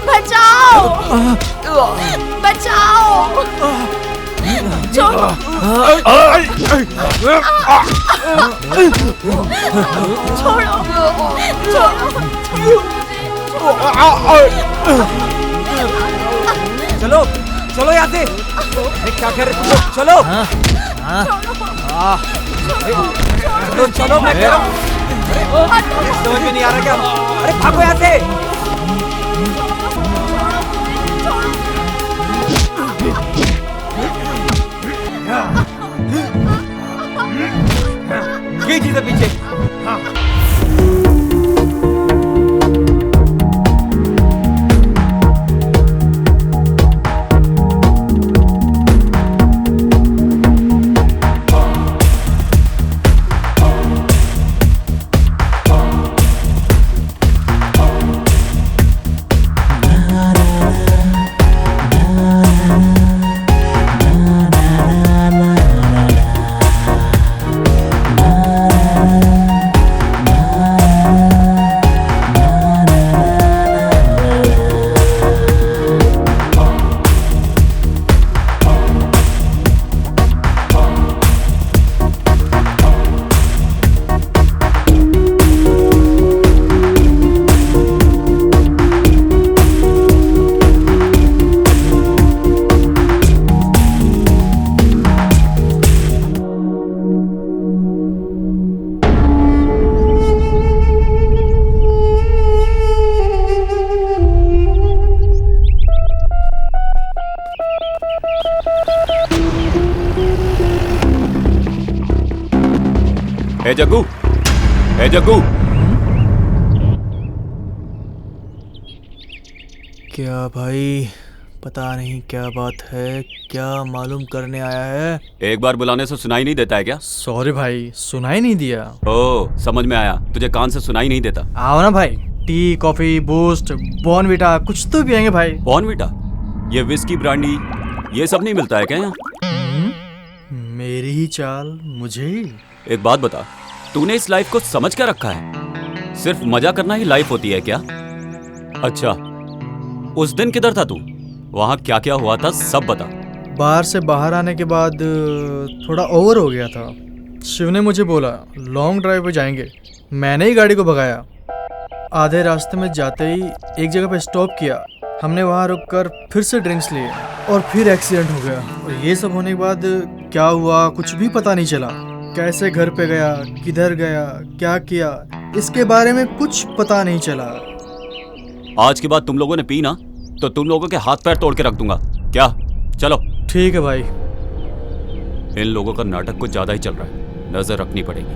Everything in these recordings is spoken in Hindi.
बचाओ, बचाओ, छोड़ो, छोड़ो, चलो चलो यहाँ से। क्या कर रहे तुम लोग? चलो चलो मैं कह रहा हूँ। समझ में नहीं आ रहा क्या? अरे भागो यहाँ से। ये चीज़ है पीछे। ए जग्गू, ए जग्गू। क्या भाई, पता नहीं क्या बात है, क्या मालूम करने आया है? एक बार बुलाने से सुनाई नहीं देता है क्या? सॉरी भाई, सुनाई नहीं दिया। ओ, समझ में आया, तुझे कान से सुनाई नहीं देता। आओ ना भाई, टी, कॉफी, बूस्ट, बॉर्नविटा कुछ तो पियेंगे भाई। बॉर्नविटा? ये विस्की, ब्रांडी, ये सब नहीं मिलता है क्या यहाँ? मेरी ही चाल, मुझे ही। एक बात बता, तूने इस लाइफ को समझ क्या रखा है? सिर्फ मजा करना ही लाइफ होती है क्या? अच्छा, उस दिन किधर था तू? वहाँ क्या क्या हुआ था सब बता। बाहर से बाहर आने के बाद थोड़ा ओवर हो गया था। शिव ने मुझे बोला लॉन्ग ड्राइव पे जाएंगे। मैंने ही गाड़ी को भगाया। आधे रास्ते में जाते ही एक जगह पे स्टॉप किया। हमने वहाँ रुककर फिर से ड्रिंक्स लिए और फिर एक्सीडेंट हो गया। और ये सब होने के बाद क्या हुआ कुछ भी पता नहीं चला। कैसे घर पे गया, किधर गया, क्या किया, इसके बारे में कुछ पता नहीं चला। आज के बाद तुम लोगों ने पी ना तो तुम लोगों के हाथ पैर तोड़ के रख दूंगा। क्या? चलो। ठीक है भाई। इन लोगों का नाटक कुछ ज्यादा ही चल रहा है, नजर रखनी पड़ेगी।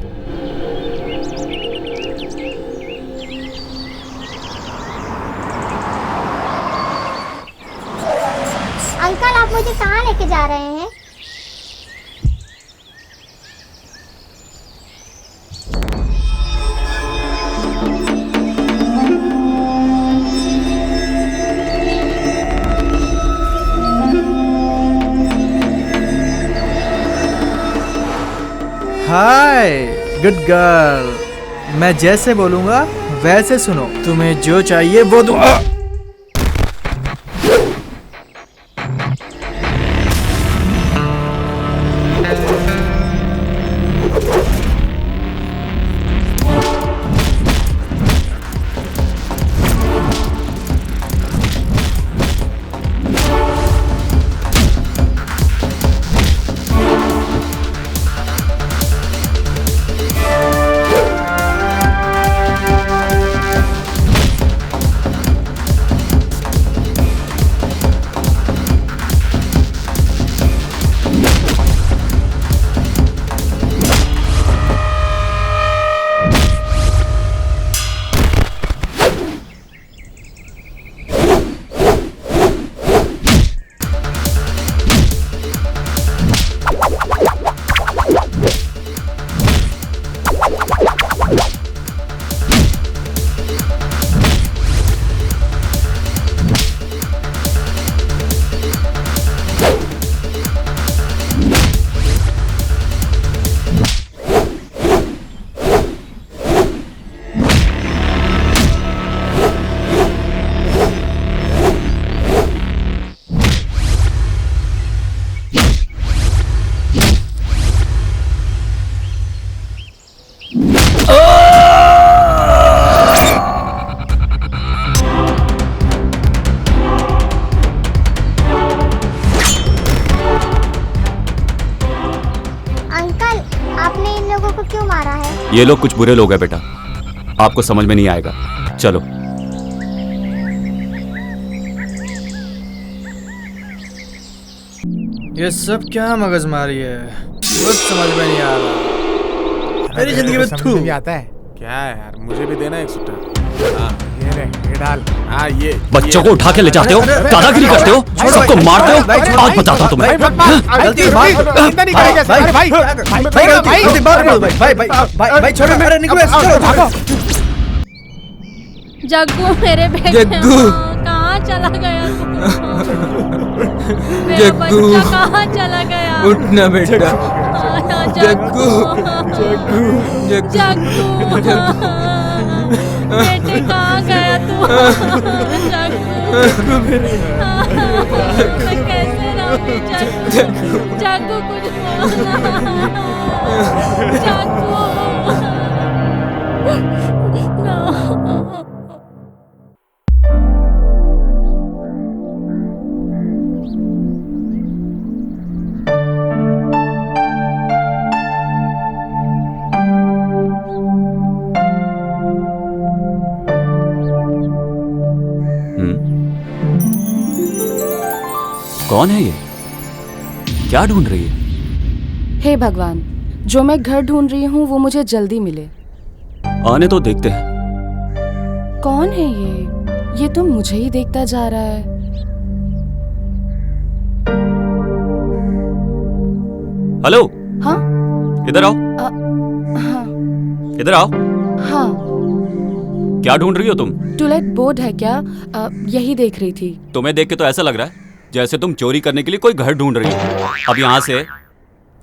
अंकल, आप मुझे कहाँ लेके जा रहे हैं? हाय गुड गर्ल, मैं जैसे बोलूंगा वैसे सुनो। तुम्हें जो चाहिए वो दूंगा। लोगों को क्यों मारा है? ये लोग कुछ बुरे लोग हैं बेटा, आपको समझ में नहीं आएगा। चलो। ये सब क्या मगजमारी है, कुछ समझ में नहीं आ रहा। मेरी जिंदगी में थू आता है क्या है यार? मुझे भी देना एक सूटर। हाँ, ये ले, ये डाल। हाँ, ये बच्चों को उठा के ले जाते हो, दादागिरी करते हो, सबको मारते हो। आज बताता हूँ तुम्हें। भाई छोड़ो मेरे, निकलो, चलो भागो। जग्गू मेरे बेटे, जग्गू। कहाँ चला गया तू? मेरा जग्गू। बच्चा कहाँ चला गया? उठना बेटा। जग्गू, जग्गू। जग्गू, बेटे कहाँ गया तू? जग्गू, मैं कैसे रहूं? जग्गू, जग्गू कुछ बोलना। जग्गू, कौन है ये? क्या ढूंढ रही है? हे भगवान, जो मैं घर ढूंढ रही हूँ वो मुझे जल्दी मिले। आने तो देखते हैं। कौन है ये? ये तो मुझे ही देखता जा रहा है। हेलो, हाँ इधर आओ, हाँ इधर आओ। हाँ। क्या ढूंढ रही हो तुम? टूलेट बोर्ड है क्या? यही देख रही थी। तुम्हें देख के तो ऐसा लग रहा है जैसे तुम चोरी करने के लिए कोई घर ढूंढ रही हो। अब यहाँ से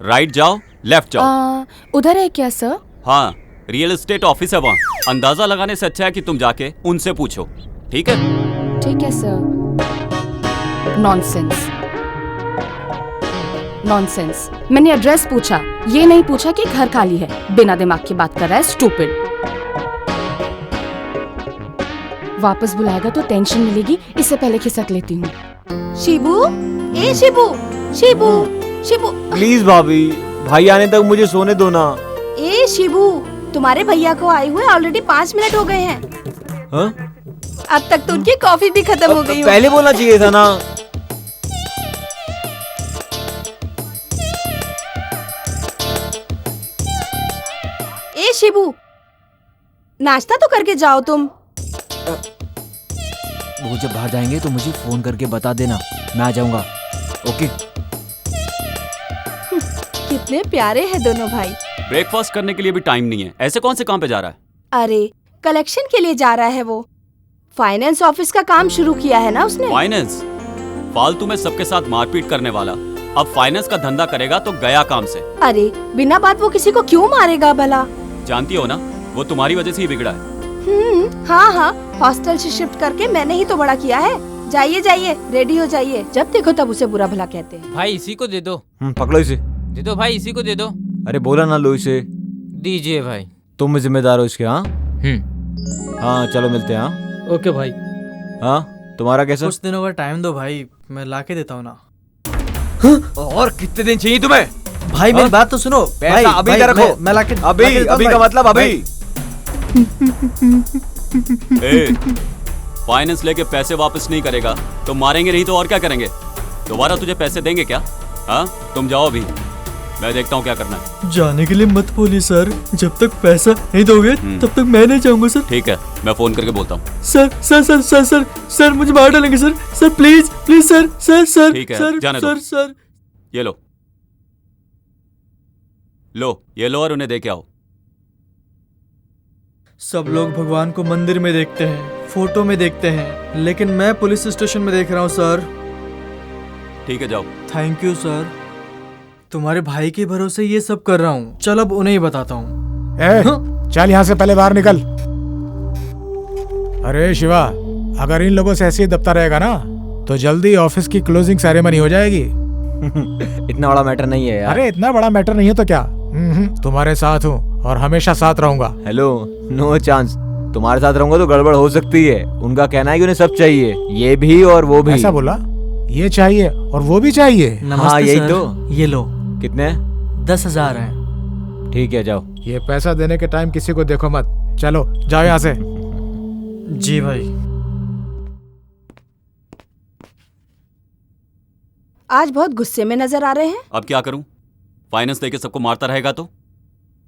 राइट जाओ, लेफ्ट जाओ। उधर है क्या सर? हाँ, रियल एस्टेट ऑफिस है वहाँ। अंदाजा लगाने से अच्छा है कि तुम जाके उनसे पूछो, ठीक है? ठीक है सर। Nonsense, nonsense. मैंने एड्रेस पूछा, ये नहीं पूछा कि घर खाली है। बिना दिमाग की बात कर रहा है, स्टूपिड। वापस बुलाएगा तो टेंशन मिलेगी, इससे पहले खिसक लेती हूँ। शिबू, ए शिबू, शिबू, शिबू। प्लीज भाभी, भाई आने तक मुझे सोने दो ना। ए शिबू, तुम्हारे भैया को आए हुए ऑलरेडी 5 मिनट हो गए हैं। हाँ? अब तक तो उनकी कॉफी भी खत्म हो गई। पहले बोलना चाहिए था ना। ए शिबू, नाश्ता तो करके जाओ तुम। वो जब बाहर जाएंगे तो मुझे फोन करके बता देना, मैं आ जाऊंगा। ओके। कितने प्यारे हैं दोनों भाई। ब्रेकफास्ट करने के लिए भी टाइम नहीं है। ऐसे कौन से काम पे जा रहा है? अरे कलेक्शन के लिए जा रहा है वो। फाइनेंस ऑफिस का काम शुरू किया है ना उसने। फाइनेंस? फालतू में सबके साथ मारपीट करने वाला अब फाइनेंस का धंधा करेगा तो गया काम से। अरे बिना बात वो किसी को क्यों मारेगा भला? जानती हो ना, वो तुम्हारी वजह से ही बिगड़ा है। हाँ हाँ, हॉस्टल से शिफ्ट करके मैंने ही तो बड़ा किया है। जाइए जाइए, रेडी हो जाइए। जब देखो तब उसे बुरा भला कहते हैं। भाई इसी को दे दो। पकड़ो इसे। दे दो भाई, इसी को दे दो। अरे बोला ना लो इसे। दीजिए भाई। तुम जिम्मेदार हो इसके। हाँ हाँ, चलो मिलते हैं। हाँ ओके भाई। हाँ, तुम्हारा कैसा? कुछ दिनों का टाइम दो भाई, मैं लाके देता हूँ ना। और कितने दिन चाहिए तुम्हें? भाई मेरी बात तो सुनो। पैसा भाई, अभी भाई, का रखो। मैं लाके अभी देता हूँ अभी भाई। का मतलब अभी। फाइनेंस लेके पैसे वापस नहीं करेगा तो मारेंगे, नहीं तो और क्या करेंगे? दोबारा तुझे पैसे देंगे क्या? हाँ, तुम जाओ अभी, मैं देखता हूँ क्या करना है। जाने के लिए मत बोलिए सर, जब तक पैसा नहीं दोगे तब तक मैं नहीं जाऊंगा सर। ठीक है, मैं फोन करके बोलता हूँ। Sir sir sir sir sir sir मुझे मार डालेंगे sir. Sir please please sir sir sir. ठीक है, सर जाने दो। Sir sir. ये लो, लो ये लो और उन्हें दे के आओ। सब लोग भगवान को मंदिर में देखते हैं, फोटो में देखते हैं, लेकिन मैं पुलिस स्टेशन में देख रहा हूँ सर। ठीक है, जाओ। थैंक यू सर, तुम्हारे भाई के भरोसे ये सब कर रहा हूँ। चल अब उन्हें ही बताता हूँ। चल यहाँ से पहले बाहर निकल। अरे शिवा, अगर इन लोगों से ऐसे ही दबता रहेगा ना तो जल्दी ऑफिस की क्लोजिंग सेरेमनी हो जाएगी। इतना बड़ा मैटर नहीं है यार। अरे इतना बड़ा मैटर नहीं है तो क्या, तुम्हारे साथ हूँ और हमेशा साथ रहूंगा। Hello, no chance. तुम्हारे साथ रहूंगा तो गड़बड़ हो सकती है। उनका कहना है कि उन्हें सब चाहिए, ये भी और वो भी। ऐसा बोला? ये चाहिए और वो भी चाहिए? नमस्ते हाँ, यही सर। तो। ये लो। कितने? 10,000 है। ठीक है, जाओ। ये पैसा देने के टाइम किसी को देखो मत। चलो जाओ यहाँ से। जी भाई। आज बहुत गुस्से में नजर आ रहे हैं। अब क्या करूं? फाइनेंस देके सबको मारता रहेगा तो?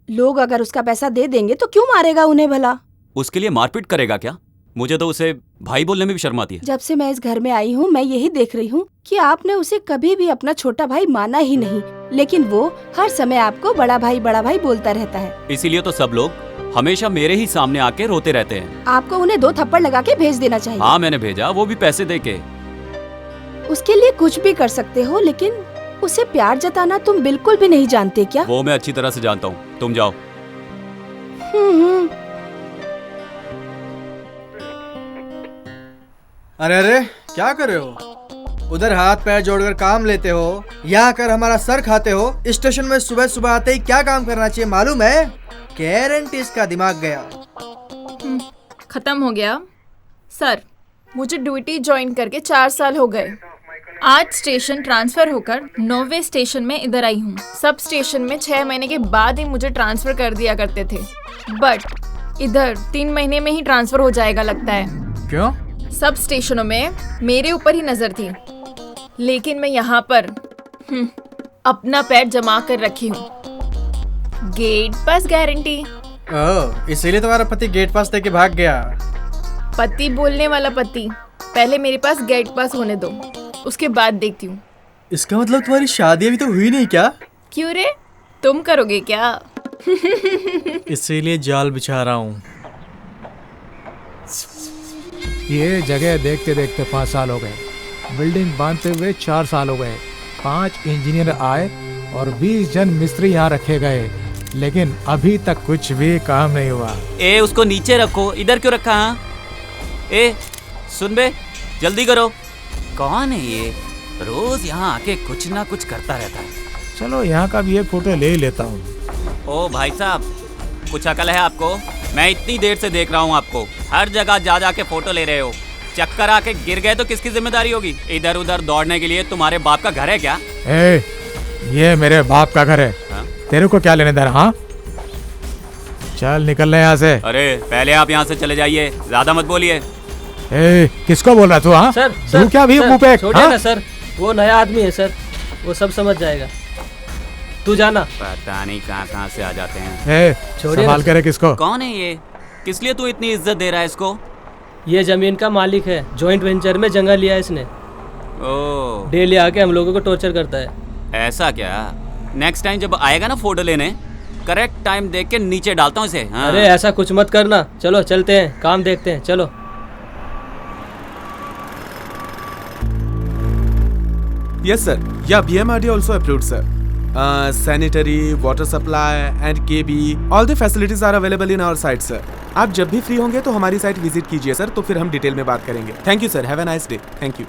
लोग अगर उसका पैसा दे देंगे तो क्यों मारेगा उन्हें भला? उसके लिए मारपीट करेगा क्या? मुझे तो उसे भाई बोलने में भी शर्म आती है। जब से मैं इस घर में आई हूँ मैं यही देख रही हूँ कि आपने उसे कभी भी अपना छोटा भाई माना ही नहीं, लेकिन वो हर समय आपको बड़ा भाई बोलता रहता है। इसीलिए तो सब लोग हमेशा मेरे ही सामने आके रोते रहते हैं। आपको उन्हें 2 थप्पड़ लगा के भेज देना चाहिए। हाँ मैंने भेजा, वो भी पैसे देके। उसके लिए कुछ भी कर सकते हो, लेकिन उसे प्यार जताना तुम बिल्कुल भी नहीं जानते क्या? वो मैं अच्छी तरह से जानता हूँ, तुम जाओ। अरे अरे क्या कर रहे हो? उधर हाथ पैर जोड़कर काम लेते हो, यहाँ आकर हमारा सर खाते हो। स्टेशन में सुबह सुबह आते ही क्या काम करना चाहिए मालूम है? गारंटी इसका दिमाग गया। खत्म हो गया सर। मुझे ड्यूटी ज्वाइन करके 4 साल हो गए। आज स्टेशन ट्रांसफर होकर 9वें स्टेशन में इधर आई हूँ। सब स्टेशन में 6 महीने के बाद ही मुझे ट्रांसफर कर दिया करते थे, बट इधर 3 महीने में ही ट्रांसफर हो जाएगा लगता है। क्यों? सब स्टेशनों में मेरे ऊपर ही नजर थी, लेकिन मैं यहाँ पर अपना पैर जमा कर रखी हूँ। गेट पास गारंटी। इसीलिए तुम्हारा पति गेट पास देके भाग गया। पति बोलने वाला पति, पहले मेरे पास गेट पास होने दो, उसके बाद देखती हूँ। इसका मतलब तुम्हारी शादी अभी तो हुई नहीं क्या? क्यों रे, तुम करोगे क्या? इसीलिए जाल बिछा रहा हूँ। ये जगह देखते देखते 5 साल हो गए, बिल्डिंग बांधते हुए 4 साल हो गए, 5 इंजीनियर आए और 20 जन मिस्त्री यहाँ रखे गए, लेकिन अभी तक कुछ भी काम नहीं हुआ। ए उसको नीचे रखो, इधर क्यों रखा? हाँ ए सुन बे, जल्दी करो। कौन है ये? रोज यहाँ आके कुछ ना कुछ करता रहता है। चलो यहाँ का भी एक फोटो ले ही लेता हूँ। ओ भाई साहब, कुछ अकल है आपको? मैं इतनी देर से देख रहा हूँ आपको, हर जगह जा जा के फोटो ले रहे हो। चक्कर आके गिर गए तो किसकी जिम्मेदारी होगी? इधर उधर दौड़ने के लिए तुम्हारे बाप का घर है क्या? ये मेरे बाप का घर है। हाँ? तेरे को क्या लेने देना? हाँ चल निकल ले यहाँ से। अरे पहले आप यहाँ से चले जाइए, ज्यादा मत बोलिए। किसको बोल रहा तू? हाँ सर, तू क्या भी मुंह पे? छोड़िए ना सर, वो नया आदमी है सर, वो सब समझ जाएगा। तू जाना। पता नहीं कहाँ से आ जाते हैं। सवाल करे किसको? कौन है ये? किस लिए तू इतनी इज्जत दे रहा है इसको? ये जमीन का मालिक है, जॉइंट वेंचर में जगह लिया है इसने। ओह, डेली आके हम लोगों को टॉर्चर करता है। ऐसा क्या? नेक्स्ट टाइम जब आएगा ना फोटो लेने, करेक्ट टाइम देख के नीचे डालता हूँ इसे। हाँ। अरे ऐसा कुछ मत करना, चलो चलते हैं, काम देखते हैं, चलो। Yes sir. Yeah, BMRD also approved sir. Sanitary, water supply and KB, all the facilities are available in our site sir. आप जब भी फ्री होंगे तो हमारी साइट विजिट कीजिए सर, तो फिर हम डिटेल में बात करेंगे। Thank you sir, have a nice day. Thank you.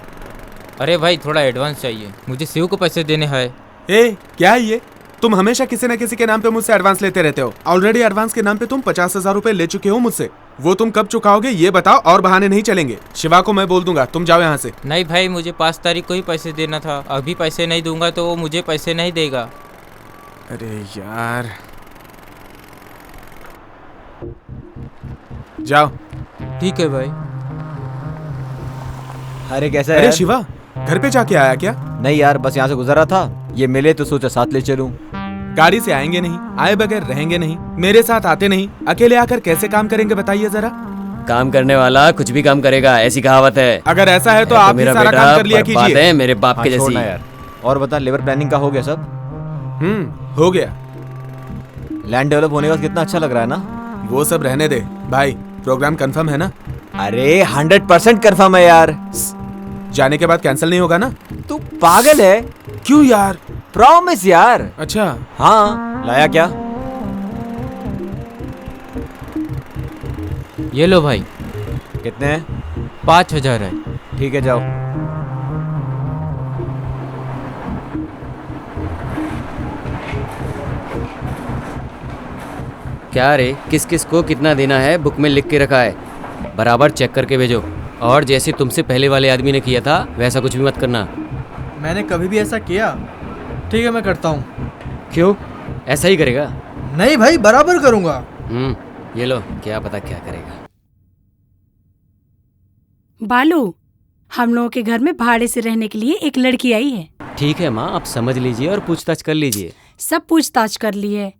अरे भाई थोड़ा एडवांस चाहिए, मुझे शिव को पैसे देने हैं। क्या है ये? तुम हमेशा किसी न किसी के नाम पे मुझसे एडवांस लेते रहते हो। ऑलरेडी एडवांस के नाम पे तुम 50,000 रुपए ले चुके हो मुझसे। वो तुम कब चुकाओगे ये बताओ, और बहाने नहीं चलेंगे। शिवा को मैं बोल दूंगा, तुम जाओ यहाँ से। नहीं भाई, मुझे 5 तारीख को ही पैसे देना था, अभी पैसे नहीं दूंगा तो वो मुझे पैसे नहीं देगा। अरे यार, जाओ। ठीक है भाई। अरे कैसा है? अरे शिवा, घर पे जाके आया क्या? नहीं यार, बस यहाँ से गुजर रहा था, ये मिले तो सोचा साथ ले चलूं। गाड़ी से आएंगे नहीं, आए बगैर रहेंगे नहीं, मेरे साथ आते नहीं, अकेले आकर कैसे काम करेंगे बताइए जरा। काम करने वाला कुछ भी काम करेगा, ऐसी कहावत है। अगर ऐसा है तो आप ही सारा काम कर लिया कीजिए। मेरे बाप के जैसी। यार। और बता, लेबर प्लानिंग का हो गया सब? हो गया। लैंड डेवलप होने का कितना अच्छा लग रहा है ना? वो सब रहने दे भाई, प्रोग्राम कंफर्म है ना? अरे 100% कंफर्म है यार। जाने के बाद कैंसिल नहीं होगा ना? तू पागल है? क्यों यार? प्रॉमिस यार। अच्छा हाँ, लाया क्या? ये लो भाई। कितने हैं? 5,000 है। ठीक है, जाओ। क्या रे, किस किस को कितना देना है बुक में लिख के रखा है, बराबर चेक करके भेजो। और जैसे तुमसे पहले वाले आदमी ने किया था वैसा कुछ भी मत करना। मैंने कभी भी ऐसा किया? ठीक है, मैं करता हूँ। क्यों? ऐसा ही करेगा? नहीं भाई, बराबर करूंगा। ये लो, क्या पता क्या करेगा। बालू, हम लोगों के घर में भाड़े से रहने के लिए एक लड़की आई है। ठीक है माँ, आप समझ लीजिए और पूछताछ कर लीजिए। सब पूछताछ कर ली है।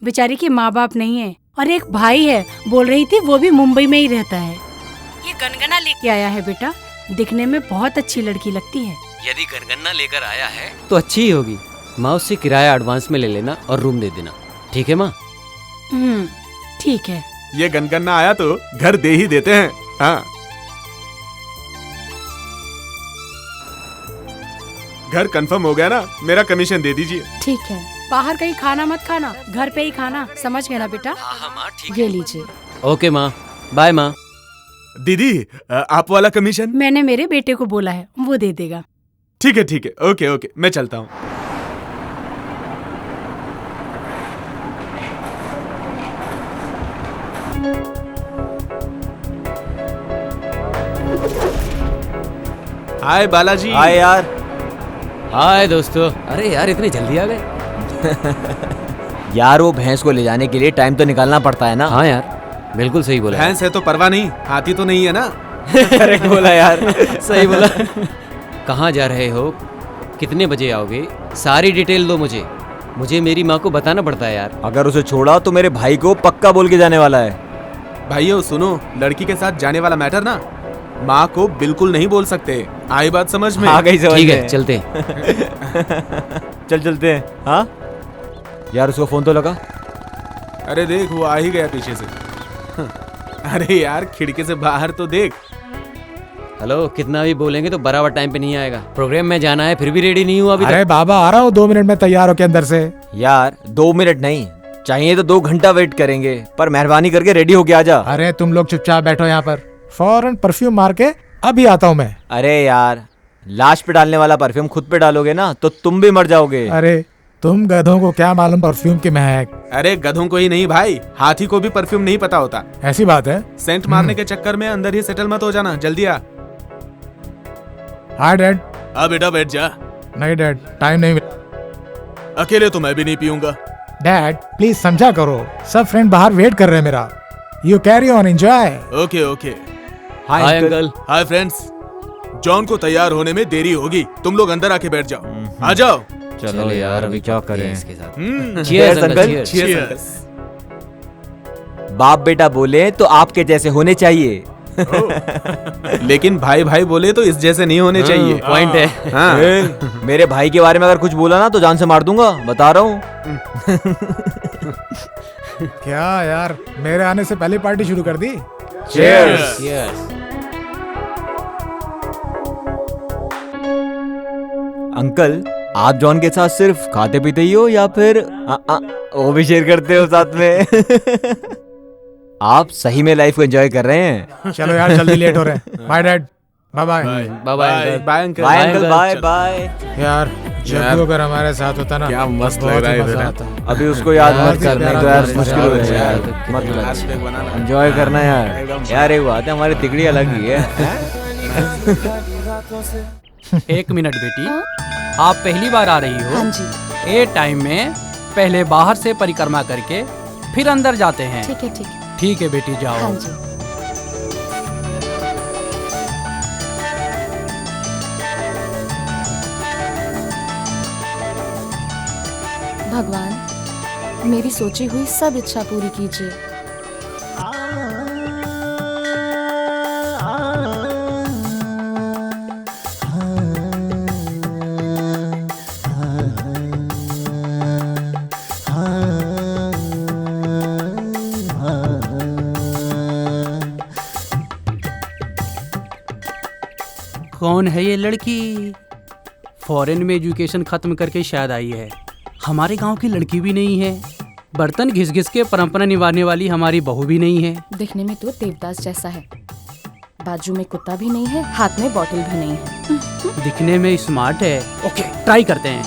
बेचारी के माँ बाप नहीं है और एक भाई है, बोल रही थी वो भी मुंबई में ही रहता है। ये गनगना लेके आया है बेटा, दिखने में बहुत अच्छी लड़की लगती है। यदि गनगना लेकर आया है तो अच्छी ही होगी। माँ, उससे किराया एडवांस में ले लेना और रूम दे देना। ठीक है माँ? ठीक है। ये गनगना आया तो घर दे ही देते हैं। हाँ, घर कंफर्म हो गया ना, मेरा कमीशन दे दीजिए। ठीक है। बाहर कहीं खाना मत खाना, घर पे ही खाना, समझ गए ना बेटा? हाँ माँ, ठीक ये लीजिए। ओके माँ, बाय माँ। दीदी, आप वाला कमीशन? मैंने मेरे बेटे को बोला है, वो दे देगा। ठीक है ठीक है, ओके ओके, मैं चलता हूँ। हाय बालाजी। हाय यार। हाय दोस्तों। अरे यार, इतनी जल्दी आ गए? यार, वो भैंस को ले जाने के लिए टाइम तो निकालना पड़ता है ना। हाँ यार, बिल्कुल सही बोला। भैंस है तो परवाह नहीं, हाथी तो नहीं है ना। करेक्ट बोला यार। सही बोला। कहाँ जा रहे हो? कितने बजे आओगे? सारी डिटेल दो मुझे। मुझे मेरी माँ को बताना पड़ता है यार। अगर उसे छोड़ा तो मेरे भाई को पक्का बोल के जाने वाला है। भाइयों सुनो, लड़की के साथ जाने वाला मैटर ना माँ को बिल्कुल नहीं बोल सकते। आई बात समझ में? आ गई समझ में। ठीक है, चलते। चलते हैं। हाँ यार, उसको फोन तो लगा। अरे देख, वो आ ही गया पीछे से। अरे यार, खिड़की से बाहर तो देख। हेलो, कितना भी बोलेंगे तो बराबर टाइम पे नहीं आएगा। प्रोग्राम में जाना है, फिर भी रेडी नहीं हुआ अभी अरे तक। बाबा, आ रहा हूँ 2 मिनट में तैयार होके अंदर से। यार 2 मिनट नहीं चाहिए तो 2 घंटा वेट करेंगे, पर मेहरबानी करके रेडी होके आ जा। अरे तुम लोग चुपचाप बैठो यहाँ पर, फौरन परफ्यूम मार के अभी आता हूँ मैं। अरे यार, लाश पे डालने वाला परफ्यूम खुद पे डालोगे ना तो तुम भी मर जाओगे। अरे तुम गधों को क्या मालूम परफ्यूम की महक। अरे गधों को ही नहीं भाई, हाथी को भी परफ्यूम नहीं पता होता। ऐसी बात है? सेंट मारने के चक्कर में अंदर ही सेटल मत हो जाना। जल्दी आ। Hi dad. आ बेटा, बैठ जा। नहीं डैड, टाइम नहीं मिला। अकेले तो मैं भी नहीं पीऊंगा। डैड प्लीज समझा करो, सब फ्रेंड बाहर वेट कर रहे हैं मेरा। You carry on, enjoy. Okay okay. Hi uncle. Hi friends. John को तैयार होने में देरी होगी, तुम लोग अंदर आके बैठ जाओ। आ जाओ। चलो यार, अभी क्या करें इसके साथ। Cheers, uncle. Cheers। बाप बेटा बोले तो आपके जैसे होने चाहिए। लेकिन भाई भाई बोले तो इस जैसे नहीं होने चाहिए। पॉइंट है। हाँ। मेरे भाई के बारे में अगर कुछ बोला ना तो जान से मार दूंगा, बता रहा हूँ। क्या यार, मेरे आने से पहले पार्टी शुरू कर दी। Cheers। अंकल, आप जॉन के साथ सिर्फ खाते पीते ही हो या फिर वो भी शेयर करते हो साथ में? आप सही में लाइफ को एंजॉय कर रहे हैं। चलो यार, जल्दी लेट हो रहे हैं। Bye dad. Bye bye. Bye bye. Bye uncle. Bye uncle, bye bye. यार जब भी अगर हमारे साथ होता ना, क्या मस्त बहुत लग रहा ही है मजा इधर। आता। अभी उसको याद बहुत मत ही करना प्यारा तो यार दोस्त मुश्किल है हो जाएगा यार। यार। मत एंजॉय करना यार। यार एक बात है, हमारी तिकड़ी अलग ही है। 1 मिनट बेटी, आप पहली बार आ रही हो? हाँ जी। ए टाइम में पहले बाहर से परिक्रमा करके फिर अंदर जाते हैं। ठीक है ठीक है। ठीक है बेटी, जाओ। हाँ जी। भगवान, मेरी सोची हुई सब इच्छा पूरी कीजिए। कौन है ये लड़की? फॉरेन में एजुकेशन खत्म करके शायद आई है। हमारे गांव की लड़की भी नहीं है। बर्तन घिस घिस के परंपरा निभाने वाली हमारी बहू भी नहीं है। दिखने में तो देवदास जैसा है, बाजू में कुत्ता भी नहीं है, हाथ में बोतल भी नहीं है। दिखने में स्मार्ट है। ओके, ट्राई करते हैं।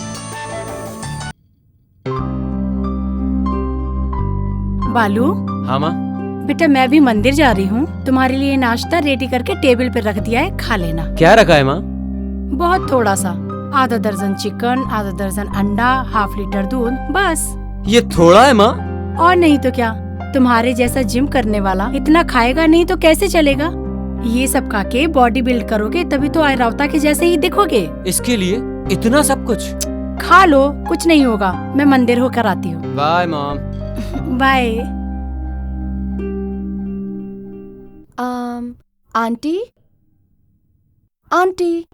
बालू। हाँ माँ। बेटा मैं भी मंदिर जा रही हूँ, तुम्हारे लिए नाश्ता रेडी करके टेबल पे रख दिया है, खा लेना। क्या रखा है माँ? बहुत थोड़ा सा, आधा दर्जन चिकन, आधा दर्जन अंडा, ½ लीटर दूध, बस। ये थोड़ा है माँ? और नहीं तो क्या, तुम्हारे जैसा जिम करने वाला इतना खाएगा नहीं तो कैसे चलेगा। ये सब खा के बॉडी बिल्ड करोगे तभी तो आयरावता के जैसे ही दिखोगे। इसके लिए इतना सब कुछ? खा लो, कुछ नहीं होगा। मैं मंदिर होकर आती हूँ। Bye mom. Bye. Aunty aunty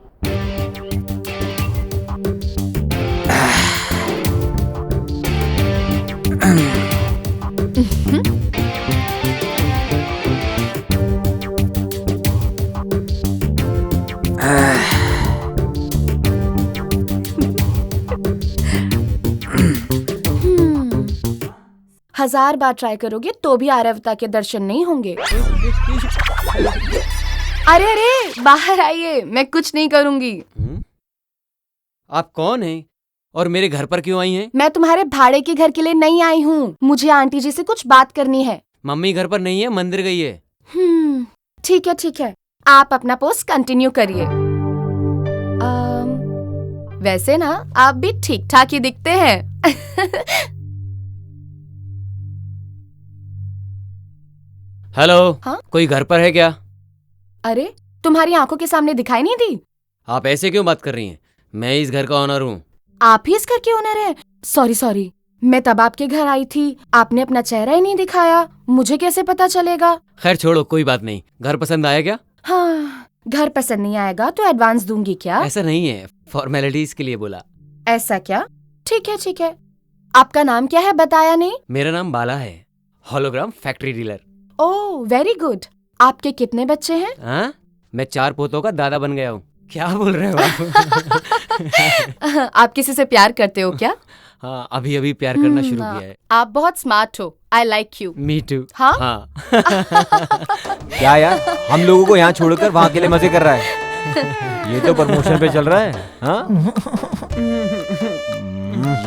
हजार बार ट्राई करोगे तो भी आर्यवता के दर्शन नहीं होंगे। अरे अरे बाहर आइए, मैं कुछ नहीं करूंगी। आप कौन हैं और मेरे घर पर क्यों आई हैं? मैं तुम्हारे भाड़े के घर के लिए नहीं आई हूँ, मुझे आंटी जी से कुछ बात करनी है। मम्मी घर पर नहीं है, मंदिर गई है। ठीक है ठीक है, आप अपना पोस्ट कंटिन्यू करिए। वैसे ना आप भी ठीक ठाक ही दिखते हैं। हेलो। हाँ? कोई घर पर है क्या? अरे तुम्हारी आंखों के सामने दिखाई नहीं दी? आप ऐसे क्यों बात कर रही हैं? मैं इस घर का ओनर हूँ। आप ही इस घर के ओनर हैं? सॉरी सॉरी, मैं तब आपके घर आई थी, आपने अपना चेहरा ही नहीं दिखाया, मुझे कैसे पता चलेगा। खैर छोड़ो, कोई बात नहीं। घर पसंद आया क्या? हाँ, घर पसंद नहीं आएगा तो एडवांस दूंगी क्या? ऐसा नहीं है, फॉर्मेलिटीज के लिए बोला। ऐसा क्या? ठीक है ठीक है। आपका नाम क्या है बताया नहीं? मेरा नाम बाला है, hologram factory dealer. Oh very good. आपके कितने बच्चे हैं? हाँ, मैं 4 पोतों का दादा बन गया हूँ। क्या बोल रहे हो आप? आप किसी से प्यार करते हो क्या? हाँ, अभी अभी प्यार करना शुरू किया है। आप बहुत स्मार्ट हो, I like you. Me too. हाँ? क्या यार, हम लोगों को यहाँ छोड़कर वहाँ के लिए मजे कर रहा है। ये तो प्रमोशन पे चल रहा है। हाँ?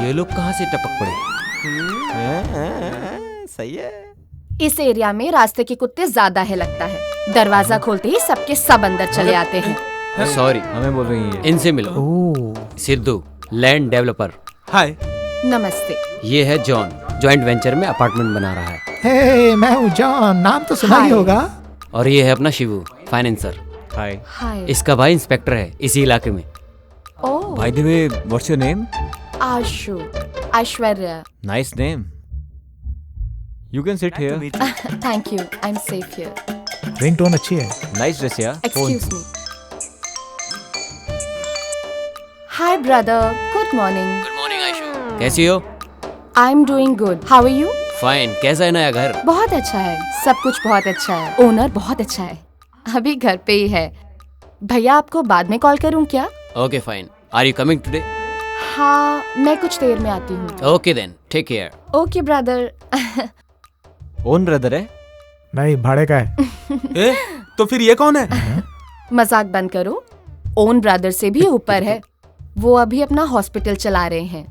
ये लोग कहाँ से टपक पड़े? सही है। इस एरिया में रास्ते के कुत्ते ज्यादा है लगता है। दरवाजा खोलते ही सबके सब अंदर चले आते हैं। सॉरी, हमें बोल रही है। इनसे मिलो। Sidhu, land developer. हाय। नमस्ते। ये है जॉन, जॉइंट वेंचर में अपार्टमेंट बना रहा है। हे, मैं हूँ जॉन, नाम तो सुना ही होगा। और ये है अपना शिवू, फाइनेंसर। हाय। हाय। इसका भाई इंस्पेक्टर है इसी इलाके में। Oh. By the way, what's your name? Ashu, Aishwarya. Nice name. You can sit here. Thank you. I'm safe here. Ringtone अच्छी है। Nice dress यार। Excuse me. Hi brother. Good morning. Good morning Aishu. कैसी हो? I'm doing good. How are you? Fine. कैसा है नया घर? बहुत अच्छा है, सब कुछ बहुत अच्छा है। ओनर बहुत अच्छा है, अभी घर पे ही है। भैया आपको बाद में कॉल करूं क्या? Okay fine. Are you coming today? हाँ, मैं कुछ देर में आती हूँ। Okay then, take care. Okay brother. Own brother है? नहीं, भाड़े का है। तो फिर ये कौन है? मजाक बंद करो, ओन ब्रदर से भी ऊपर है। वो अभी अपना हॉस्पिटल चला रहे हैं।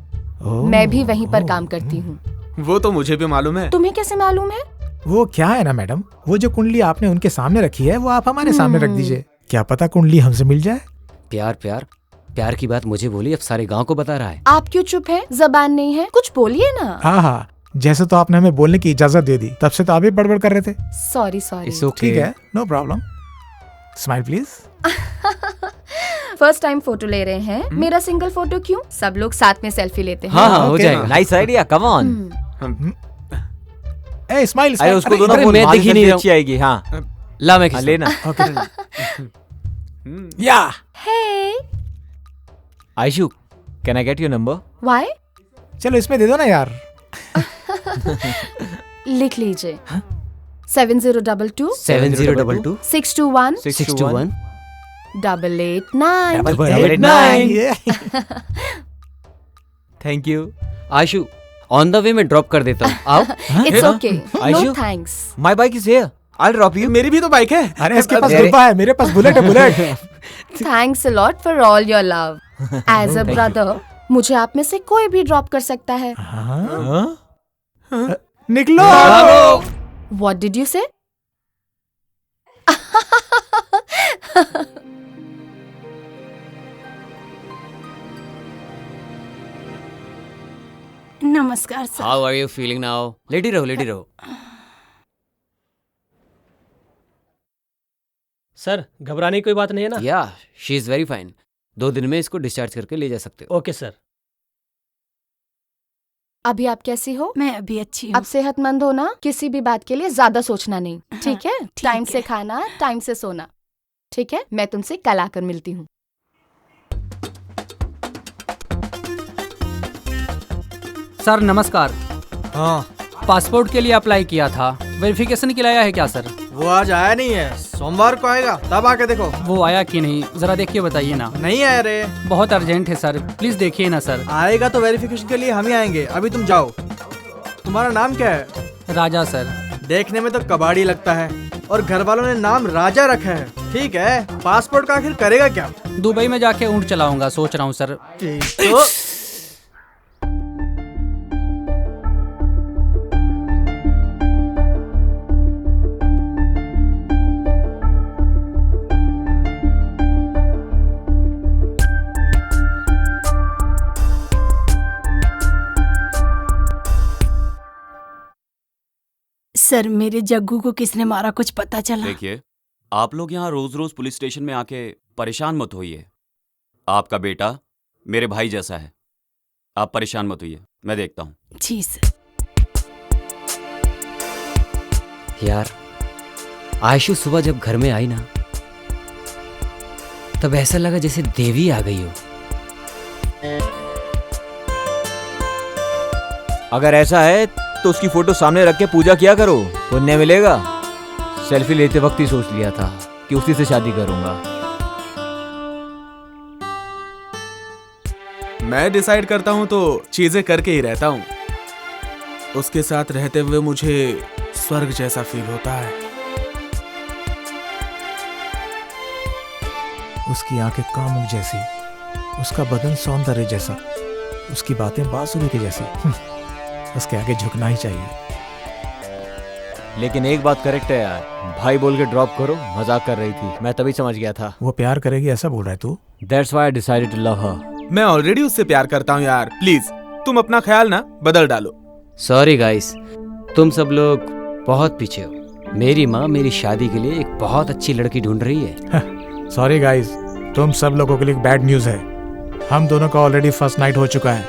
मैं भी वहीं पर काम करती हूँ। वो तो मुझे भी मालूम है। तुम्हें कैसे मालूम है? वो क्या है ना मैडम, वो जो कुंडली आपने उनके सामने रखी है वो आप हमारे सामने रख दीजिए। क्या पता कुंडली हमसे मिल जाए। प्यार प्यार प्यार की बात मुझे बोली, अब सारे गांव को बता रहा है। आप क्यों चुप है? जबान नहीं है, कुछ बोलिए ना। हाँ हाँ, जैसे तो आपने हमें बोलने की इजाजत दे दी, तब से तो आप भी बड़बड़ कर रहे थे। Sorry sorry. ठीक है, no problem. Smile please. First time photo ले रहे हैं, मेरा सिंगल फोटो क्यों? सब लोग साथ में सेल्फी लेते हैं। हाँ हाँ, हो जाएगा। Nice idea, come on. A smile. अरे उसको दो ना, मैं दिख ही नहीं रहा हूँ। अच्छी आएगी। हाँ ला मैं लेना। Yeah. Hey Ayshu, can I get your number? Why? चलो इसमें दे दो ना यार। लिख लीजिए। 7022 7022 621 621 889। 889। Thank you. Ashu, on the way में ड्रॉप कर देता हूँ, आओ। It's okay, no Ayshu? Thanks. My bike is here, I will drop you. मेरी भी तो बाइक है। अरे इसके पास डिब्बा है, मेरे पास बुलेट है, bullet. Thanks a lot for all your love. As a brother मुझे आप में से कोई भी ड्रॉप कर सकता है। निकलो। What did you say? नमस्कार sir. How are you feeling now? लेटी रहो, लेटी रहो। सर, घबराने की कोई बात नहीं है ना? या शी इज वेरी फाइन। 2 दिन में इसको डिस्चार्ज करके ले जा सकते हो। Okay sir. अभी आप कैसी हो? मैं अभी अच्छी हूँ। अब सेहतमंद हो ना, किसी भी बात के लिए ज्यादा सोचना नहीं, ठीक है? टाइम से खाना, टाइम से सोना, ठीक है? मैं तुमसे कल आकर मिलती हूँ। सर नमस्कार। हाँ, पासपोर्ट के लिए अप्लाई किया था, वेरिफिकेशन के लिए आया है क्या सर? वो आज आया नहीं है, सोमवार को आएगा, तब आके देखो। वो आया कि नहीं, जरा देख के बताइए ना। नहीं आया रे। बहुत अर्जेंट है सर, प्लीज देखिए ना सर। आएगा तो वेरिफिकेशन के लिए हम ही आएंगे, अभी तुम जाओ। तुम्हारा नाम क्या है? राजा सर। देखने में तो कबाड़ी लगता है, और घर वालों ने नाम राजा रखा है। ठीक है, पासपोर्ट का आखिर करेगा क्या? दुबई में जाके ऊँट चलाऊंगा सोच रहा हूँ सर। तो सर, मेरे जग्गू को किसने मारा, कुछ पता चला? देखिए, आप लोग यहाँ रोज रोज पुलिस स्टेशन में आके परेशान मत होइए। आपका बेटा मेरे भाई जैसा है, आप परेशान मत होइए, मैं देखता हूँ। जी सर। यार, आयशु सुबह जब घर में आई ना, तब ऐसा लगा जैसे देवी आ गई हो। अगर ऐसा है तो उसकी फोटो सामने रख के पूजा किया करो, पुण्य मिलेगा। सेल्फी लेते वक्त ही सोच लिया था कि उसी से शादी करूंगा। मैं डिसाइड करता हूँ तो चीजें करके ही रहता हूँ। उसके साथ रहते हुए मुझे स्वर्ग जैसा फील होता है। उसकी आंखें कामुक जैसी, उसका बदन सौंदर्य जैसा, उसकी बातें बांसुरी के जैसी। उसके आगे झुकना ही चाहिए। लेकिन एक बात करेक्ट है यार, भाई बोल के ड्रॉप करो, मजाक कर रही थी, मैं तभी समझ गया था। वो प्यार करेगी ऐसा बोल रहा है तू? That's why I decided to love her. मैं ऑलरेडी उससे प्यार करता हूँ यार, प्लीज तुम अपना ख्याल ना बदल डालो। सॉरी गाइस, तुम सब लोग बहुत पीछे हो। मेरी माँ मेरी शादी के लिए एक बहुत अच्छी लड़की ढूंढ रही है। सॉरी गाइस, तुम सब लोगों के लिए बैड न्यूज है। हम दोनों का ऑलरेडी फर्स्ट नाइट हो चुका है।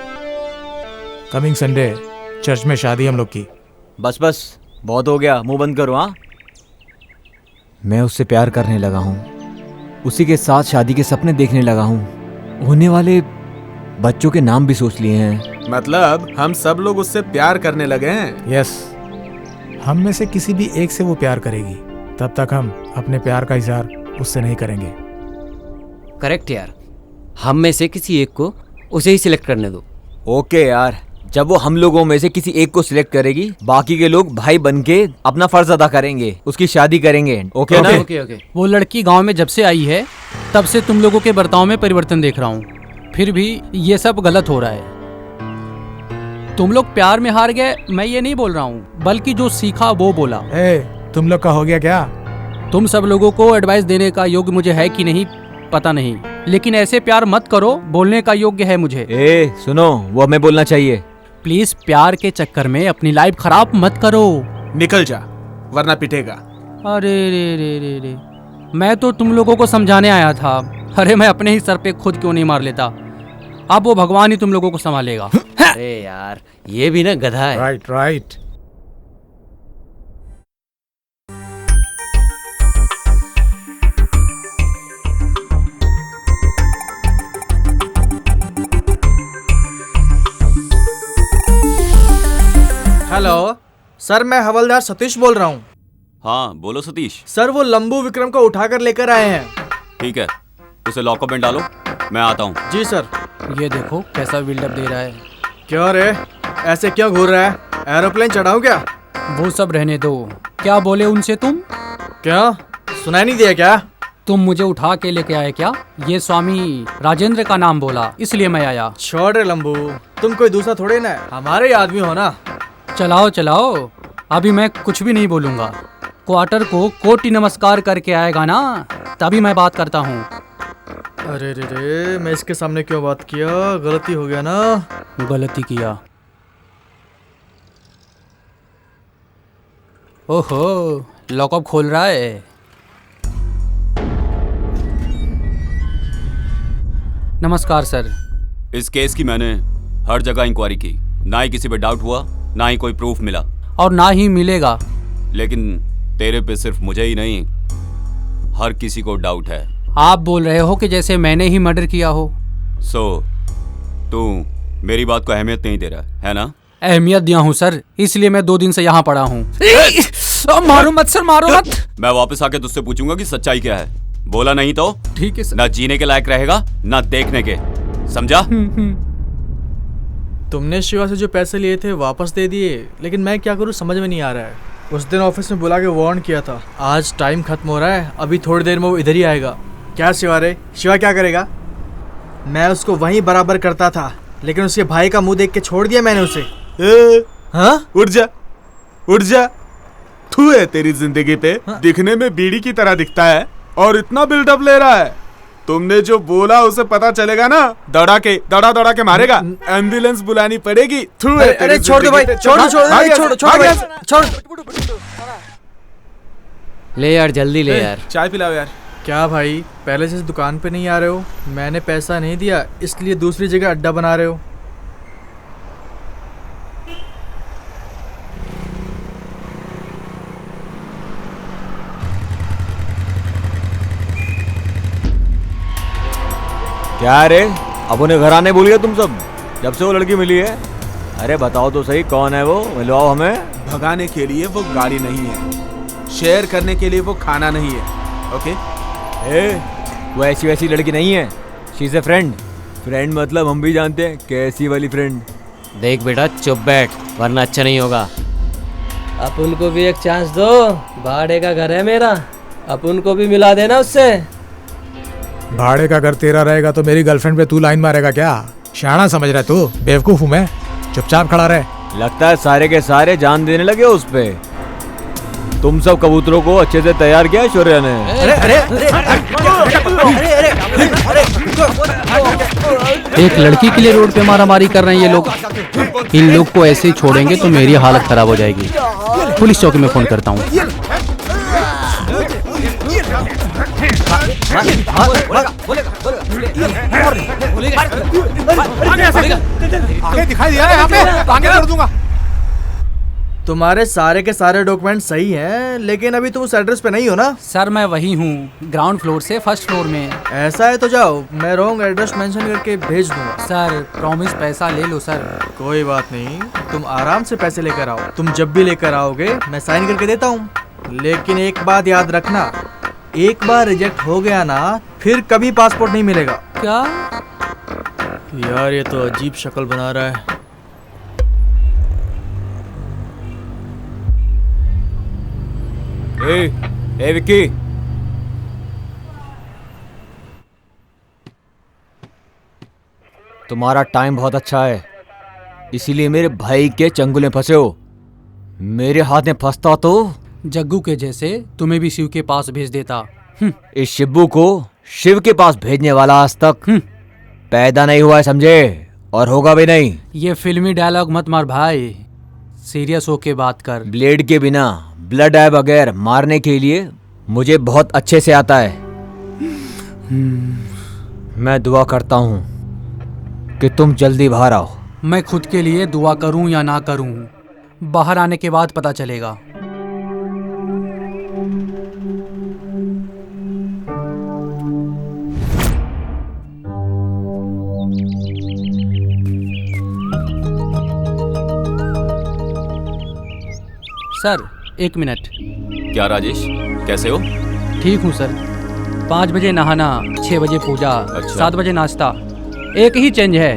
कमिंग संडे चर्च में शादी हम लोग की। बस बस, बहुत हो गया, मुंह बंद करो। हाँ, मैं उससे प्यार करने लगा हूँ, उसी के साथ शादी के सपने देखने लगा हूँ। होने वाले बच्चों के नाम भी सोच लिए हैं। मतलब हम सब लोग उससे प्यार करने लगे हैं? यस, हम में से किसी भी एक से वो प्यार करेगी, तब तक हम अपने प्यार का इजहार उससे नहीं करेंगे। करेक्ट यार, हम में से किसी एक को उसे ही सिलेक्ट करने दो। ओके यार, जब वो हम लोगों में से किसी एक को सिलेक्ट करेगी, बाकी के लोग भाई बन के अपना फर्ज अदा करेंगे, उसकी शादी करेंगे। ओके ना? ओके। वो लड़की गांव में जब से आई है तब से तुम लोगों के बर्ताव में परिवर्तन देख रहा हूँ, फिर भी ये सब गलत हो रहा है। तुम लोग प्यार में हार गए, मैं ये नहीं बोल रहा हूँ, बल्कि जो सीखा वो बोला। तुम लोग का हो गया क्या? तुम सब लोगों को एडवाइस देने का योग्य मुझे है कि नहीं पता नहीं, लेकिन ऐसे प्यार मत करो, बोलने का योग्य है मुझे। सुनो, वो हमें बोलना चाहिए। प्लीज प्यार के चक्कर में अपनी लाइफ खराब मत करो। निकल जा वरना पिटेगा। अरे रे रे रे रे, मैं तो तुम लोगों को समझाने आया था। अरे मैं अपने ही सर पे खुद क्यों नहीं मार लेता। अब वो भगवान ही तुम लोगों को संभालेगा। अरे यार, ये भी ना गधा है। Right right. हेलो सर, मैं हवलदार सतीश बोल रहा हूँ। हाँ बोलो सतीश। सर, वो लंबू विक्रम को उठाकर लेकर आए हैं। ठीक है, उसे लॉकअप में डालो, मैं आता हूँ। जी सर। ये देखो कैसा बिल्डअप दे रहा है। क्यों रे, ऐसे क्यों घूर रहा है? एरोप्लेन चढ़ाऊं क्या? वो सब रहने दो। क्या बोले उनसे तुम? क्या सुनाई नहीं दिया क्या? तुम मुझे उठा के लेके आए क्या? ये स्वामी राजेंद्र का नाम बोला, इसलिए मैं आया। छोड़ रे लंबू, तुम कोई दूसरा थोड़े ना, हमारे आदमी हो ना। चलाओ चलाओ, अभी मैं कुछ भी नहीं बोलूंगा। क्वार्टर को कोटि नमस्कार करके आएगा ना, तभी मैं बात करता हूँ। अरे रे, मैं इसके सामने क्यों बात किया? गलती हो गया ना। गलती किया ओहो, लॉकअप खोल रहा है। नमस्कार सर। इस केस की मैंने हर जगह इंक्वायरी की, ना ही किसी पे डाउट हुआ, ना ही कोई प्रूफ मिला, और ना ही मिलेगा। लेकिन तेरे पे सिर्फ मुझे ही नहीं, हर किसी को डाउट है। आप बोल रहे हो कि जैसे मैंने ही मर्डर किया हो। तू मेरी बात को अहमियत नहीं दे रहा है ना? अहमियत दिया हूँ सर, इसलिए मैं 2 दिन से यहाँ पड़ा हूँ। मारो मत सर, मारो मत। मैं वापस आके तुझसे पूछूंगा कि सच्चाई क्या है। बोला नहीं तो ठीक है सर। ना जीने के लायक रहेगा, ना देखने के, समझा? तुमने शिवा से जो पैसे लिए थे वापस दे दिए, लेकिन मैं क्या करूँ समझ में नहीं आ रहा है। उस दिन ऑफिस में बुला के वार्न किया था। आज टाइम खत्म हो रहा है, अभी थोड़ी देर में वो इधर ही आएगा। क्या शिवा रे, शिवा क्या करेगा? मैं उसको वहीं बराबर करता था, लेकिन उसके भाई का मुंह देख के छोड़ दिया मैंने उसे। हाँ? उठ जा, उठ जा। तू है तेरी जिंदगी पे। हाँ? दिखने में बीड़ी की तरह दिखता है और इतना बिल्डअप ले रहा है। तुमने जो बोला उसे पता चलेगा ना, दौड़ा के मारेगा। एम्बुलेंस बुलानी पड़ेगी। तू है अरे छोड़ दो भाई, छोड़ ले यार, जल्दी ले यार। चाय पिलाओ यार। क्या भाई, पहले से दुकान पे नहीं आ रहे हो? मैंने पैसा नहीं दिया, इसलिए दूसरी जगह अड्डा बना रहे हो। क्या रे, अब उन्हें घर आने भूल गए तुम सब, जब से वो लड़की मिली है? अरे बताओ तो सही, कौन है वो? मिलवाओ हमें। भगाने के लिए वो गाड़ी नहीं है, शेयर करने के लिए वो खाना नहीं है। ओके? वो ऐसी वैसी लड़की नहीं है, she is a friend. Friend मतलब हम भी जानते हैं कैसी वाली फ्रेंड। देख बेटा, चुप बैठ, वरना अच्छा नहीं होगा। अपन को भी एक चांस दो, भाड़े का घर है मेरा, अपन को भी मिला देना उससे। भाड़े का घर तेरा रहेगा तो मेरी गर्लफ्रेंड पे तू लाइन मारेगा क्या? शाना समझ रहा है तू? बेवकूफ हूँ मैं, चुपचाप खड़ा रहे। लगता है सारे के सारे जान देने लगे उस पे। तुम सब कबूतरों को अच्छे से तैयार किया शौर्य ने। एक लड़की के लिए रोड पे मारामारी कर रहे हैं ये लोग। इन लोग को ऐसे ही छोड़ेंगे तो मेरी हालत खराब हो जाएगी। पुलिस चौकी में फोन करता हूँ। दिखाई दिया यहाँ पे, आगे कर दूंगा। तुम्हारे सारे के सारे डॉक्यूमेंट सही हैं, लेकिन अभी तुम उस एड्रेस पे नहीं हो ना? सर मैं वही हूँ, ग्राउंड फ्लोर से फर्स्ट फ्लोर में। ऐसा है तो जाओ, मैं रॉन्ग एड्रेस मेंशन करके भेज दूंगा। सर प्रॉमिस पैसा ले लो सर। कोई बात नहीं, तुम आराम से पैसे लेकर आओ। तुम जब भी लेकर आओगे मैं साइन करके देता हूँ। लेकिन एक बात याद रखना, एक बार रिजेक्ट हो गया ना, फिर कभी पासपोर्ट नहीं मिलेगा। क्या यार, ये तो अजीब शक्ल बना रहा है। ए विक्की, तुम्हारा टाइम बहुत अच्छा है, इसीलिए मेरे भाई के चंगुल में फंसे हो। मेरे हाथ में फंसता तो जग्गू के जैसे तुम्हें भी शिव के पास भेज देता। इस शिब्बू को शिव के पास भेजने वाला आज तक पैदा नहीं हुआ है, समझे? और होगा भी नहीं। ये फिल्मी डायलॉग मत मार भाई, सीरियस होके बात कर। ब्लेड के बिना, ब्लड आए बगैर मारने के लिए मुझे बहुत अच्छे से आता है। मैं दुआ करता हूँ कि तुम जल्दी बाहर आओ। मैं खुद के लिए दुआ करूँ या ना करूँ, बाहर आने के बाद पता चलेगा। Sir 1 minute. क्या राजेश, कैसे हो? ठीक हूँ सर। 5 बजे नहाना, 6 बजे पूजा, अच्छा। 7 बजे नाश्ता। एक ही चेंज है,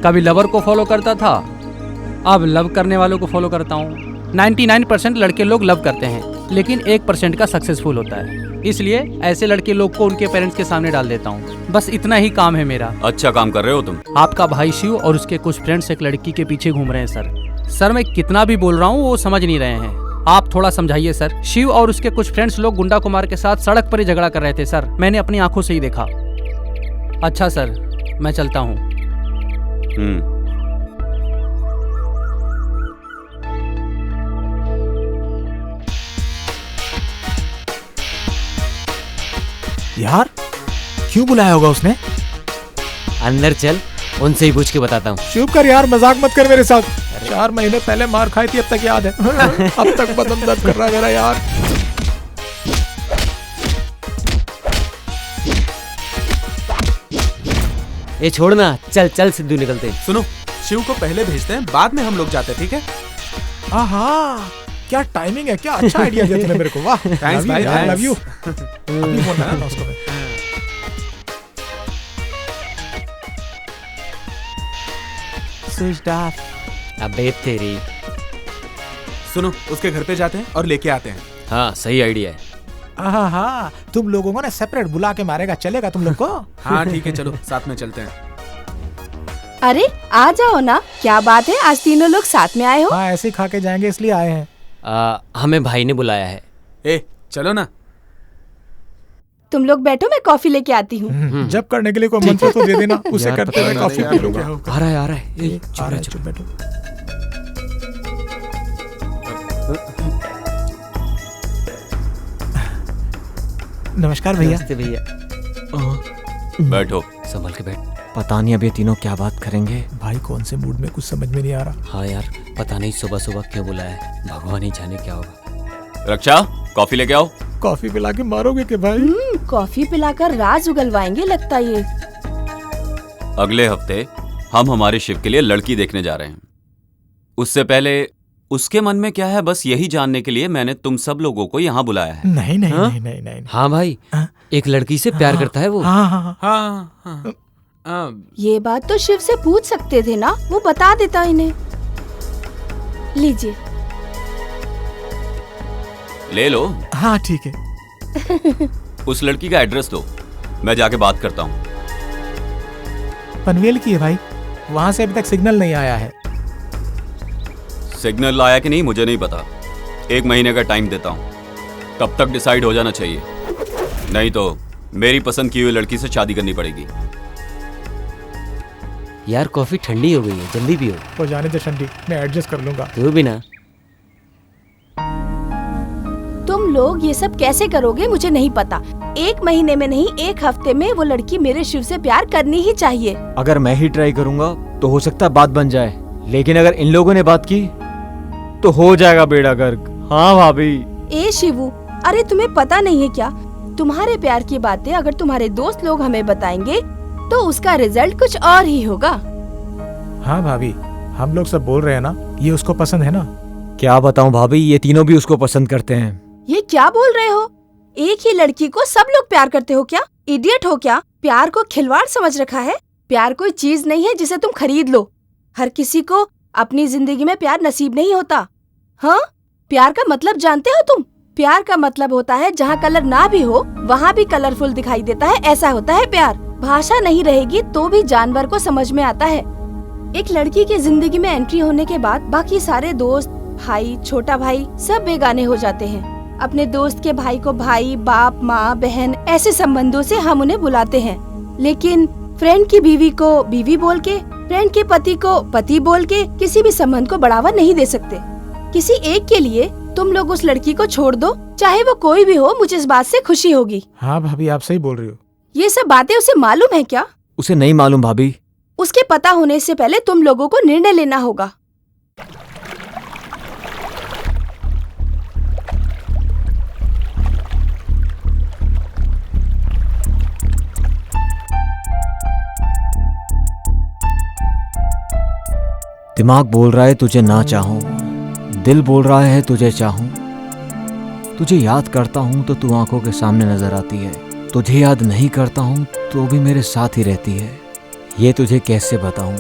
कभी लवर को फॉलो करता था, अब लव करने वालों को फॉलो करता हूँ। 99% लड़के लोग लव करते हैं, लेकिन 1% का सक्सेसफुल होता है। इसलिए ऐसे लड़के लोग को उनके पेरेंट्स के सामने डाल देता हूँ। बस इतना ही काम है मेरा। अच्छा काम कर रहे हो तुम। आपका भाई शिव और उसके कुछ फ्रेंड्स एक लड़की के पीछे घूम रहे हैं सर मैं कितना भी बोल रहा हूँ वो समझ नहीं रहे हैं। आप थोड़ा समझाइए सर। शिव और उसके कुछ फ्रेंड्स लोग गुंडा कुमार के साथ सड़क पर ही झगड़ा कर रहे थे सर, मैंने अपनी आंखों से ही देखा। अच्छा सर, मैं चलता हूँ। यार क्यों बुलाया होगा उसने? अंदर चल, उनसे ही पूछ के बताता हूँ। चुप कर यार, मजाक मत कर मेरे साथ। 4 महीने पहले मार खाई थी, अब तक याद है। अब तक बदन दर्द कर रहा है मेरा यार। ये छोड़ना, चल चल सिद्धू निकलते हैं। सुनो, शिव को पहले भेजते हैं, बाद में हम लोग जाते हैं, ठीक है? हाँ, क्या टाइमिंग है, क्या अच्छा आइडिया दिया तूने मेरे को। वाह, थैंक्स भाई, आई लव थैंक्स। यू। अभी फोन लगाना उसको मैं। Switched off. अबे तेरी। सुनो, उसके घर पे जाते हैं और लेके आते हैं। हाँ, सही आइडिया है। हाँ, तुम लोगों को ना सेपरेट बुला के मारेगा, चलेगा तुम लोग को? हाँ ठीक है, चलो साथ में चलते हैं। अरे आ जाओ ना, क्या बात है, आज तीनों लोग साथ में आए हो? हाँ, ऐसे ही खा के जाएंगे इसलिए आए हैं। हमें भाई ने बुलाया है। ए, चलो ना। तुम लोग बैठो, मैं कॉफी लेके आती हूँ। जब करने के लिए कोई मंत्र तो दे देना, उसे करते हुए कॉफी पी लूंगा। आ रहा है, आ रहा है। आ रहा है, चुप बैठो। नमस्कार भैया। नमस्ते भैया। बैठो। संभल के बैठ। पता नहीं अब ये तीनों क्या बात करेंगे। भाई कौन से मूड में, कुछ समझ में नहीं आ रहा। हाँ यार, पता नहीं सुबह सुबह क्यों बुलाया है, भगवान ही जाने क्या होगा। रक्षा, कॉफी लेके आओ। कॉफी पिला के मारोगे के भाई? कॉफी पिलाकर राज उगलवाएंगे लगता ये। अगले हफ्ते हम हमारे शिव के लिए लड़की देखने जा रहे हैं। उससे पहले उसके मन में क्या है, बस यही जानने के लिए मैंने तुम सब लोगों को यहाँ बुलाया है। नहीं नहीं हाँ? नहीं नहीं नहीं। हाँ भाई, एक लड़की से प्यार करता है वो। हाँ हाँ हाँ। ये बात तो शिव से पूछ सकते थे ना, वो बता देता इन्हें। लीजिए। ले लो। हाँ ठीक है। उस लड़की का एड्रेस दो, मैं जाके बात करता हूँ। पनवेल की है भाई, वहां से अभी तक सिग्नल नहीं आया है। सिग्नल आया कि नहीं मुझे नहीं पता, 1 महीने का टाइम देता हूँ, तब तक डिसाइड हो जाना चाहिए, नहीं तो मेरी पसंद की हुई लड़की से शादी करनी पड़ेगी। यार कॉफी ठंडी हो गई है, जल्दी पियो। हो जाने दे ठंडी, मैं एडजस्ट कर लूंगा। तू भी ना। तुम लोग ये सब कैसे करोगे मुझे नहीं पता। 1 महीने में नहीं, 1 हफ्ते में वो लड़की मेरे शिव से प्यार करनी ही चाहिए। अगर मैं ही ट्राई करूंगा तो हो सकता है बात बन जाए, लेकिन अगर इन लोगों ने बात की तो हो जाएगा बेड़ा गर्क। हाँ भाभी। ए शिवू, अरे तुम्हें पता नहीं है क्या, तुम्हारे प्यार की बातें अगर तुम्हारे दोस्त लोग हमें बताएंगे तो उसका रिजल्ट कुछ और ही होगा। हाँ भाभी, हम लोग सब बोल रहे हैं ना, ये उसको पसंद है ना। क्या बताऊं भाभी, ये तीनों भी उसको पसंद करते हैं। ये क्या बोल रहे हो? एक ही लड़की को सब लोग प्यार करते हो क्या? इडियट हो क्या? प्यार को खिलवाड़ समझ रखा है? प्यार कोई चीज नहीं है जिसे तुम खरीद लो। हर किसी को अपनी जिंदगी में प्यार नसीब नहीं होता। हाँ, प्यार का मतलब जानते हो तुम? प्यार का मतलब होता है जहाँ कलर ना भी हो वहाँ भी कलरफुल दिखाई देता है, ऐसा होता है प्यार। भाषा नहीं रहेगी तो भी जानवर को समझ में आता है। एक लड़की की जिंदगी में एंट्री होने के बाद बाकी सारे दोस्त, भाई, छोटा भाई सब बेगाने हो जाते हैं। अपने दोस्त के भाई को भाई, बाप, माँ, बहन ऐसे संबंधों से हम उन्हें बुलाते हैं, लेकिन फ्रेंड की बीवी को बीवी बोल के, फ्रेंड के पति को पति बोल के किसी भी संबंध को बढ़ावा नहीं दे सकते। किसी एक के लिए तुम लोग उस लड़की को छोड़ दो, चाहे वो कोई भी हो, मुझे इस बात से खुशी होगी। हाँ भाभी, आप सही बोल रही हो। ये सब बातें उसे मालूम है क्या? उसे नहीं मालूम भाभी। उसके पता होने से पहले तुम लोगों को निर्णय लेना होगा। दिमाग बोल रहा है तुझे ना चाहूं, दिल बोल रहा है तुझे चाहूं। तुझे याद करता हूं तो तू आंखों के सामने नजर आती है, तुझे याद नहीं करता हूं तो भी मेरे साथ ही रहती है। ये तुझे कैसे बताऊं।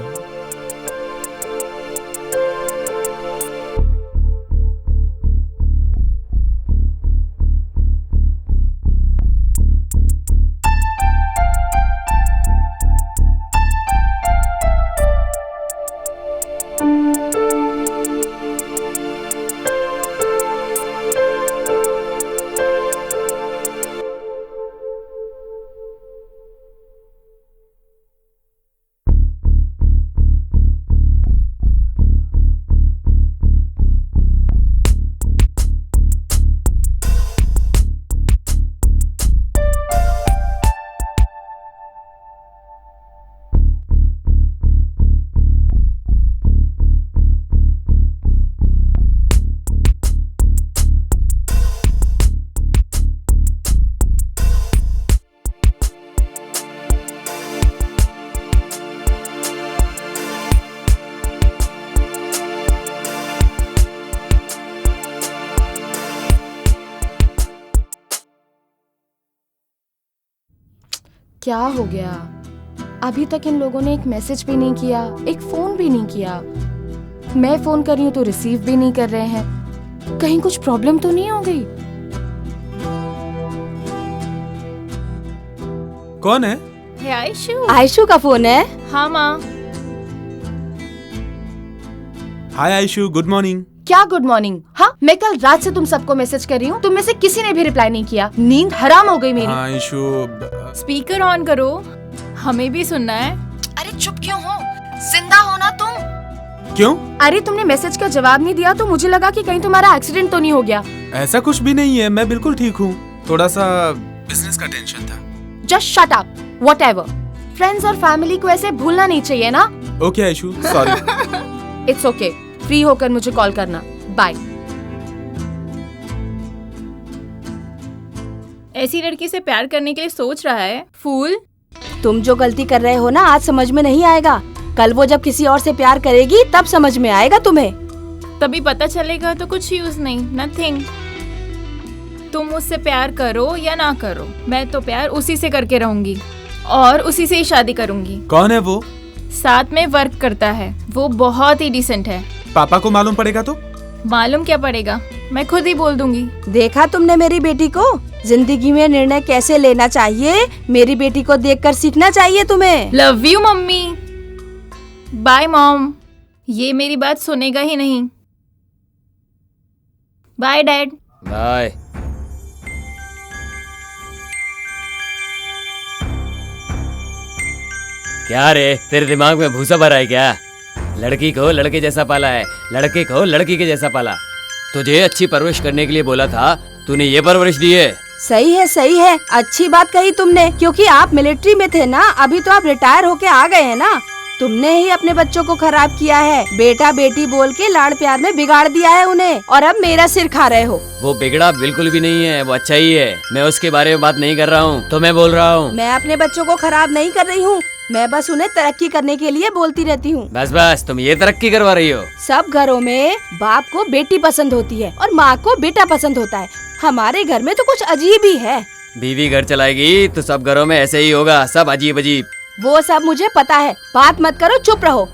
क्या हो गया? अभी तक इन लोगों ने एक मैसेज भी नहीं किया, एक फोन भी नहीं किया। मैं फोन कर रही हूँ तो रिसीव भी नहीं कर रहे हैं। कहीं कुछ प्रॉब्लम तो नहीं हो गई? कौन है? हे आयशु। आयशु का फोन है? हाँ माँ। हाय आयशु, गुड मॉर्निंग। क्या गुड मॉर्निंग? हाँ, मैं कल रात से तुम सबको मैसेज कर रही हूँ, तुम में से किसी ने भी रिप्लाई नहीं किया। नींद हराम हो गई मेरी। हाँ आयशु। स्पीकर ऑन करो, हमें भी सुनना है। अरे चुप क्यों हो? जिंदा हो ना तुम? क्यों? अरे तुमने मैसेज का जवाब नहीं दिया तो मुझे लगा कि कहीं तुम्हारा एक्सीडेंट तो नहीं हो गया। ऐसा कुछ भी नहीं है, मैं बिल्कुल ठीक हूँ। थोड़ा सा बिजनेस का टेंशन था। Just shut up, whatever. Friends और फैमिली को ऐसे भूलना नहीं चाहिए ना। Okay Aishu, sorry. It's okay, free होकर मुझे कॉल करना। बाय। ऐसी लड़की से प्यार करने के लिए सोच रहा है? फूल। तुम जो गलती कर रहे हो ना, आज समझ में नहीं आएगा। कल वो जब किसी और से प्यार करेगी तब समझ में आएगा तुम्हें। तभी पता चलेगा। तो कुछ यूज नहीं, नथिंग। तुम मुझसे प्यार करो या ना करो, मैं तो प्यार उसी से करके रहूंगी और उसी से ही शादी करूंगी। कौन है वो? साथ में वर्क करता है, वो बहुत ही डिसेंट है। पापा को मालूम पड़ेगा तो? मालूम क्या पड़ेगा, मैं खुद ही बोल दूंगी। देखा तुमने मेरी बेटी को? जिंदगी में निर्णय कैसे लेना चाहिए, मेरी बेटी को देखकर सीखना चाहिए तुम्हें। Love you mummy. Bye mom. ये मेरी बात सुनेगा ही नहीं। Bye dad. बाय। क्या रे, तेरे दिमाग में भूसा भरा है क्या? लड़की को लड़के जैसा पाला है, लड़के को लड़की के जैसा पाला। तुझे अच्छी परवरिश करने के लिए बोला था, तूने ये परवरिश दी है। सही है, सही है, अच्छी बात कही तुमने, क्योंकि आप मिलिट्री में थे ना, अभी तो आप रिटायर होके आ गए हैं ना। तुमने ही अपने बच्चों को खराब किया है, बेटा बेटी बोल के लाड़ प्यार में बिगाड़ दिया है उन्हें, और अब मेरा सिर खा रहे हो। वो बिगड़ा बिल्कुल भी नहीं है, वो अच्छा ही है। मैं उसके बारे में बात नहीं कर रहा हूँ, तो मैं बोल रहा हूँ। मैं अपने बच्चों को खराब नहीं कर रही हूँ, मैं बस उन्हें तरक्की करने के लिए बोलती रहती हूँ। बस बस, तुम ये तरक्की करवा रही हो। सब घरों में बाप को बेटी पसंद होती है और माँ को बेटा पसंद होता है। हमारे घर में तो कुछ अजीब ही है। बीवी घर चलाएगी तो सब घरों में ऐसे ही होगा, सब अजीब अजीब। वो सब मुझे पता है, बात मत करो, चुप रहो।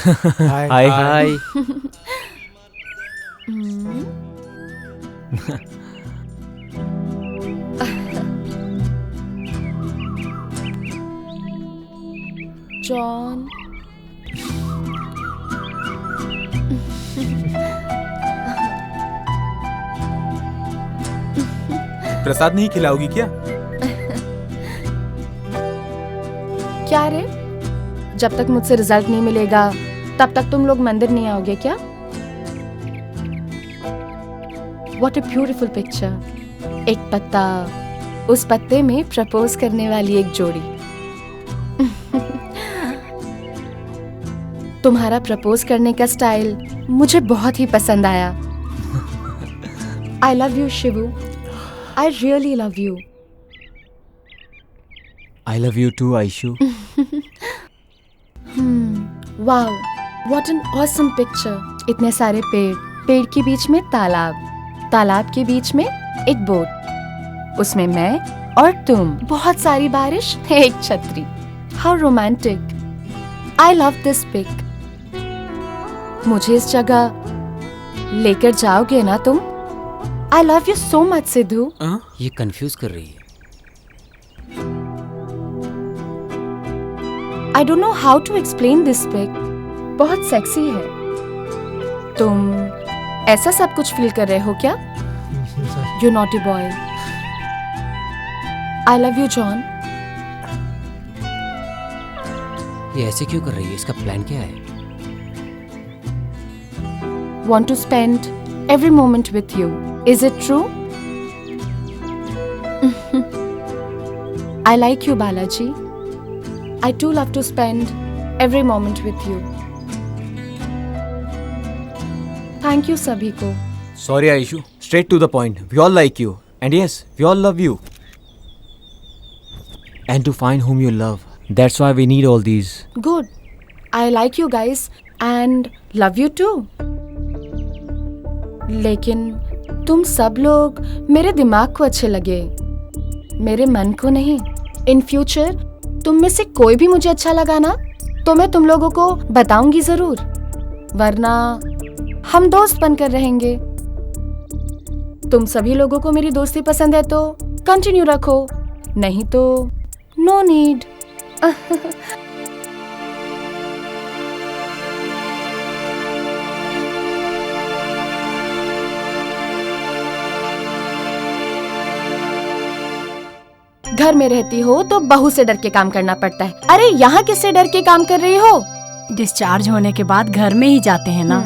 हाय हाय। जॉन। प्रसाद नहीं खिलाओगी क्या? क्या रे, जब तक मुझसे रिजल्ट नहीं मिलेगा तब तक तुम लोग मंदिर नहीं आओगे क्या? What a beautiful picture. एक पत्ता, उस पत्ते में प्रपोज करने वाली एक जोड़ी। तुम्हारा प्रपोज करने का स्टाइल मुझे बहुत ही पसंद आया। I love you, Shibu. I really love you. I love you too, Aishu. Wow, what an awesome picture. इतने सारे पेड़, पेड़ के बीच में तालाब, तालाब के बीच में एक बोट, उसमें मैं और तुम, बहुत सारी बारिश, एक छतरी। How romantic. I love this pic. मुझे इस जगह लेकर जाओगे ना तुम? I love you so much, Sidhu. ये कंफ्यूज कर रही है। I don't know how to explain this pic. बहुत सेक्सी है। तुम ऐसा सब कुछ फील कर रहे हो क्या? You naughty boy. I love you, John. ये ऐसे क्यों कर रही है? इसका प्लान क्या है? Want to spend every moment with you. Is it true? I like you, Balaji. I too love to spend every moment with you. Thank you सभी को। Sorry, Aishu. Straight to the point. We all like you. And yes, we all love you. And to find whom you love. That's why we need all these. Good, I like you guys and love you too. लेकिन तुम सब लोग मेरे दिमाग को अच्छे लगे, मेरे मन को नहीं। इन फ्यूचर तुम में से कोई भी मुझे अच्छा लगा ना, तो मैं तुम लोगों को बताऊंगी जरूर, वरना हम दोस्त बनकर रहेंगे। तुम सभी लोगों को मेरी दोस्ती पसंद है तो कंटिन्यू रखो, नहीं तो नो नीड। घर में रहती हो तो बहू से डर के काम करना पड़ता है। अरे यहाँ किससे डर के काम कर रही हो? डिस्चार्ज होने के बाद घर में ही जाते हैं ना।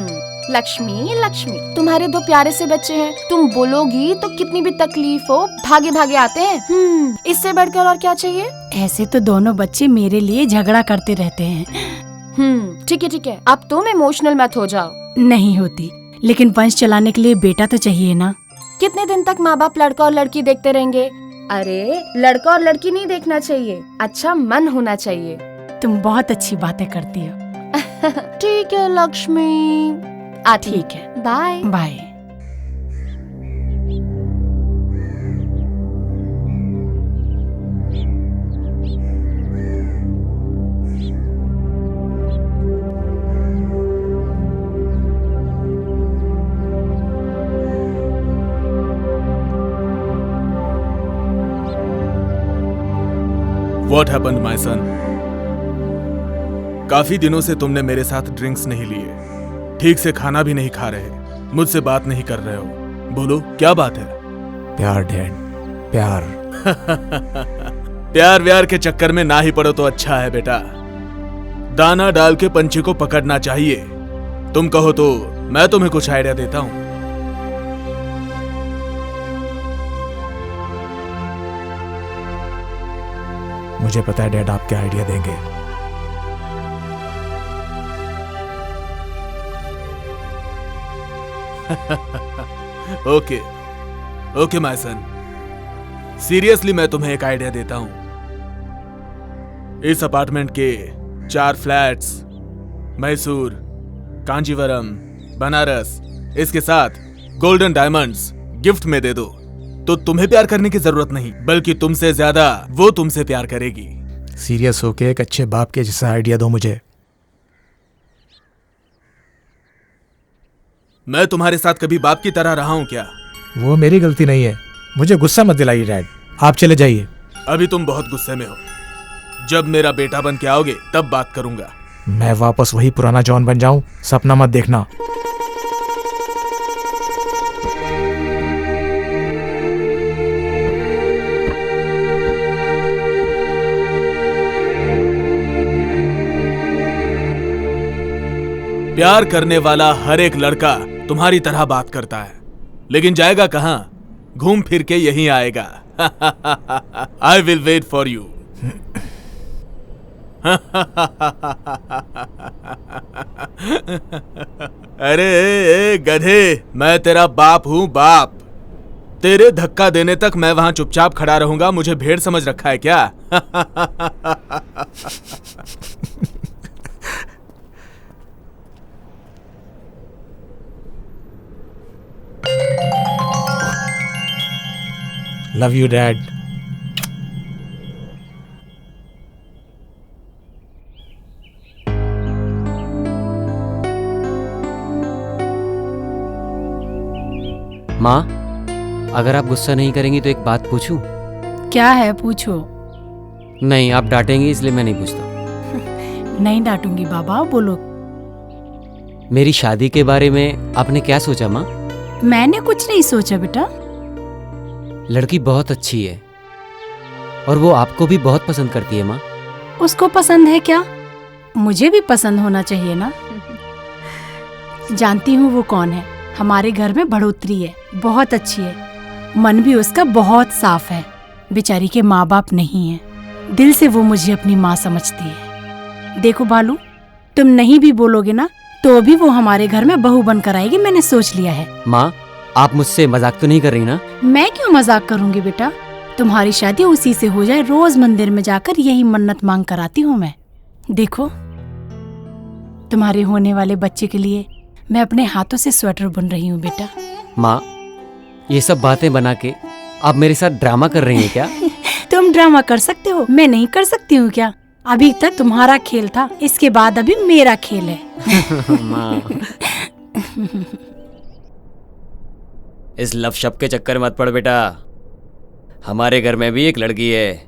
लक्ष्मी लक्ष्मी, तुम्हारे 2 प्यारे से बच्चे हैं, तुम बोलोगी तो कितनी भी तकलीफ हो भागे भागे आते हैं। इससे बढ़कर और क्या चाहिए? ऐसे तो दोनों बच्चे मेरे लिए झगड़ा करते रहते हैं। ठीक है, अब तुम इमोशनल मत हो जाओ। नहीं होती, लेकिन वंश चलाने के लिए बेटा तो चाहिए ना। कितने दिन तक माँ बाप लड़का और लड़की देखते रहेंगे? अरे लड़का और लड़की नहीं देखना चाहिए, अच्छा मन होना चाहिए। तुम बहुत अच्छी बातें करती हो। ठीक है लक्ष्मी, ठीक है, bye bye. What happened, my son? काफी दिनों से तुमने मेरे साथ ड्रिंक्स नहीं लिए, ठीक से खाना भी नहीं खा रहे, मुझसे बात नहीं कर रहे हो। बोलो क्या बात है? प्यार डैड, प्यार। प्यार व्यार के चक्कर में ना ही पड़ो तो अच्छा है बेटा। दाना डाल के पंछी को पकड़ना चाहिए। तुम कहो तो मैं तुम्हें कुछ आइडिया देता हूं। मुझे पता है डैड आप क्या आइडिया देंगे। ओके माय सन, सीरियसली मैं तुम्हें एक आइडिया देता हूं। इस अपार्टमेंट के 4 फ्लैट्स मैसूर, कांजीवरम, बनारस, इसके साथ गोल्डन डायमंड्स गिफ्ट में दे दो, तो तुम्हें प्यार करने की जरूरत नहीं, बल्कि तुमसे ज्यादा वो तुमसे प्यार करेगी। सीरियस होके एक अच्छे बाप के जैसा आइडिया दो मुझे। मैं तुम्हारे साथ कभी बाप की तरह रहा हूं क्या? वो मेरी गलती नहीं है, मुझे गुस्सा मत दिलाइए डैड, आप चले जाइए। अभी तुम बहुत गुस्से में हो, जब मेरा बेटा बन के आओगे तब बात करूंगा। मैं वापस वही पुराना जॉन बन जाऊं, सपना मत देखना। प्यार करने वाला हर एक लड़का तुम्हारी तरह बात करता है, लेकिन जाएगा कहां? घूम फिर के यहीं आएगा। I will wait for you. अरे गधे, मैं तेरा बाप हूं, बाप। तेरे धक्का देने तक मैं वहां चुपचाप खड़ा रहूंगा, मुझे भेड़ समझ रखा है क्या? Love you dad. माँ, अगर आप गुस्सा नहीं करेंगी तो एक बात पूछूं? क्या है, पूछो। नहीं, आप डांटेंगी इसलिए मैं नहीं पूछता। नहीं डांटूंगी बाबा, बोलो। मेरी शादी के बारे में आपने क्या सोचा माँ? मैंने कुछ नहीं सोचा बेटा। लड़की बहुत अच्छी है और वो आपको भी बहुत पसंद करती है माँ। उसको पसंद है क्या? मुझे भी पसंद होना चाहिए ना। जानती हूँ वो कौन है। हमारे घर में बढ़ोतरी है, बहुत अच्छी है, मन भी उसका बहुत साफ है। बेचारी के माँ बाप नहीं है, दिल से वो मुझे अपनी माँ समझती है। देखो बालू, तुम नहीं भी बोलोगे ना तो भी वो हमारे घर में बहू बनकर आएगी, मैंने सोच लिया है। माँ, आप मुझसे मजाक तो नहीं कर रही ना? मैं क्यों मजाक करूंगी बेटा, तुम्हारी शादी उसी से हो जाए, रोज मंदिर में जाकर यही मन्नत मांग कर आती हूँ मैं। देखो, तुम्हारे होने वाले बच्चे के लिए मैं अपने हाथों से स्वेटर बुन रही हूँ बेटा। माँ, ये सब बातें बना के आप मेरे साथ ड्रामा कर रही हैं क्या? तुम ड्रामा कर सकते हो, मैं नहीं कर सकती हूँ क्या? अभी तक तुम्हारा खेल था, इसके बाद अभी मेरा खेल है। माँ, इस लव-शप के चक्कर मत पड़ बेटा। हमारे घर में भी एक लड़की है,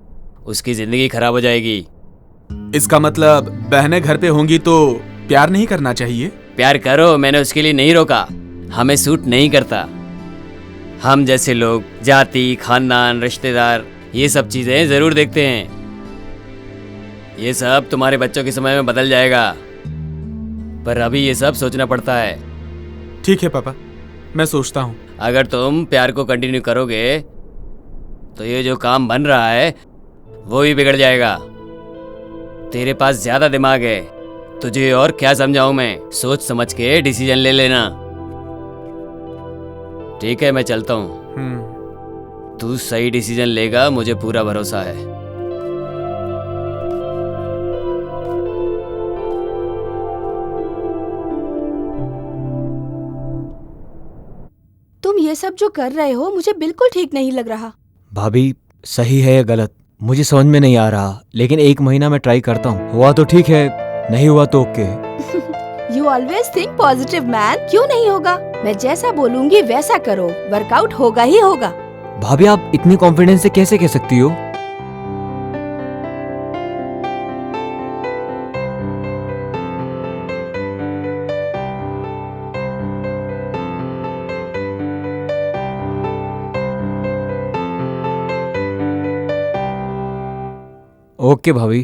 उसकी जिंदगी खराब हो जाएगी। इसका मतलब बहनें घर पे होंगी तो प्यार नहीं करना चाहिए? प्यार करो, मैंने उसके लिए नहीं रोका। हमें सूट नहीं करता। हम जैसे लोग जाति, खानदान, रिश्तेदार, ये सब चीजें जरूर देखते हैं। ये सब तुम्हारे बच्चों के समय में बदल जाएगा, पर अभी ये सब सोचना पड़ता है। ठीक है पापा, मैं सोचता हूँ। अगर तुम प्यार को कंटिन्यू करोगे तो ये जो काम बन रहा है वो भी बिगड़ जाएगा। तेरे पास ज्यादा दिमाग है, तुझे और क्या समझाऊं मैं? सोच समझ के डिसीजन ले लेना। ठीक है, मैं चलता हूँ। तू सही डिसीजन लेगा, मुझे पूरा भरोसा है। तुम ये सब जो कर रहे हो मुझे बिल्कुल ठीक नहीं लग रहा। भाभी, सही है या गलत मुझे समझ में नहीं आ रहा, लेकिन 1 महीना मैं ट्राई करता हूँ। हुआ तो ठीक है, नहीं हुआ तो okay. You always think positive man। क्यों नहीं होगा? मैं जैसा बोलूंगी वैसा करो, वर्कआउट होगा ही होगा। भाभी, आप इतने कॉन्फिडेंस से कैसे कह सकती हो? ओके भाभी।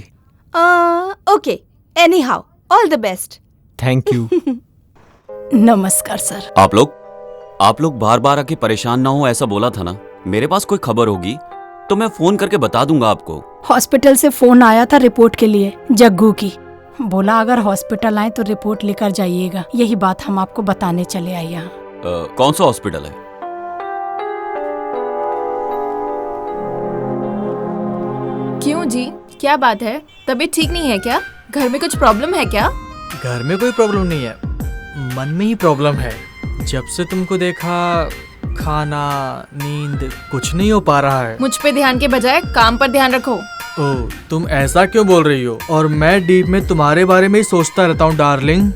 Okay, any how, all the best. Thank you. नमस्कार सर। आप लोग बार बार आके परेशान ना हो, ऐसा बोला था ना। मेरे पास कोई खबर होगी तो मैं फोन करके बता दूंगा आपको। हॉस्पिटल से फोन आया था रिपोर्ट के लिए, जग्गू की। बोला अगर हॉस्पिटल आए तो रिपोर्ट लेकर जाइएगा। यही बात हम आपको बताने चले आए यहाँ। कौन सा हॉस्पिटल है? क्यों जी, क्या बात है? तबीयत ठीक नहीं है क्या? घर में कुछ प्रॉब्लम है क्या? घर में कोई प्रॉब्लम नहीं है, मन में ही प्रॉब्लम है। जब से तुमको देखा, खाना, नींद कुछ नहीं हो पा रहा है। मुझ पे ध्यान के बजाय काम पर ध्यान रखो। ओह, तुम ऐसा क्यों बोल रही हो? और मैं डीप में तुम्हारे बारे में ही सोचता रहता हूँ डार्लिंग।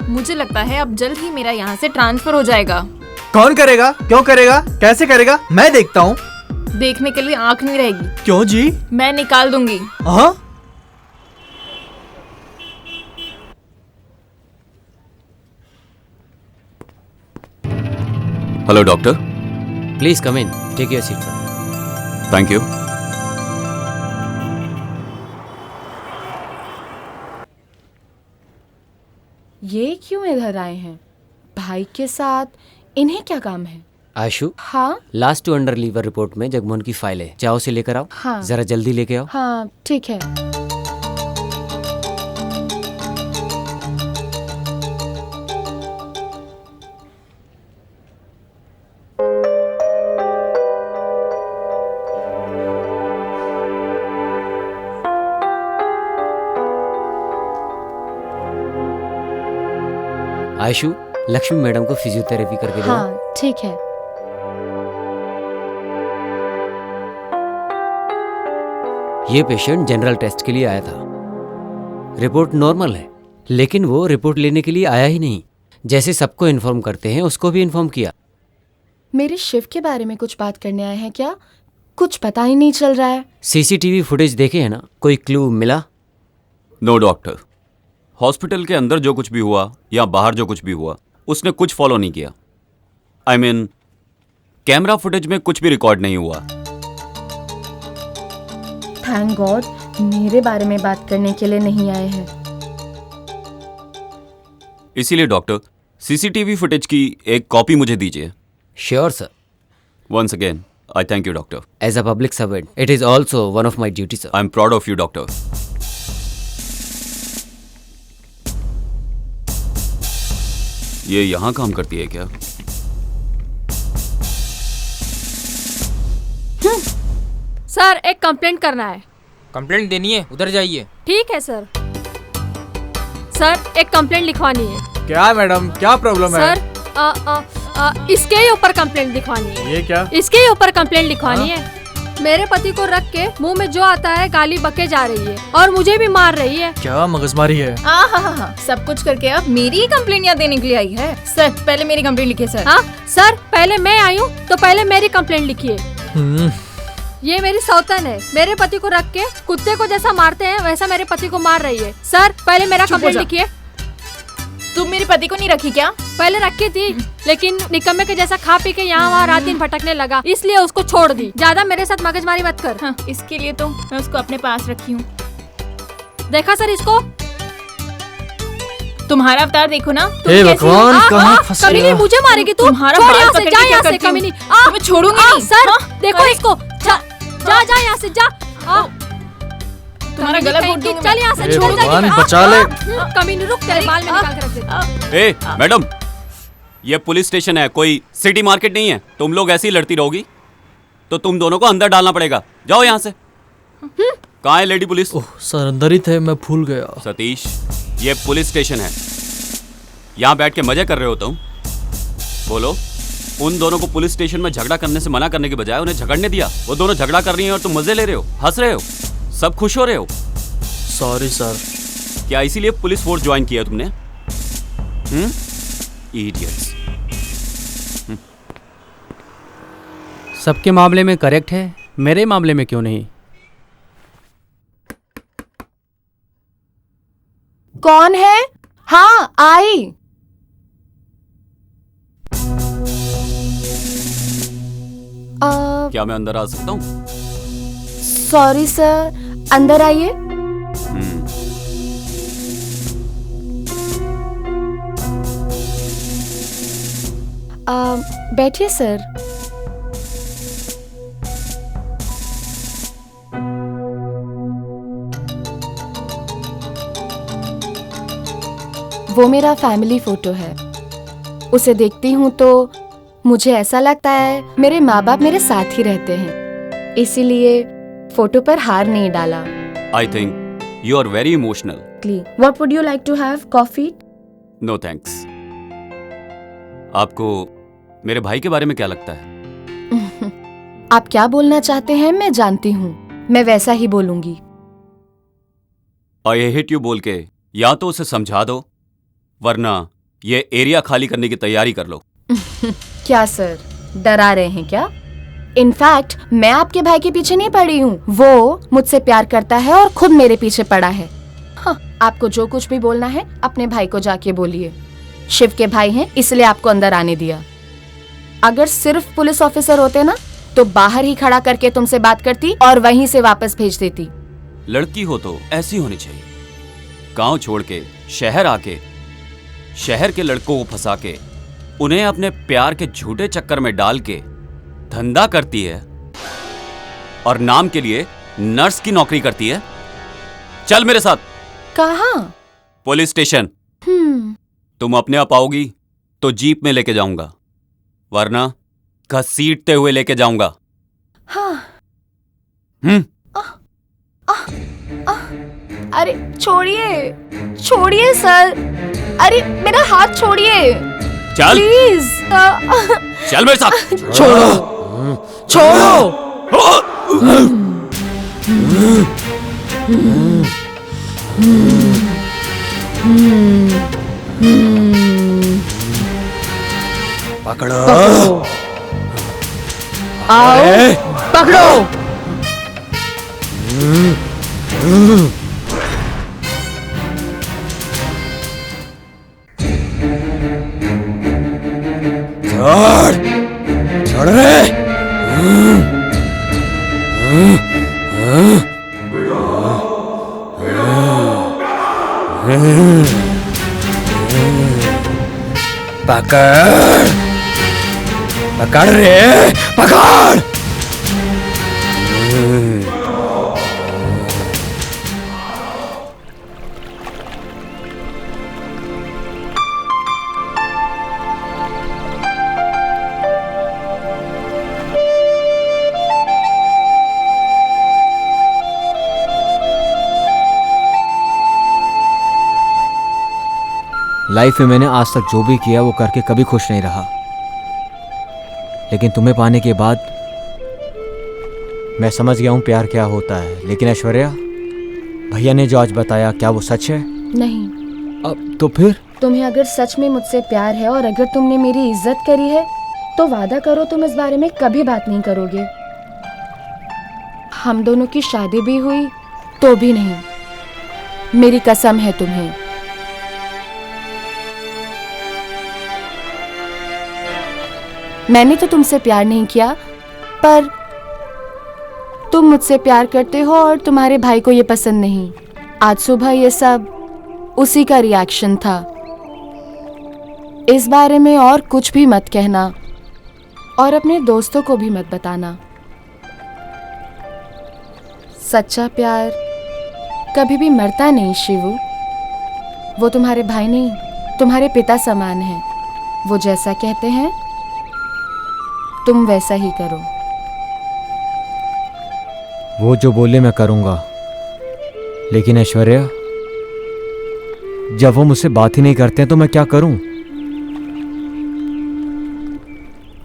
मुझे लगता है अब जल्द ही मेरा यहाँ से ट्रांसफर हो जाएगा। कौन करेगा? क्यों करेगा? कैसे करेगा? मैं देखता हूँ। देखने के लिए आंख नहीं रहेगी। क्यों जी? मैं निकाल दूंगी। हाँ? Hello doctor. Please come in, take your seat sir. Thank you. ये क्यों इधर आए हैं? भाई के साथ इन्हें क्या काम है? आशु, हाँ last two under liver report में जगमोहन की फाइल है, जाओ उसे लेकर आओ। हाँ। जरा जल्दी लेके आओ। हाँ ठीक है। आशु, लक्ष्मी मैडम को फिजियोथेरेपी करके दो। हाँ ठीक है। ये पेशेंट जनरल टेस्ट के लिए आया था। रिपोर्ट नॉर्मल है, लेकिन वो रिपोर्ट लेने के लिए आया ही नहीं। जैसे सबको इन्फॉर्म करते हैं, उसको भी इन्फॉर्म किया। मेरे शिफ्ट के बारे में कुछ बात करने आए हैं क्या? कुछ पता ही नहीं चल रहा है। सीसीटीवी फुटेज देखे है ना? कोई क्लू मिला? नो डॉक्टर, हॉस्पिटल के अंदर जो कुछ भी हुआ या बाहर जो कुछ भी हुआ, उसने कुछ फॉलो नहीं किया। I mean, कैमरा फुटेज में कुछ भी रिकॉर्ड नहीं हुआ। थैंक गॉड, मेरे बारे में बात करने के लिए नहीं आए हैं। इसीलिए डॉक्टर, सीसीटीवी फुटेज की एक कॉपी मुझे दीजिए। Sure sir. Once again, I thank you, doctor. As a public servant, it is also one of my duties, sir. I'm proud of you, doctor. ये यहाँ काम करती है क्या? सर एक कंप्लेंट करना है। कंप्लेंट देनी है, उधर जाइए। ठीक है सर। सर एक कंप्लेंट लिखवानी है। क्या मैडम, क्या प्रॉब्लम है? सर इसके ही ऊपर कंप्लेंट लिखवानी है। ये क्या? इसके ही ऊपर कंप्लेंट लिखवानी है। मेरे पति को रख के मुंह में जो आता है गाली बके जा रही है और मुझे भी मार रही है। क्या मगजमारी है? हाँ, सब कुछ करके अब मेरी ही कंप्लेंट यहाँ देने के लिए आई है। सर पहले मेरी कंप्लेंट लिखिए सर। हाँ सर, पहले मैं आई हूँ तो पहले मेरी कंप्लेंट लिखिए। ये मेरी सौतन है, मेरे पति को रख के कुत्ते को जैसा मारते हैं वैसा मेरे पति को मार रही है। सर पहले मेरा कंप्लेंट लिखिए। तुम मेरे पति को नहीं रखी क्या? पहले रखी थी, लेकिन निकम्मे के जैसा खा पी के यहाँ वहाँ रात दिन भटकने लगा, इसलिए उसको छोड़ दी। ज्यादा मेरे साथ मगजमारी मत कर। हाँ, इसके लिए तो मैं उसको अपने पास रखी हूँ। देखा सर इसको? तुम्हारा अवतार देखो ना। हे भगवान, कहाँ फंस कमीनी गया? मुझे मारेगी तू। तुम्हारा छोड़ बाल यहाँ पकड़ से, के जा क्या यहाँ से करती हूँ? कमीनी। तुम्हें छोड़ूंगी नहीं। सर देखो अरे, इसको। जा यहाँ से, जा। तुम्हारा गला घोट दूंगी। चल यहाँ से, हे छोड़ भगवान, जा। बचा ले। कमीनी रुक, तेरे बाल में निकाल के रख दे। ए मैडम, ये पुलिस स्टेशन है, कोई सिटी मार्केट नहीं है। तुम लोग ऐसे ही लड़ती रहोगी तो तुम दोनों को अंदर डालना पड़ेगा। जाओ यहाँ से। कहाँ है लेडी पुलिस? ओह सर, अंदर ही थे, मैं भूल गया। सतीश, ये पुलिस स्टेशन है, यहाँ बैठ के मजे कर रहे हो तुम? बोलो, उन दोनों को पुलिस स्टेशन में झगड़ा करने से मना करने के बजाय उन्हें झगड़ने दिया। वो दोनों झगड़ा कर रही हैं और तुम मजे ले रहे हो, हंस रहे हो, सब खुश हो रहे हो। Sorry sir. क्या इसीलिए पुलिस फोर्स ज्वाइन किया तुमने? इडियट्स। सबके मामले में करेक्ट है, मेरे मामले में क्यों नहीं? कौन है? हाँ आई। क्या मैं अंदर आ सकता हूँ? सॉरी सर, अंदर आइए। बैठिए सर। वो मेरा फैमिली फोटो है। उसे देखती हूँ तो मुझे ऐसा लगता है मेरे माँ बाप मेरे साथ ही रहते हैं, इसीलिए फोटो पर हार नहीं डाला। I think you are very emotional. What would you like to have? Coffee? No thanks. आपको मेरे भाई के बारे में क्या लगता है? आप क्या बोलना चाहते हैं मैं जानती हूँ, मैं वैसा ही बोलूंगी। I hate you बोल के या तो उसे समझा दो, वरना ये एरिया खाली करने की तैयारी कर लो। क्या सर, डरा रहे हैं क्या? इनफैक्ट मैं आपके भाई के पीछे नहीं पड़ी हूँ, वो मुझसे प्यार करता है और खुद मेरे पीछे पड़ा है। हाँ, आपको जो कुछ भी बोलना है अपने भाई को जाके बोलिए। शिव के भाई हैं इसलिए आपको अंदर आने दिया। अगर सिर्फ पुलिस ऑफिसर होते ना तो बाहर ही खड़ा करके तुमसे बात करती और वहीं से वापस भेज देती। लड़की हो तो ऐसी होनी चाहिए, गांव छोड़ के शहर आके शहर के लड़कों को फंसा के उन्हें अपने प्यार के झूठे चक्कर में डाल के धंधा करती है और नाम के लिए नर्स की नौकरी करती है। चल मेरे साथ। कहाँ? Police station. तुम अपने आप आओगी तो जीप में लेके जाऊंगा, वरना घसीटते हुए लेके जाऊंगा। हाँ। अरे छोड़िए, छोड़िए सर, अरे मेरा हाथ छोड़िए चल प्लीज। चल मेरे साथ। छोड़ो, छोड़ो। पकड़ो, आओ, पकड़ो। छोड़, छोड़ रे। पकड़, पकड़ रे, पकड़। लाइफ में मैंने आज तक जो भी किया वो करके कभी खुश नहीं रहा, लेकिन तुम्हें पाने के बाद मैं समझ गया हूँ प्यार क्या होता है। लेकिन ऐश्वर्या, भैया ने जो आज बताया, क्या वो सच है? नहीं। अब तो फिर? तुम्हें अगर सच में मुझसे प्यार है और अगर तुमने मेरी इज्जत करी है तो वादा करो तुम इस बारे में कभी बात नहीं करोगे। हम दोनों की शादी भी हुई तो भी नहीं। मेरी कसम है तुम्हें। मैंने तो तुमसे प्यार नहीं किया, पर तुम मुझसे प्यार करते हो और तुम्हारे भाई को ये पसंद नहीं। आज सुबह ये सब उसी का रिएक्शन था। इस बारे में और कुछ भी मत कहना और अपने दोस्तों को भी मत बताना। सच्चा प्यार कभी भी मरता नहीं शिवू। वो तुम्हारे भाई नहीं, तुम्हारे पिता समान है। वो जैसा कहते हैं तुम वैसा ही करो। वो जो बोले मैं करूंगा, लेकिन ऐश्वर्या, जब वो मुझसे बात ही नहीं करते हैं तो मैं क्या करूं?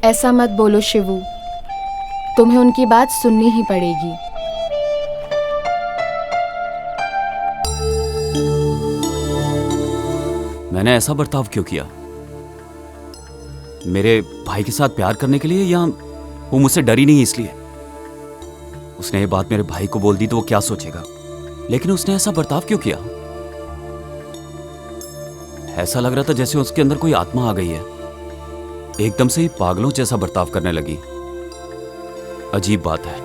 ऐसा मत बोलो शिवू, तुम्हें उनकी बात सुननी ही पड़ेगी। मैंने ऐसा बर्ताव क्यों किया? मेरे भाई के साथ प्यार करने के लिए, या वो मुझसे डरी नहीं इसलिए? उसने ये बात मेरे भाई को बोल दी तो वो क्या सोचेगा, लेकिन उसने ऐसा बर्ताव क्यों किया? ऐसा लग रहा था जैसे उसके अंदर कोई आत्मा आ गई है। एकदम से ही पागलों जैसा बर्ताव करने लगी। अजीब बात है।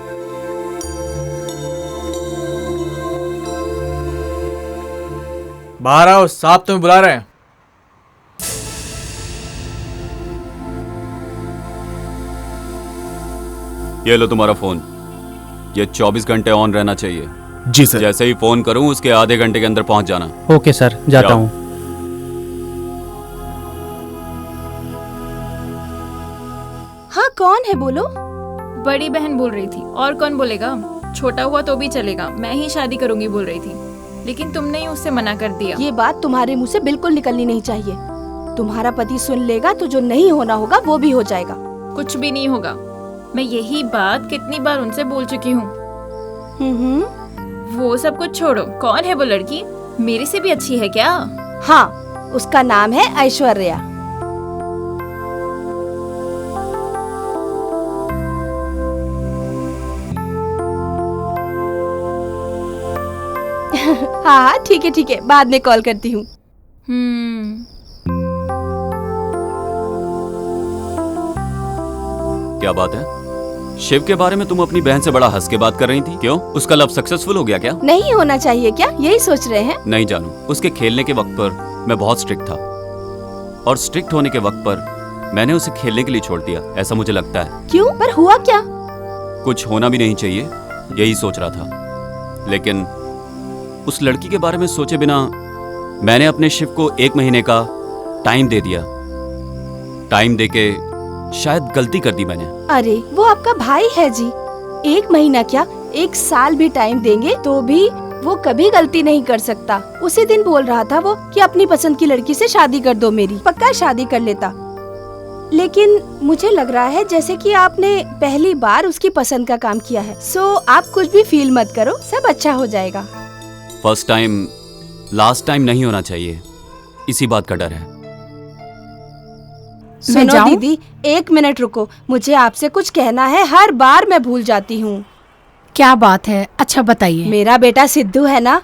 बाहर आओ, साहब तुम्हें बुला रहे हैं। ये लो तुम्हारा फोन। ये 24 घंटे ऑन रहना चाहिए। जी सर। जैसे ही फोन करूं उसके आधे घंटे के अंदर पहुंच जाना। ओके सर, जाता हूँ। हाँ, कौन है बोलो? बड़ी बहन बोल रही थी, और कौन बोलेगा? छोटा हुआ तो भी चलेगा, मैं ही शादी करूंगी बोल रही थी, लेकिन तुमने ही उससे मना कर दिया। ये बात तुम्हारे मुंह से बिल्कुल निकलनी नहीं चाहिए। तुम्हारा पति सुन लेगा तो जो नहीं होना होगा वो भी हो जाएगा। कुछ भी नहीं होगा। मैं यही बात कितनी बार उनसे बोल चुकी हूँ। वो सब कुछ छोड़ो, कौन है वो लड़की? मेरे से भी अच्छी है क्या? हाँ, उसका नाम है ऐश्वर्या। हाँ ठीक है, बाद में कॉल करती हूँ। क्या बात है? शिव के बारे में तुम अपनी बहन से बड़ा हंस के बात कर रही थी। क्यों? उसका लव सक्सेसफुल हो गया क्या? नहीं होना चाहिए क्या, यही सोच रहे हैं? नहीं जानू, उसके खेलने के वक्त पर मैं बहुत स्ट्रिक्ट था, और स्ट्रिक्ट होने के वक्त पर मैंने उसे खेलने के लिए छोड़ दिया, ऐसा मुझे लगता है। क्यों? पर हुआ क्या? कुछ होना भी नहीं चाहिए, यही सोच रहा था। लेकिन उस लड़की के बारे में सोचे बिना मैंने अपने शिव को 1 महीने का टाइम दे दिया। टाइम देके शायद गलती कर दी मैंने। अरे वो आपका भाई है जी, 1 महीना क्या 1 साल भी टाइम देंगे तो भी वो कभी गलती नहीं कर सकता। उसी दिन बोल रहा था वो कि अपनी पसंद की लड़की से शादी कर दो मेरी, पक्का शादी कर लेता। लेकिन मुझे लग रहा है जैसे कि आपने पहली बार उसकी पसंद का काम किया है। सो आप कुछ भी फील मत करो, सब अच्छा हो जाएगा। फर्स्ट टाइम लास्ट टाइम नहीं होना चाहिए, इसी बात का डर है। सुनो दीदी, 1 मिनट रुको, मुझे आपसे कुछ कहना है, हर बार मैं भूल जाती हूँ। क्या बात है? अच्छा बताइए। मेरा बेटा सिद्धू है ना,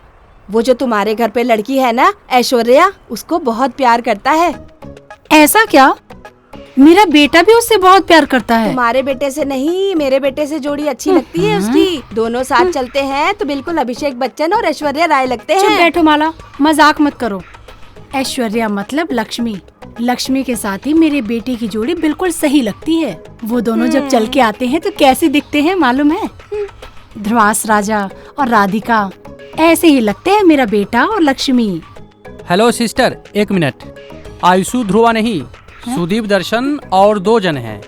वो जो तुम्हारे घर पे लड़की है ना ऐश्वर्या, उसको बहुत प्यार करता है। ऐसा क्या? मेरा बेटा भी उससे बहुत प्यार करता है। तुम्हारे बेटे से नहीं, मेरे बेटे से जोड़ी अच्छी लगती है उसकी। दोनों साथ चलते हैं तो बिल्कुल अभिषेक बच्चन और ऐश्वर्या राय लगते हैं। चुप बैठो माला, मजाक मत करो। ऐश्वर्या मतलब लक्ष्मी। लक्ष्मी के साथ ही मेरे बेटे की जोड़ी बिल्कुल सही लगती है। वो दोनों जब चल के आते हैं तो कैसे दिखते हैं मालूम है? ध्रुवास राजा और राधिका, ऐसे ही लगते हैं मेरा बेटा और Lakshmi. Hello sister, 1 minute. Ayushu Dhruva नहीं, सुदीप दर्शन और 2 जन हैं।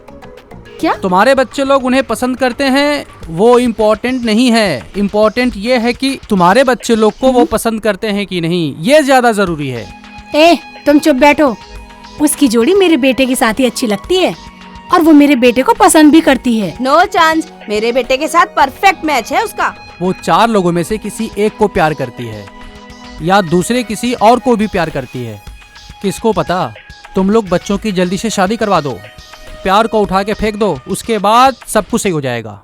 क्या? तुम्हारे बच्चे लोग उन्हें पसंद करते हैं वो इम्पोर्टेंट नहीं है। इम्पोर्टेंट ये है कि तुम्हारे बच्चे लोग को वो पसंद करते हैं कि नहीं, ये ज्यादा जरूरी है। तुम चुप बैठो। उसकी जोड़ी मेरे बेटे के साथ ही अच्छी लगती है और वो मेरे बेटे को पसंद भी करती है। नो चांस, मेरे बेटे के साथ परफेक्ट मैच है उसका। वो 4 लोगों में से किसी एक को प्यार करती है या दूसरे किसी और को भी प्यार करती है, किसको पता। तुम लोग बच्चों की जल्दी से शादी करवा दो, प्यार को उठा के फेंक दो, उसके बाद सब कुछ सही हो जाएगा।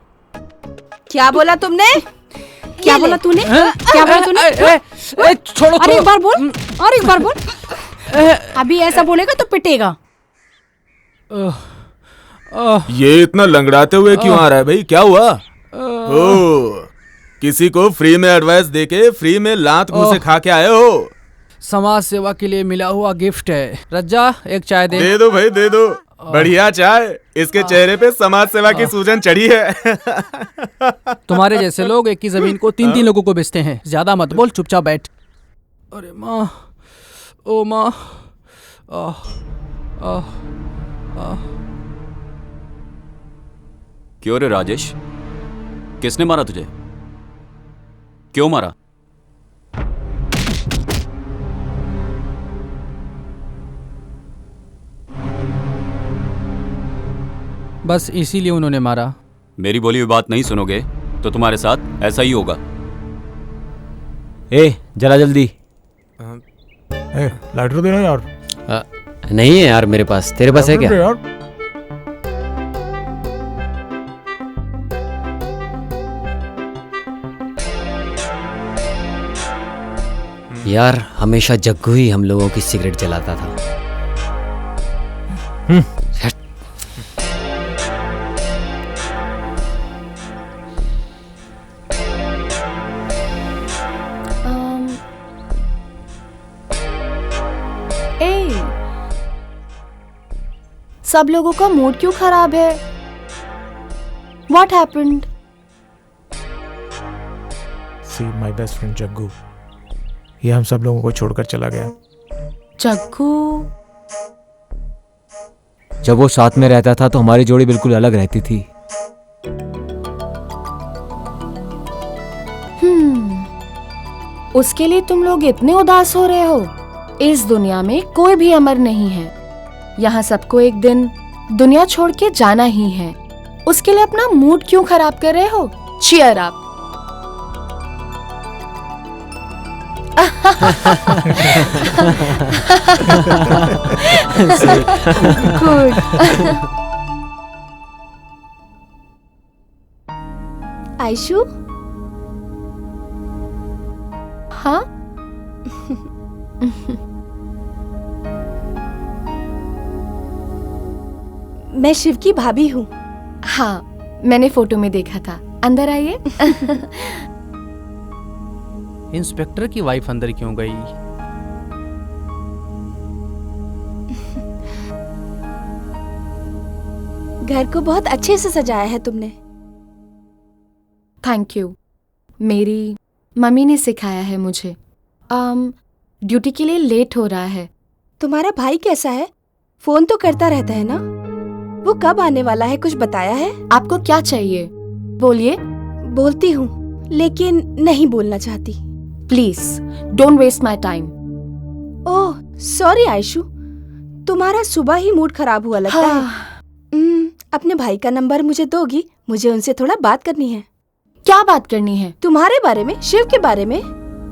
क्या बोला तुमने? क्या बोला तूने? क्या बोला तूने? छोड़ो। अरे एक बार बोल, और एक बार बोल। अभी ऐसा बोलेगा तो पिटेगा। ये इतना लंगड़ाते हुए क्यों आ रहा है भाई? क्या हुआ? ओ, किसी को फ्री में एडवाइस देके फ्री में लात मुंह से खा के आए हो? समाज सेवा के लिए मिला हुआ गिफ्ट है। रज्जा एक चाय दे। दे दो भाई, दे दो। बढ़िया चाय। इसके चेहरे पे समाज सेवा की सूजन चढ़ी है। तुम्हारे जैसे लोग एक ही जमीन को 3-3 लोगों को बेचते हैं। ज्यादा मत बोल, चुपचाप बैठ। अरे माँ, ओ माँ। क्यों रे राजेश, किसने मारा तुझे? क्यों मारा? बस इसीलिए उन्होंने मारा। मेरी बोली हुई बात नहीं सुनोगे तो तुम्हारे साथ ऐसा ही होगा। ए जरा जल्दी। लाइटर देना यार। नहीं है यार मेरे पास, तेरे पास है क्या? यार हमेशा जग्गू ही हम लोगों की सिगरेट जलाता था। सब लोगों का मूड क्यों खराब है? What happened? See my best friend Jaggu, ये हम सब लोगों को छोड़कर चला गया। जग्गू? जब वो साथ में रहता था तो हमारी जोड़ी बिल्कुल अलग रहती थी। उसके लिए तुम लोग इतने उदास हो रहे हो? इस दुनिया में कोई भी अमर नहीं है। यहाँ सबको एक दिन दुनिया छोड़ के जाना ही है। उसके लिए अपना मूड क्यों खराब कर रहे हो? Cheer up. गुड। आयशु? हाँ? मैं शिव की भाभी हूँ। हाँ, मैंने फोटो में देखा था। अंदर आइए। इंस्पेक्टर की वाइफ अंदर क्यों गई? घर को बहुत अच्छे से सजाया है तुमने। Thank you. मेरी मम्मी ने सिखाया है मुझे। ड्यूटी के लिए लेट हो रहा है। तुम्हारा भाई कैसा है? फोन तो करता रहता है ना? वो कब आने वाला है, कुछ बताया है? आपको क्या चाहिए? बोलिए। बोलती हूँ लेकिन नहीं बोलना चाहती। Please don't waste my time. Oh sorry Ayshu, तुम्हारा सुबह ही मूड खराब हुआ लगता है। अपने भाई का नंबर मुझे दोगी? मुझे उनसे थोड़ा बात करनी है। क्या बात करनी है? तुम्हारे बारे में, शिव के बारे में।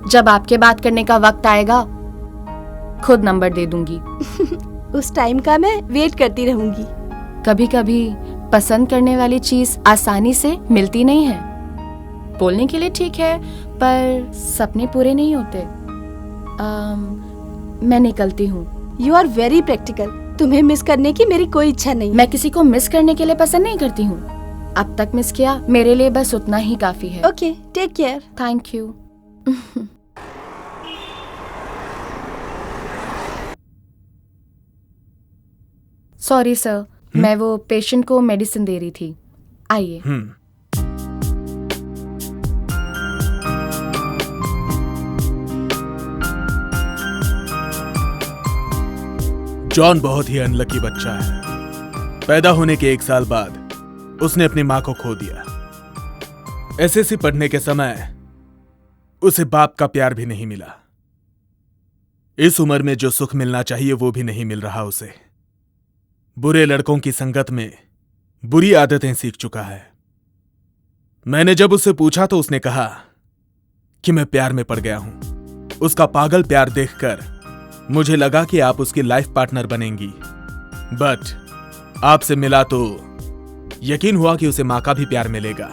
जब आपके बात करने का वक्त आएगा खुद नंबर दे दूंगी। उस टाइम का मैं वेट करती रहूंगी। कभी कभी पसंद करने वाली चीज आसानी से मिलती नहीं है। बोलने के लिए ठीक है पर सपने पूरे नहीं होते। मैं निकलती हूँ। You are very practical. तुम्हें मिस करने की मेरी कोई इच्छा नहीं। मैं किसी को मिस करने के लिए पसंद नहीं करती हूँ। अब तक मिस किया, मेरे लिए बस उतना ही काफी है। Okay, take care. Thank you. Sorry sir, मैं वो पेशेंट को मेडिसिन दे रही थी। आइए। जॉन बहुत ही अनलकी बच्चा है। पैदा होने के 1 साल बाद उसने अपनी मां को खो दिया। एसएससी पढ़ने के समय उसे बाप का प्यार भी नहीं मिला। इस उम्र में जो सुख मिलना चाहिए वो भी नहीं मिल रहा उसे। बुरे लड़कों की संगत में बुरी आदतें सीख चुका है। मैंने जब उससे पूछा तो उसने कहा कि मैं प्यार में पड़ गया हूं। उसका पागल प्यार देखकर मुझे लगा कि आप उसकी लाइफ पार्टनर बनेंगी, बट आपसे मिला तो यकीन हुआ कि उसे मां का भी प्यार मिलेगा।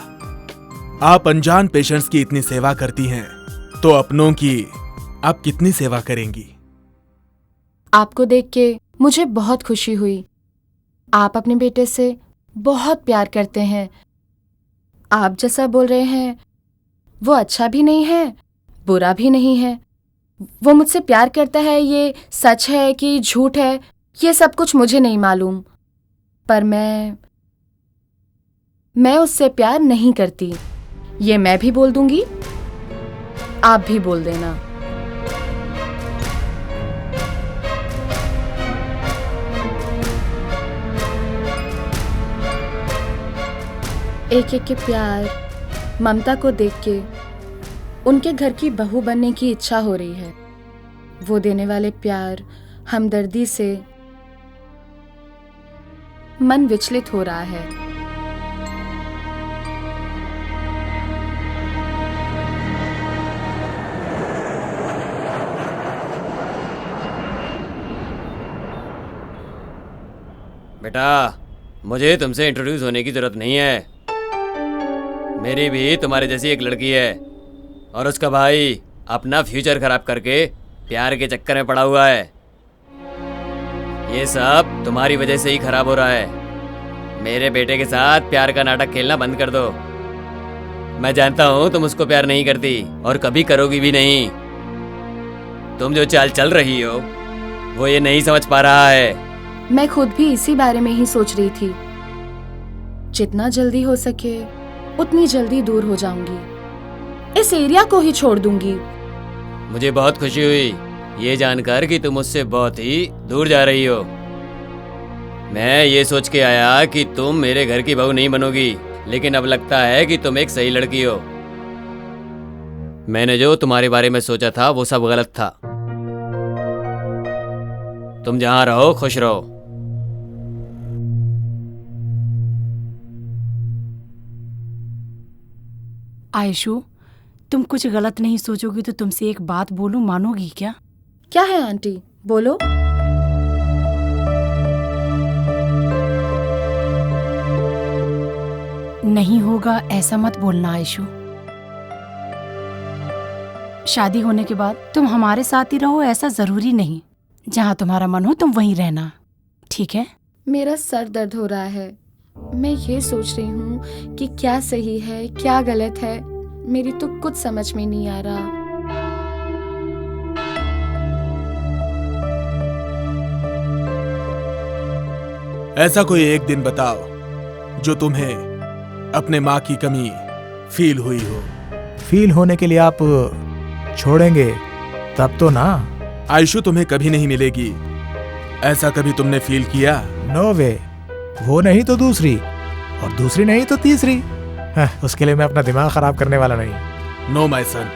आप अनजान पेशेंट्स की इतनी सेवा करती हैं तो अपनों की आप कितनी सेवा करेंगी? आपको देख के मुझे बहुत खुशी हुई। आप अपने बेटे से बहुत प्यार करते हैं। आप जैसा बोल रहे हैं वो अच्छा भी नहीं है, बुरा भी नहीं है। वो मुझसे प्यार करता है, ये सच है कि झूठ है, ये सब कुछ मुझे नहीं मालूम, पर मैं उससे प्यार नहीं करती। ये मैं भी बोल दूंगी, आप भी बोल देना। एक एक के प्यार, ममता को देख के उनके घर की बहू बनने की इच्छा हो रही है। वो देने वाले प्यार, हमदर्दी से मन विचलित हो रहा है। बेटा, मुझे तुमसे इंट्रोड्यूस होने की जरूरत नहीं है। मेरी भी तुम्हारे जैसी एक लड़की है और उसका भाई अपना फ्यूचर खराब करके प्यार के चक्कर में पड़ा हुआ है। ये सब तुम्हारी वजह से ही खराब हो रहा है। मेरे बेटे के साथ प्यार का नाटक खेलना बंद कर दो। मैं जानता हूँ तुम उसको प्यार नहीं करती और कभी करोगी भी नहीं। तुम जो चाल चल रही हो वो ये नहीं समझ पा रहा है। मैं खुद भी इसी बारे में ही सोच रही थी। जितना जल्दी हो सके उतनी जल्दी दूर हो जाऊंगी, इस एरिया को ही छोड़ दूंगी। मुझे बहुत खुशी हुई ये जानकर कि तुम मुझसे बहुत ही दूर जा रही हो। मैं ये सोच के आया कि तुम मेरे घर की बहू नहीं बनोगी, लेकिन अब लगता है कि तुम एक सही लड़की हो। मैंने जो तुम्हारे बारे में सोचा था वो सब गलत था। तुम जहां रहो खुश रहो। आयशु, तुम कुछ गलत नहीं सोचोगी तो तुमसे एक बात बोलूं, मानोगी क्या? क्या है आंटी, बोलो। नहीं होगा ऐसा मत बोलना आयशु। शादी होने के बाद तुम हमारे साथ ही रहो ऐसा जरूरी नहीं। जहाँ तुम्हारा मन हो तुम वहीं रहना, ठीक है? मेरा सर दर्द हो रहा है। मैं ये सोच रही हूँ कि क्या सही है क्या गलत है। मेरी तो कुछ समझ में नहीं आ रहा। ऐसा कोई एक दिन बताओ जो तुम्हें अपने माँ की कमी फील हुई हो। फील होने के लिए आप छोड़ेंगे तब तो ना। आयशु तुम्हें कभी नहीं मिलेगी, ऐसा कभी तुमने फील किया? नो वे। वो नहीं तो दूसरी, और दूसरी नहीं तो तीसरी। उसके लिए मैं अपना दिमाग खराब करने वाला नहीं। नो माय सन,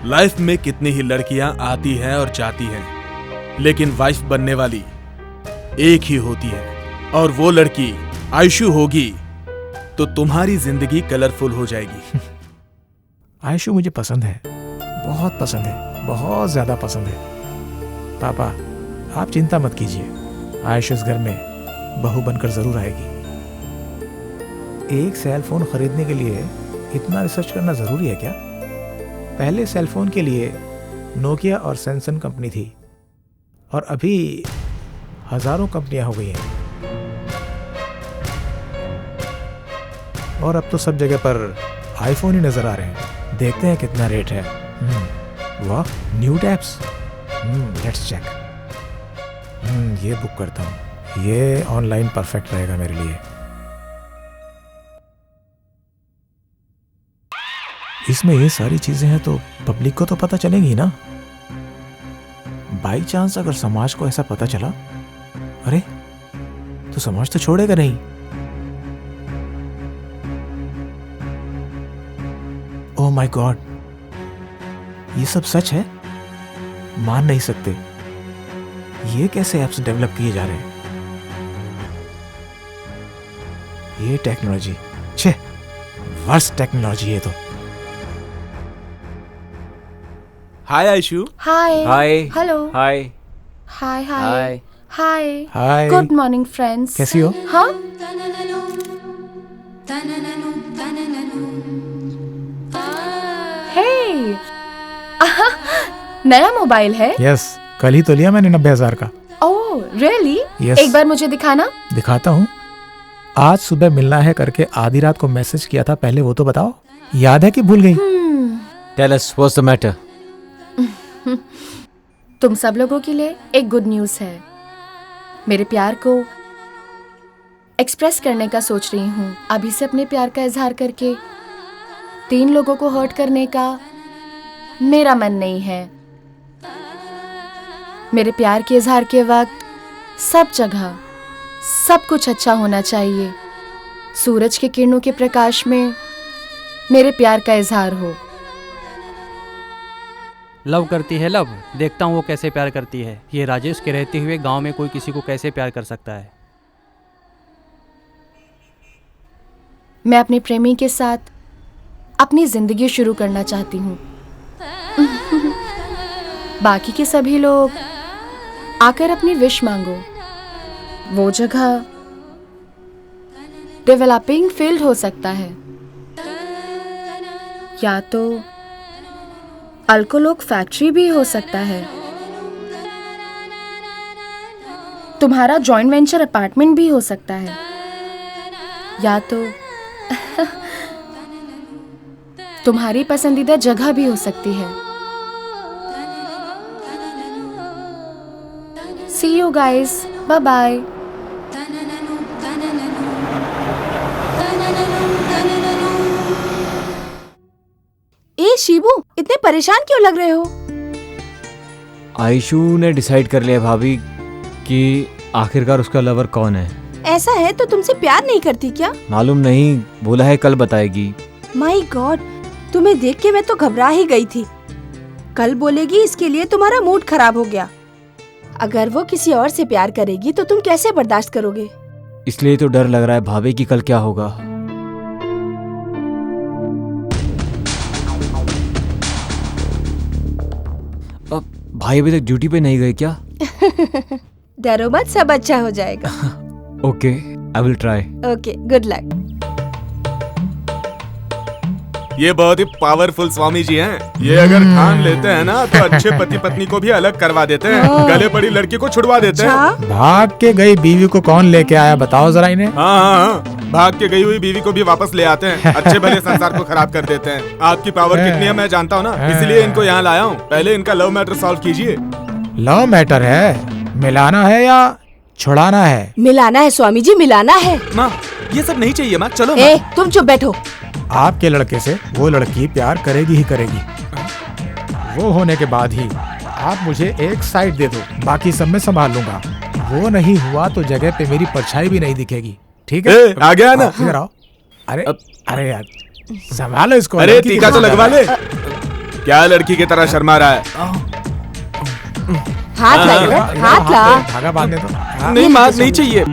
लाइफ में कितनी ही लड़कियां आती हैं और जाती हैं, लेकिन वाइफ बनने वाली एक ही होती है, और वो लड़की आयशु होगी तो तुम्हारी जिंदगी कलरफुल हो जाएगी। आयशु मुझे पसंद है, बहुत पसंद है, बहुत ज्यादा पसंद है। पापा आप चिंता मत कीजिए, आयशु इस घर में बहू बनकर जरूर आएगी। एक सेल फोन खरीदने के लिए इतना रिसर्च करना जरूरी है क्या? पहले सेल फोन के लिए नोकिया और सैमसंग कंपनी थी, और अभी हजारों कंपनियां हो गई हैं, और अब तो सब जगह पर आईफोन ही नजर आ रहे हैं। देखते हैं कितना रेट है। वाह, न्यू टैब्स। Let's check. ये बुक करता हूँ, ये ऑनलाइन परफेक्ट रहेगा मेरे लिए। इसमें ये सारी चीजें हैं तो पब्लिक को तो पता चलेगी ना। बाई चांस अगर समाज को ऐसा पता चला, अरे तो समाज तो छोड़ेगा नहीं। ओह माय गॉड, ये सब सच है? मान नहीं सकते। ये कैसे ऐप्स डेवलप किए जा रहे हैं? ये टेक्नोलॉजी, छे, वर्स्ट टेक्नोलॉजी है तो। Hi Ayshu. Hi. Hi. Hello. Hi. Hi hi hi. Hi. Hi. Good morning friends. कैसी हो? हाँ। हे, नया मोबाइल है? यस, कल ही तो लिया मैंने 90,000 का। Oh really? Yes. एक बार मुझे दिखाना। दिखाता हूँ। आज सुबह मिलना है करके आधी रात को मैसेज किया था, पहले वो तो बताओ, याद है कि भूल गई? Tell us what's the matter? तुम सब लोगों के लिए एक गुड न्यूज़ है। मेरे प्यार को एक्सप्रेस करने का सोच रही हूँ। अभी से अपने प्यार का इजहार करके 3 लोगों को हर्ट करने का मेरा मन नहीं है। मेरे प्यार के इजहार के वक्त सब जगह सब कुछ अच्छा होना चाहिए। सूरज के किरणों के प्रकाश में मेरे प्यार का इजहार हो। लव करती है लव, देखता हूँ वो कैसे प्यार करती है। ये राजेश के रहते हुए गांव में कोई किसी को कैसे प्यार कर सकता है। मैं अपने प्रेमी के साथ अपनी जिंदगी शुरू करना चाहती हूँ। बाकी के सभी लोग आकर अपनी विश मांगो। वो जगह डेवलपिंग फील्ड हो सकता है, या तो अल्कोलोक फैक्ट्री भी हो सकता है। तुम्हारा जॉइंट वेंचर अपार्टमेंट भी हो सकता है, या तो तुम्हारी पसंदीदा जगह भी हो सकती है। See you guys. Bye bye. ए शिबू, इतने परेशान क्यों लग रहे हो? आयशु ने डिसाइड कर लिया भाभी कि आखिरकार उसका लवर कौन है। ऐसा है तो तुमसे प्यार नहीं करती क्या? मालूम नहीं, बोला है कल बताएगी। माय गॉड, तुम्हें देख के मैं तो घबरा ही गई थी। कल बोलेगी इसके लिए तुम्हारा मूड खराब हो गया। अगर वो किसी और से प्यार करेगी तो तुम कैसे बर्दाश्त करोगे? इसलिए तो डर लग रहा है भाभी कि कल क्या होगा। अब भाई अभी तक ड्यूटी पे नहीं गए क्या? डरो मत, सब अच्छा हो जाएगा। Okay, I will try. Okay, good luck. ये बहुत ही पावरफुल स्वामी जी हैं। ये अगर ठान लेते हैं ना तो अच्छे पति पत्नी को भी अलग करवा देते हैं, गले पड़ी लड़की को छुड़वा देते हैं। भाग के गई बीवी को कौन लेके आया बताओ जरा इन्हें। हाँ, भाग के गई हुई बीवी को भी वापस ले आते हैं, अच्छे भले संसार को खराब कर देते हैं। आपकी पावर कितनी है मैं जानता हूँ ना, इसलिए इनको यहाँ लाया हूँ। पहले इनका लव मैटर सॉल्व कीजिए। लव मैटर है? मिलाना है या छुड़ाना है? मिलाना है स्वामी जी, मिलाना है। माँ, ये सब नहीं चाहिए माँ, चलो। ए, तुम चुप बैठो। आपके लड़के से वो लड़की प्यार करेगी ही करेगी। वो होने के बाद ही आप मुझे एक साइड दे दो, बाकी सब मैं संभाल लूंगा। वो नहीं हुआ तो जगह पे मेरी परछाई भी नहीं दिखेगी, ठीक है? आ गया ना? इधर आओ। अरे अरे यार, संभालो इसको। अरे टीका तो लगवा ले। क्या लड़की की तरह शर्मा रहा है? हाथ ला, हाथ ला। धागा बांधने दो। नहीं माँ, नहीं चाहिए।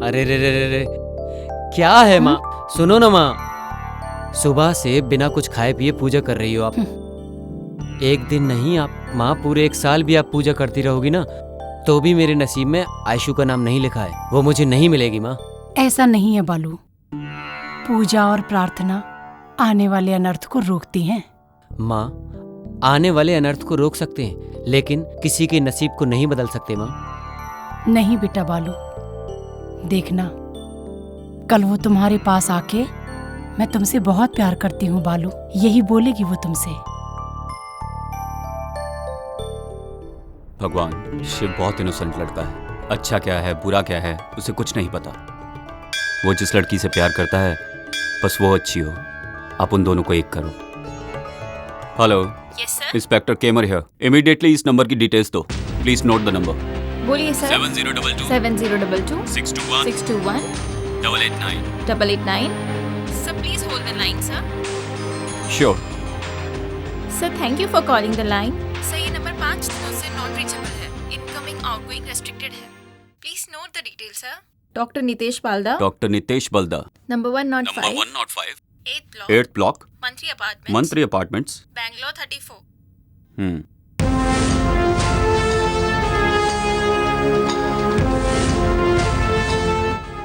अरे रे रे रे रे, क्या है माँ? सुनो ना माँ, सुबह से बिना कुछ खाए पिए पूजा कर रही हो आप। एक दिन नहीं आप माँ, पूरे 1 साल भी आप पूजा करती रहोगी ना तो भी मेरे नसीब में आयशु का नाम नहीं लिखा है। वो मुझे नहीं मिलेगी माँ। ऐसा नहीं है बालू, पूजा और प्रार्थना आने वाले अनर्थ को रोकती हैं। माँ, आने वाले अनर्थ को रोक सकते हैं लेकिन किसी के नसीब को नहीं बदल सकते माँ। नहीं बेटा बालू, देखना कल वो तुम्हारे पास आके मैं तुमसे बहुत प्यार करती हूँ बालू, यही बोलेगी वो तुमसे। भगवान, शिव बहुत इनोसेंट लड़का है। अच्छा क्या है बुरा क्या है उसे कुछ नहीं पता। वो जिस लड़की से प्यार करता है बस वो अच्छी हो। आप उन दोनों को एक करो। Hello, inspector Kumar here. Immediately इस नंबर की डिटेल्स दो। Please note the number. बोलिए sir. 7022 7022 621 621 889 889। Sir please hold the line sir. Sure. Sir thank you for calling the line. Sir ये नंबर 5 दिनों से नॉट रीचेबल है। इनकमिंग आउटगोइंग रेस्ट्रिक्टेड है। Please note the detail sir. Doctor Nitesh Balda. Doctor Nitesh Balda. Number 105 8th block Mantri apartments Bangalore 34।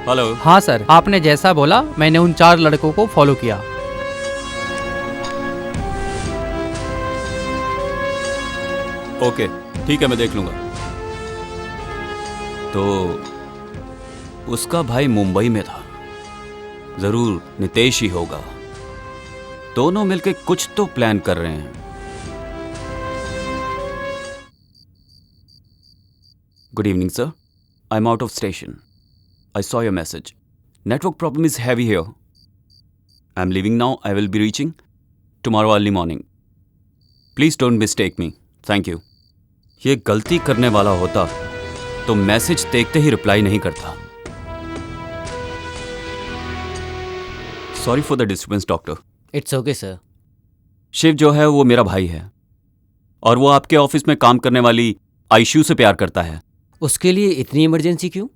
Hello. हाँ सर, आपने जैसा बोला मैंने उन 4 लड़कों को फॉलो किया। ओके ठीक है, मैं देख लूंगा। तो उसका भाई मुंबई में था, जरूर नितेश ही होगा। दोनों मिलकर कुछ तो प्लान कर रहे हैं। Good evening sir, I am out of station. I saw your message. Network problem is heavy here. I am living now. I will be reaching tomorrow early morning. Please don't mistake me. Thank you. ये गलती करने वाला होता तो मैसेज देखते ही रिप्लाई नहीं करता। Sorry for the disturbance doctor. It's okay sir. Shiv जो है वो मेरा भाई है और वो आपके ऑफिस में काम करने वाली आयशु से प्यार करता है। उसके लिए इतनी इमरजेंसी क्यों?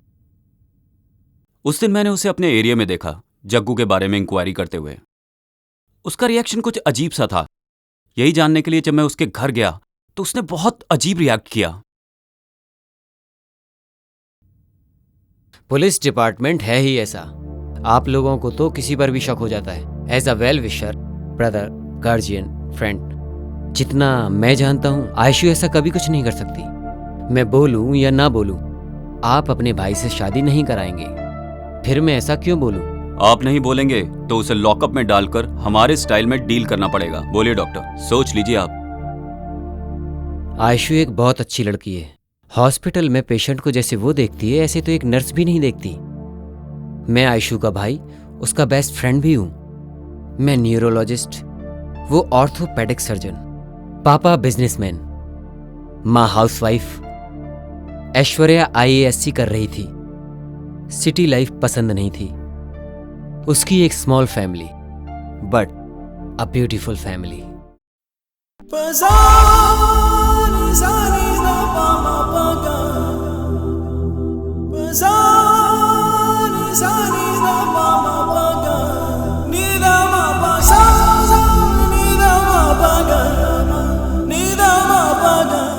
उस दिन मैंने उसे अपने एरिया में देखा, जग्गू के बारे में इंक्वायरी करते हुए। उसका रिएक्शन कुछ अजीब सा था। यही जानने के लिए जब मैं उसके घर गया तो उसने बहुत अजीब रिएक्ट किया। पुलिस डिपार्टमेंट है ही ऐसा। आप लोगों को तो किसी पर भी शक हो जाता है। As a well wisher, brother, guardian, friend, जितना मैं जानता हूं आयशु ऐसा कभी कुछ नहीं कर सकती। मैं बोलूं या ना बोलूं, आप अपने भाई से शादी नहीं कराएंगे। फिर मैं ऐसा क्यों बोलूं? आप नहीं बोलेंगे तो उसे लॉकअप में डालकर हमारे स्टाइल में डील करना पड़ेगा। बोलिए डॉक्टर, सोच लीजिए आप। आयशु एक बहुत अच्छी लड़की है। हॉस्पिटल में पेशेंट को जैसे वो देखती है ऐसे तो एक नर्स भी नहीं देखती। मैं आयशु का भाई, उसका बेस्ट फ्रेंड भी हूं। मैं न्यूरोलॉजिस्ट, वो ऑर्थोपेडिक सर्जन। पापा बिजनेसमैन, माँ हाउसवाइफ। ऐश्वर्या IASC कर रही थी। सिटी लाइफ पसंद नहीं थी। उसकी एक small family, but a beautiful family.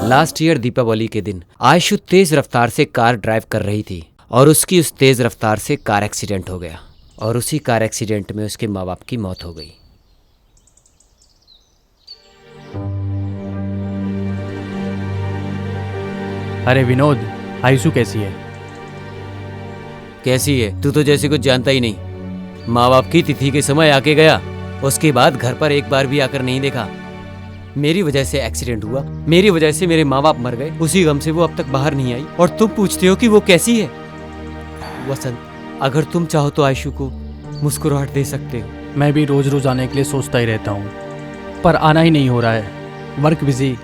Last year Deepawali के दिन आयशु तेज रफ्तार से कार ड्राइव कर रही थी और उसकी उस तेज रफ्तार से कार एक्सीडेंट हो गया और उसी कार एक्सीडेंट में उसके माँ बाप की मौत हो गई। अरे विनोद, आयशु कैसी है? कैसी है? तू तो जैसे कुछ जानता ही नहीं। माँ बाप की तिथि के समय आके गया, उसके बाद घर पर एक बार भी आकर नहीं देखा। मेरी वजह से एक्सीडेंट हुआ, मेरी वजह से मेरे माँ बाप मर गए। उसी गम से वो अब तक बाहर नहीं आई और तुम पूछते हो कि वो कैसी है। वसंत, अगर तुम चाहो तो आयशु को मुस्कुराहट दे सकते हो। मैं भी रोज रोज आने के लिए सोचता ही रहता हूँ, पर आना ही नहीं हो रहा है। Work busy.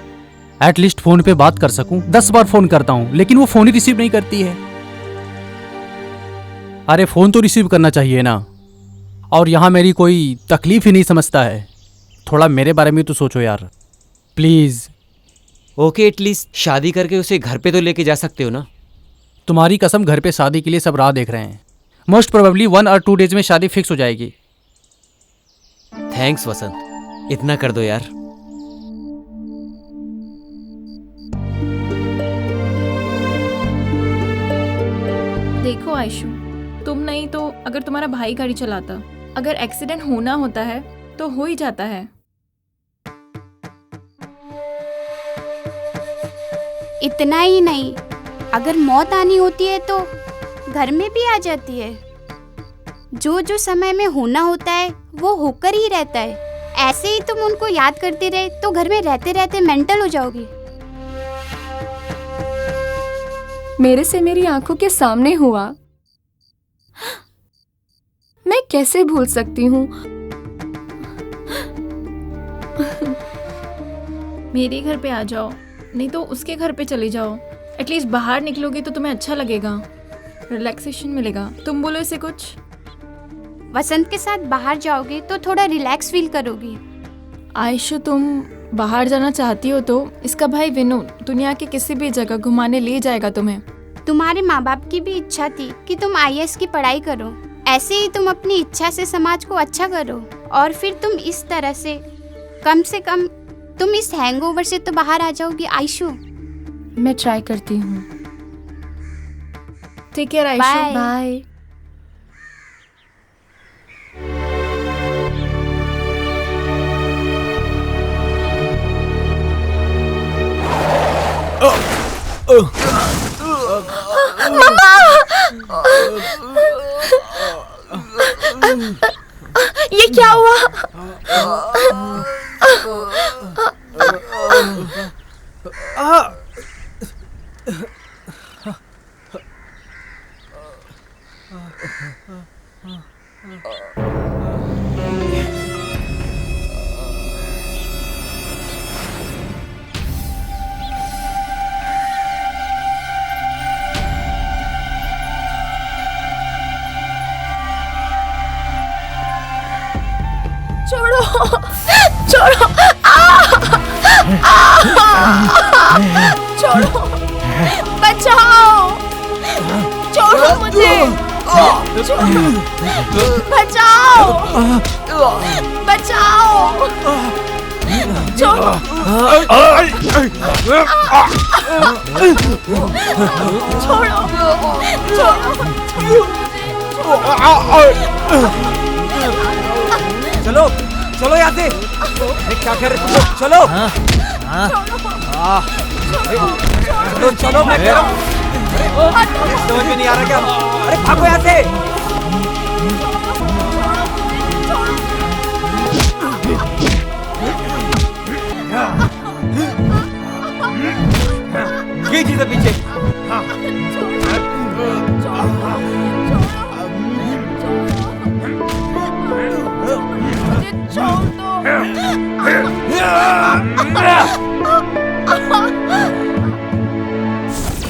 एटलीस्ट फोन पे बात कर सकूं। 10 बार फोन करता हूँ लेकिन वो फोन ही रिसीव नहीं करती है। अरे फोन तो रिसीव करना चाहिए ना। और यहाँ मेरी कोई तकलीफ ही नहीं समझता है। थोड़ा मेरे बारे में तो सोचो यार, प्लीज। ओके, एटलीस्ट शादी करके उसे घर पे तो लेके जा सकते हो ना। तुम्हारी कसम, घर पे शादी के लिए सब राह देख रहे हैं। मोस्ट प्रोबेबली 1 और 2 डेज में शादी फिक्स हो जाएगी। थैंक्स वसंत, इतना कर दो यार। देखो आयशु, तुम नहीं तो अगर तुम्हारा भाई गाड़ी चलाता, अगर एक्सीडेंट होना होता है तो हो ही जाता है। इतना ही नहीं, अगर मौत आनी होती है तो घर में भी आ जाती है। जो जो समय में होना होता है वो होकर ही रहता है। ऐसे ही तुम उनको याद करते रहे तो घर में रहते रहते मेंटल हो जाओगी। मेरे से मेरी आंखों के सामने हुआ, मैं कैसे भूल सकती हूँ। मेरे घर पे आ जाओ, नहीं तो उसके घर पे चले जाओ। एटलीस्ट बाहर निकलोगे तो तुम्हें अच्छा लगेगा, रिलैक्सेशन मिलेगा। तुम बोलो इसे कुछ। वसंत के साथ बाहर जाओगे तो थोड़ा रिलैक्स फील करोगी। आयशु, तुम बाहर जाना चाहती हो तो इसका भाई विनू दुनिया की किसी भी जगह घुमाने ले जाएगा तुम्हें। तुम्हारे माँ बाप की भी इच्छा थी कि तुम IAS की पढ़ाई करो, ऐसे ही तुम अपनी इच्छा से समाज को अच्छा करो और फिर तुम इस तरह से कम तुम इस हैंगओवर से तो बाहर आ जाओगी आयशु। मैं ट्राई करती हूँ। ठीक है आयशु, बाय। ये क्या हुआ? छोड़ो, छोड़ो, छोड़ो, बचाओ, छोड़ो मुझे, बचाओ, बचाओ, छोड़ो, चलो चलो यहाँ से। क्या कर रहे तुम लोग? चलो चलो चलो, मैं कह रहा हूँ। समझ में नहीं आ रहा क्या? अरे भागो यहाँ से। ये चीज़ है पीछे।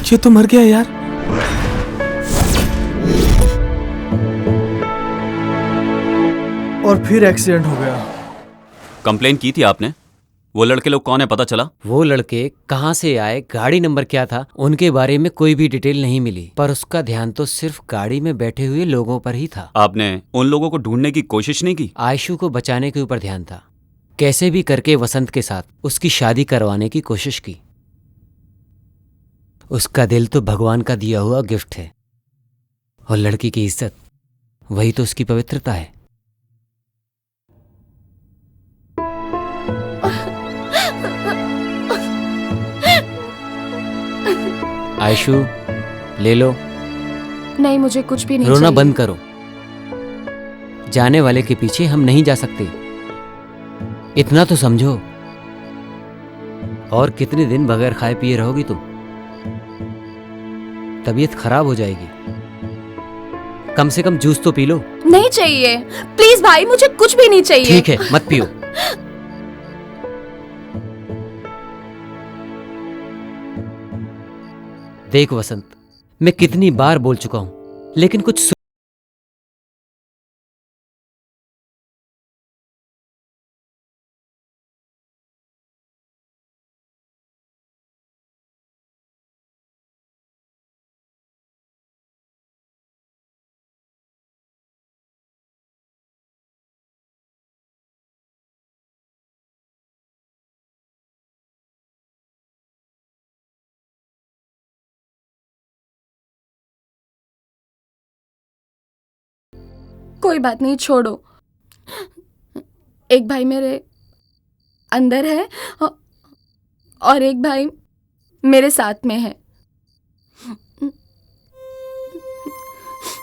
ये तो मर गया यार। और फिर एक्सीडेंट हो गया। कंप्लेन की थी आपने? वो लड़के लोग कौन है पता चला? वो लड़के कहाँ से आए, गाड़ी नंबर क्या था, उनके बारे में कोई भी डिटेल नहीं मिली, पर उसका ध्यान तो सिर्फ गाड़ी में बैठे हुए लोगों पर ही था। आपने उन लोगों को ढूंढने की कोशिश नहीं की? आयशु को बचाने के ऊपर ध्यान था। कैसे भी करके वसंत के साथ उसकी शादी करवाने की कोशिश की। उसका दिल तो भगवान का दिया हुआ गिफ्ट है, और लड़की की इज्जत वही तो उसकी पवित्रता है। आयशु, ले लो। नहीं, मुझे कुछ भी नहीं रोना चाहिए। बंद करो। जाने वाले के पीछे हम नहीं जा सकते, इतना तो समझो। और कितने दिन बगैर खाए पिए रहोगी तुम? तबीयत खराब हो जाएगी। कम से कम जूस तो पी लो। नहीं चाहिए, प्लीज भाई, मुझे कुछ भी नहीं चाहिए। ठीक है, मत पियो। देख वसंत, मैं कितनी बार बोल चुका हूं, लेकिन कुछ कोई बात नहीं, छोड़ो। एक भाई मेरे अंदर है और एक भाई मेरे साथ में है।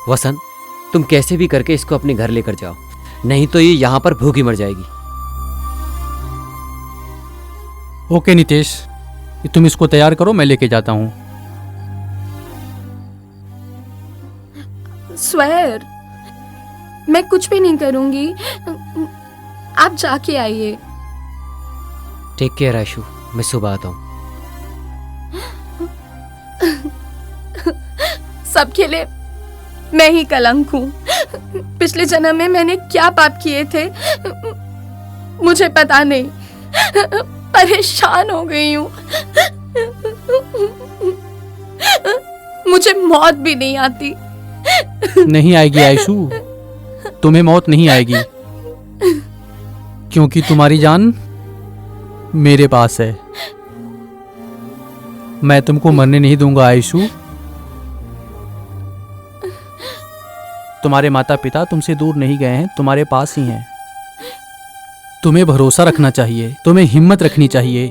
वसंत, तुम कैसे भी करके इसको अपने घर लेकर जाओ, नहीं तो ये यहां पर भूखी मर जाएगी। ओके नितेश, तुम इसको तैयार करो, मैं लेके जाता हूं। स्वेर, मैं कुछ भी नहीं करूंगी, आप जाके आइए। टेक केयर आयशु, मैं सुबह आता हूं। सबके लिए मैं ही कलंक हूं। पिछले जन्म में मैंने क्या पाप किए थे मुझे पता नहीं। परेशान हो गई हूँ। मुझे मौत भी नहीं आती। नहीं आएगी आयशु, तुम्हें मौत नहीं आएगी, क्योंकि तुम्हारी जान मेरे पास है। मैं तुमको मरने नहीं दूंगा आयशु। तुम्हारे माता पिता तुमसे दूर नहीं गए हैं, तुम्हारे पास ही हैं। तुम्हें भरोसा रखना चाहिए, तुम्हें हिम्मत रखनी चाहिए।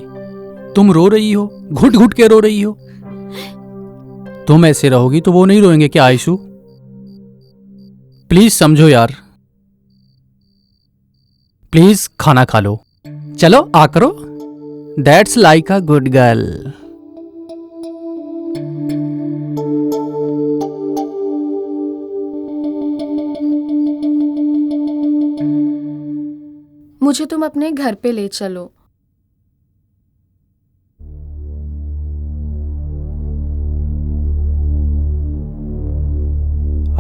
तुम रो रही हो, घुट घुट के रो रही हो। तुम ऐसे रहोगी तो वो नहीं रोएंगे क्या आयशु? प्लीज समझो यार, प्लीज खाना खा लो। चलो आ करो। That's like a good girl. मुझे तुम अपने घर पे ले चलो।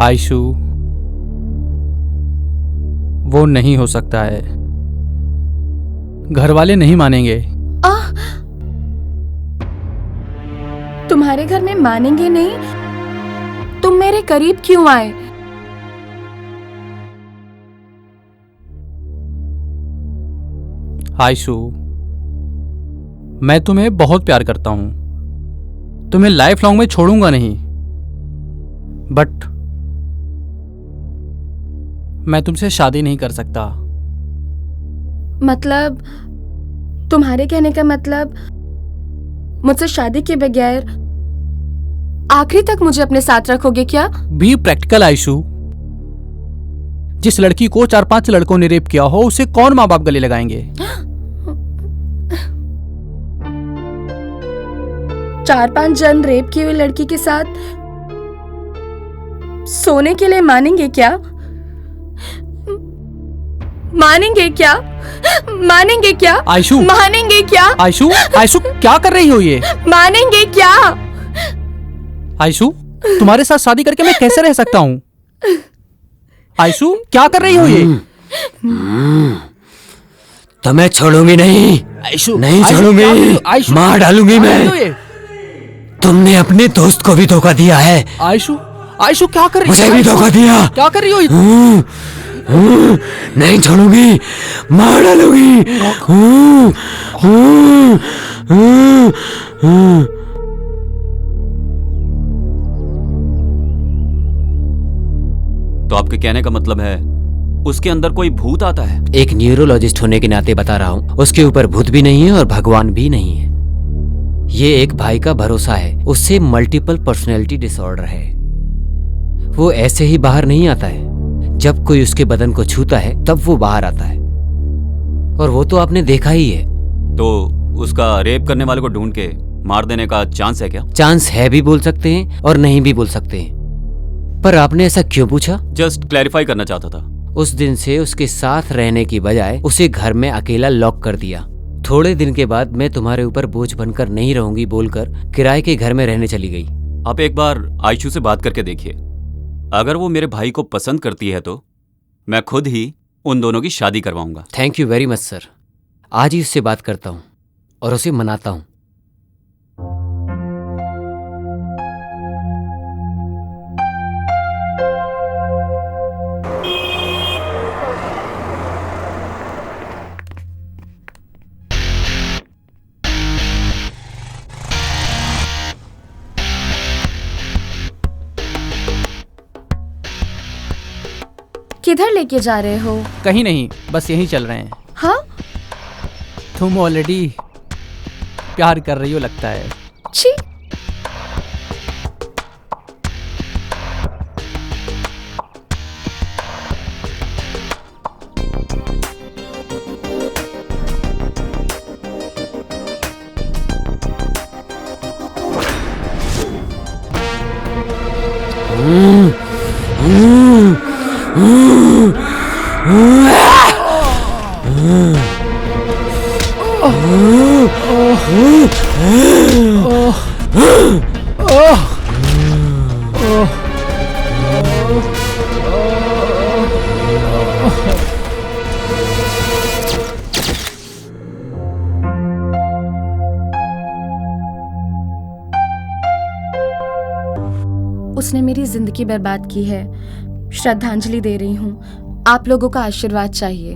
आयशु, वो नहीं हो सकता है। घर वाले नहीं मानेंगे। तुम्हारे घर में मानेंगे नहीं? तुम मेरे करीब क्यों आए? आयशु, मैं तुम्हें बहुत प्यार करता हूं। तुम्हें लाइफ लॉन्ग में छोड़ूंगा नहीं, बट मैं तुमसे शादी नहीं कर सकता। मतलब तुम्हारे कहने का मतलब मुझसे शादी के बगैर आखिरी तक मुझे अपने साथ रखोगे क्या? Be practical Aishu. जिस लड़की को 4-5 लड़कों ने रेप किया हो, उसे कौन माँ बाप गले लगाएंगे? 4-5 जन रेप की हुई लड़की के साथ सोने के लिए मानेंगे क्या? मानेंगे क्या? मानेंगे क्या? आयशु, मानेंगे क्या? आयशु, आयशु क्या कर रही हो ये? मानेंगे क्या? आयशु, तुम्हारे साथ शादी करके मैं कैसे रह सकता हूँ? आयशु क्या कर रही हो ये? तो मैं छोड़ूंगी नहीं। आयशु, नहीं छोड़ूंगी, मार डालूंगी मैं। तुमने अपने दोस्त को भी धोखा दिया है। आयशु, आयशु क्या कर रही हो? मुझे भी धोखा दिया। क्या कर रही हो? नहीं छोड़ूंगी, मार डालूंगी। तो आपके कहने का मतलब है उसके अंदर कोई भूत आता है? एक न्यूरोलॉजिस्ट होने के नाते बता रहा हूँ, उसके ऊपर भूत भी नहीं है और भगवान भी नहीं है। ये एक भाई का भरोसा है, उससे मल्टीपल पर्सनैलिटी डिसऑर्डर है। वो ऐसे ही बाहर नहीं आता है, जब कोई उसके बदन को छूता है तब वो बाहर आता है, और वो तो आपने देखा ही है। तो उसका रेप करने वाले को ढूंढ के मार देने का चांस है क्या? चांस है भी बोल सकते हैं और नहीं भी बोल सकते हैं, पर आपने ऐसा क्यों पूछा? जस्ट क्लैरिफाई करना चाहता था। उस दिन से उसके साथ रहने की बजाय उसे घर में अकेला लॉक कर दिया। थोड़े दिन के बाद मैं तुम्हारे ऊपर बोझ बनकर नहीं रहूंगी बोलकर किराए के घर में रहने चली गई। आप एक बार आयशु से बात करके देखिए, अगर वो मेरे भाई को पसंद करती है तो मैं खुद ही उन दोनों की शादी करवाऊंगा। Thank you very much sir. आज ही उससे बात करता हूँ और उसे मनाता हूँ। किधर लेके जा रहे हो? कहीं नहीं, बस यहीं चल रहे हैं। हाँ? तुम ऑलरेडी प्यार कर रही हो लगता है। छी। मेरी जिंदगी बर्बाद की है। श्रद्धांजलि दे रही हूँ। आप लोगों का आशीर्वाद चाहिए।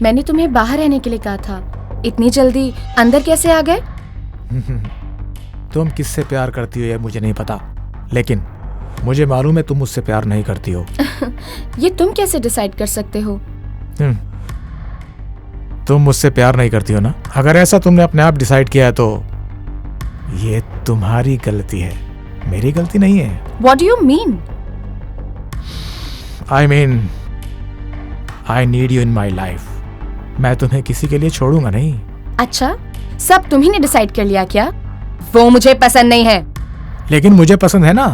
मैंने तुम्हें बाहर रहने के लिए कहा था, इतनी जल्दी अंदर कैसे आ गए? तुम किससे प्यार करती हो ये मुझे नहीं पता, लेकिन मुझे मालूम है तुम मुझसे प्यार नहीं करती हो। ये तुम कैसे डिसाइड कर सकते हो? तुम मुझसे प्यार नहीं करती हो ना? अगर ऐसा तुमने अपने आप डिसाइड किया है तो ये तुम्हारी गलती है, मेरी गलती नहीं है। What do you mean? I mean, I need you in my life. मैं तुम्हें किसी के लिए छोड़ूंगा नहीं। अच्छा, सब तुम्ही ने डिसाइड कर लिया क्या? वो मुझे पसंद नहीं है। लेकिन मुझे पसंद है ना।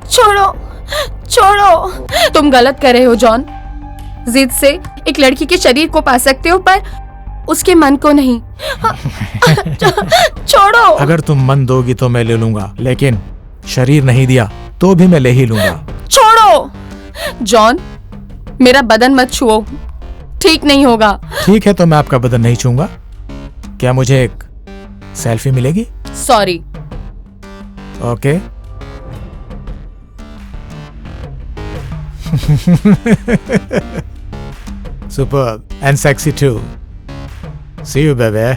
छोड़ो, छोड़ो। तुम गलत कर रहे हो जॉन। जिद से एक लड़की के शरीर को पा सकते हो पर उसके मन को नहीं। छोड़ो। अगर तुम मन दोगी तो मैं ले लूंगा, लेकिन शरीर नहीं दिया तो भी मैं ले ही लूंगा। छोड़ो जॉन, मेरा बदन मत छुओ, ठीक नहीं होगा। ठीक है तो मैं आपका बदन नहीं छूंगा। क्या मुझे एक सेल्फी मिलेगी? Sorry. Okay. Superb and sexy too. See you, baby.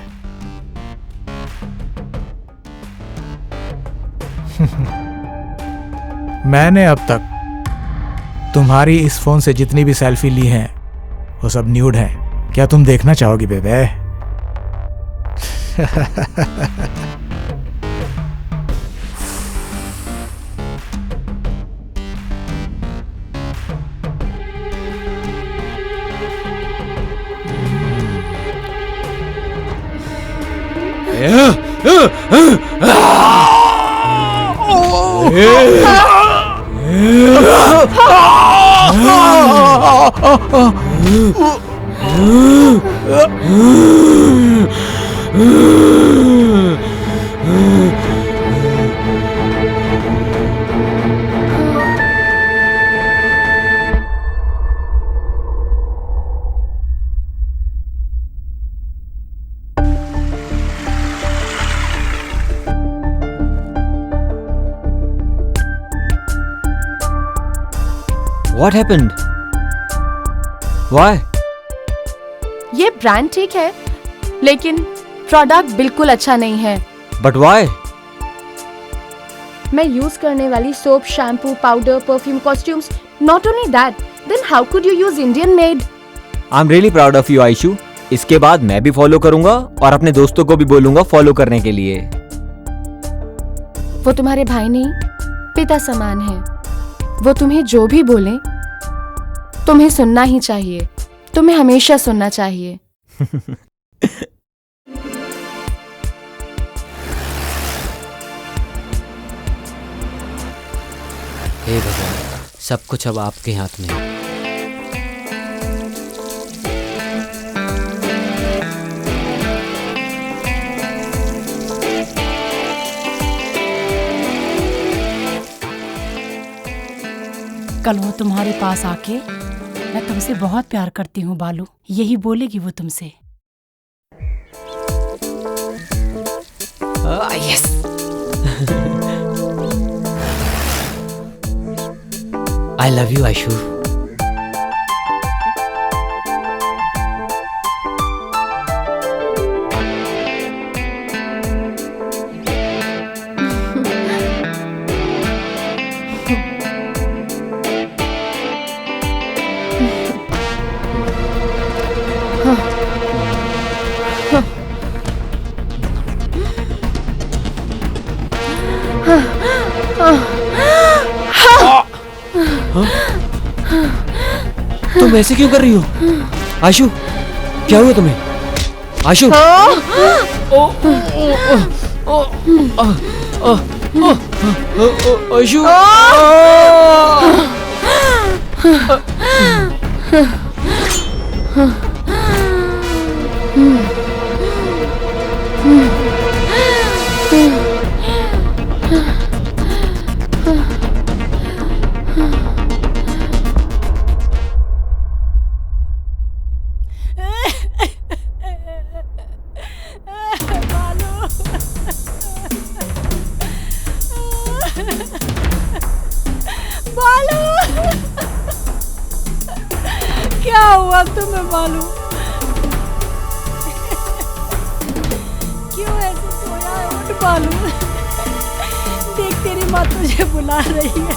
मैंने अब तक तुम्हारी इस फोन से जितनी भी सेल्फी ली हैं वो सब न्यूड हैं। क्या तुम देखना चाहोगी बेबे? What happened? Why? ये ब्रांड ठीक है, लेकिन प्रोडक्ट बिल्कुल अच्छा नहीं है। But why? मैं यूज करने वाली soap, shampoo, powder, perfume, costumes, not only that, then how could you use Indian made? I'm really proud of you, Aishu. इसके बाद मैं भी फॉलो करूंगा और अपने दोस्तों को भी बोलूंगा फॉलो करने के लिए। वो तुम्हारे भाई नहीं, पिता समान है। वो तुम्हें जो भी बोले तुम्हें सुनना ही चाहिए। तुम्हें हमेशा सुनना चाहिए। हे भगवान, सब कुछ अब आपके हाथ में है। कल वो तुम्हारे पास आके मैं तुमसे बहुत प्यार करती हूँ बालू, यही बोलेगी वो तुमसे। Yes. I love you Aishu. तुम ऐसे क्यों कर रही हो आयशु? क्या हुआ तुम्हें आयशु? आयशु भगवान तुम्हें मालूम क्यों ऐसे सोया है, उठ मालूम। देख तेरी माँ तुझे बुला रही है,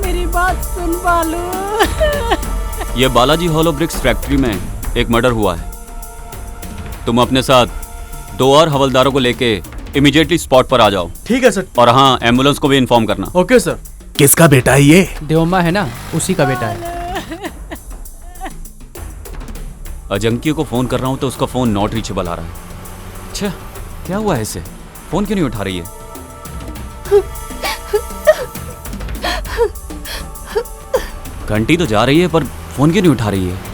मेरी बात सुन मालूम। ये बालाजी हॉलो ब्रिक्स फैक्ट्री में एक मर्डर हुआ है। तुम अपने साथ 2 और हवलदारों को लेके इमीडिएटली स्पॉट पर आ जाओ। ठीक है सर। और हाँ, एम्बुलेंस को भी इन्फॉर्म करना। Okay sir. किसका बेटा है ये? देवम्मा है ना, उसी का बेटा है। अजंकी को फोन कर रहा हूँ तो उसका फोन नॉट रीचेबल आ रहा है। अच्छा, क्या हुआ है इसे? फोन क्यों नहीं उठा रही है? घंटी तो जा रही है पर फोन क्यों नहीं उठा रही है?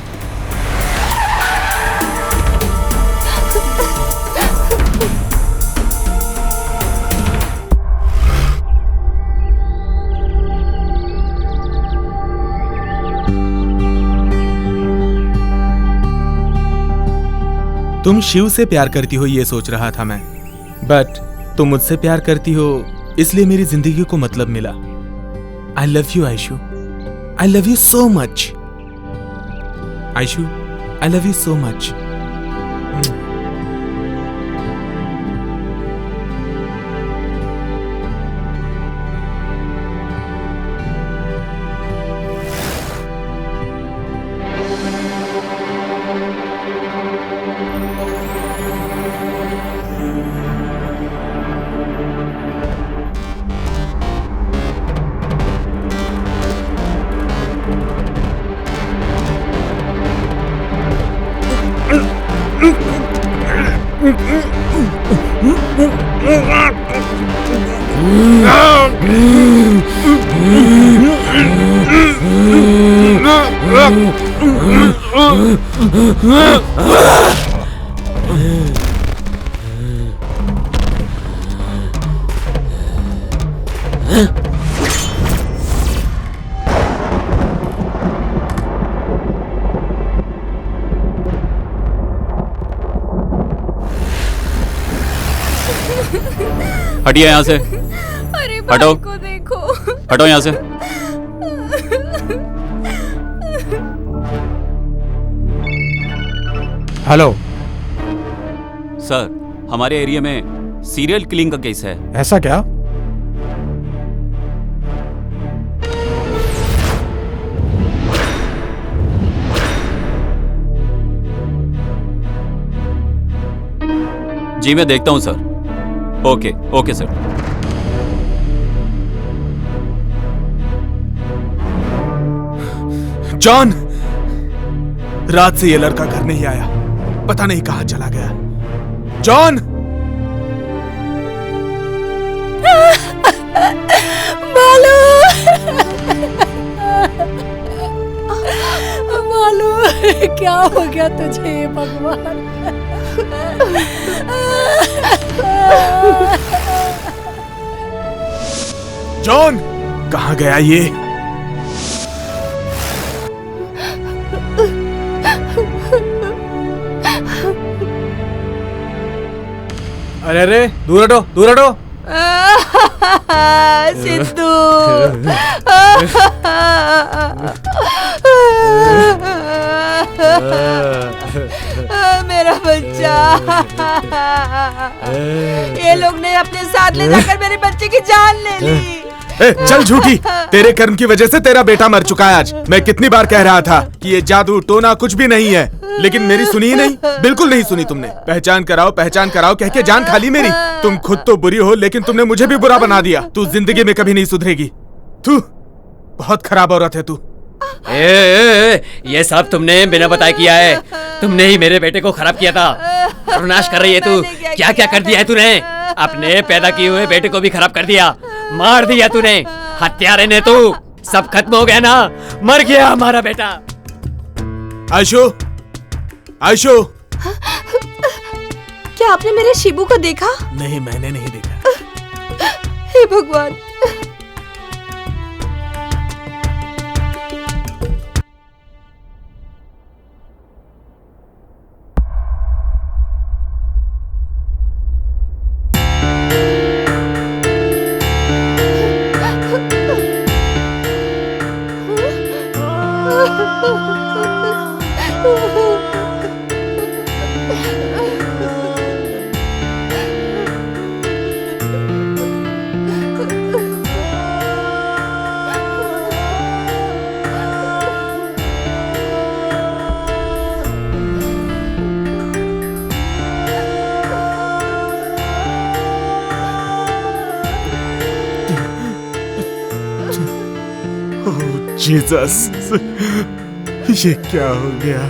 तुम शिव से प्यार करती हो ये सोच रहा था मैं, बट तुम मुझसे प्यार करती हो इसलिए मेरी जिंदगी को मतलब मिला। I love you Ayshu, I love you so much Ayshu, I love you so much. हटिए यहाँ से। अरे हटो, भाई को देखो। हटो यहाँ से। हेलो सर, हमारे एरिया में सीरियल किलिंग का केस है। ऐसा क्या? जी मैं देखता हूँ sir. Okay okay sir. John, रात से ये लड़का घर नहीं आया, पता नहीं कहां चला गया। जॉन! बालू, बालू, क्या हो गया तुझे भगवान? जॉन, कहां गया ये? अरे अरे, दूर हटो, दूर हटो। सिद्धू, मेरा बच्चा। ये लोग ने अपने साथ ले जाकर मेरे बच्चे की जान ले ली। ए, चल झूठी, तेरे कर्म की वजह से तेरा बेटा मर चुका है आज। मैं कितनी बार कह रहा था कि ये जादू टोना कुछ भी नहीं है, लेकिन मेरी सुनी ही नहीं, बिल्कुल नहीं सुनी तुमने। पहचान कराओ कह के जान खाली मेरी। तुम खुद तो बुरी हो, लेकिन तुमने मुझे भी बुरा बना दिया। तू जिंदगी में कभी नहीं सुधरेगी। तू बहुत खराब औरत है तू। ये सब तुमने बिना बताए किया है। तुमने ही मेरे बेटे को खराब किया था। सर्वनाश कर रही है तू। क्या क्या कर दिया है तूने? अपने पैदा किए हुए बेटे को भी खराब कर दिया, मार दिया तूने। हत्यारे ने तू। सब खत्म हो गया ना, मर गया हमारा बेटा। आयशु, आयशु, क्या आपने मेरे शिबू को देखा? नहीं, मैंने नहीं देखा। हे भगवान। जीसस, ये क्या हो गया?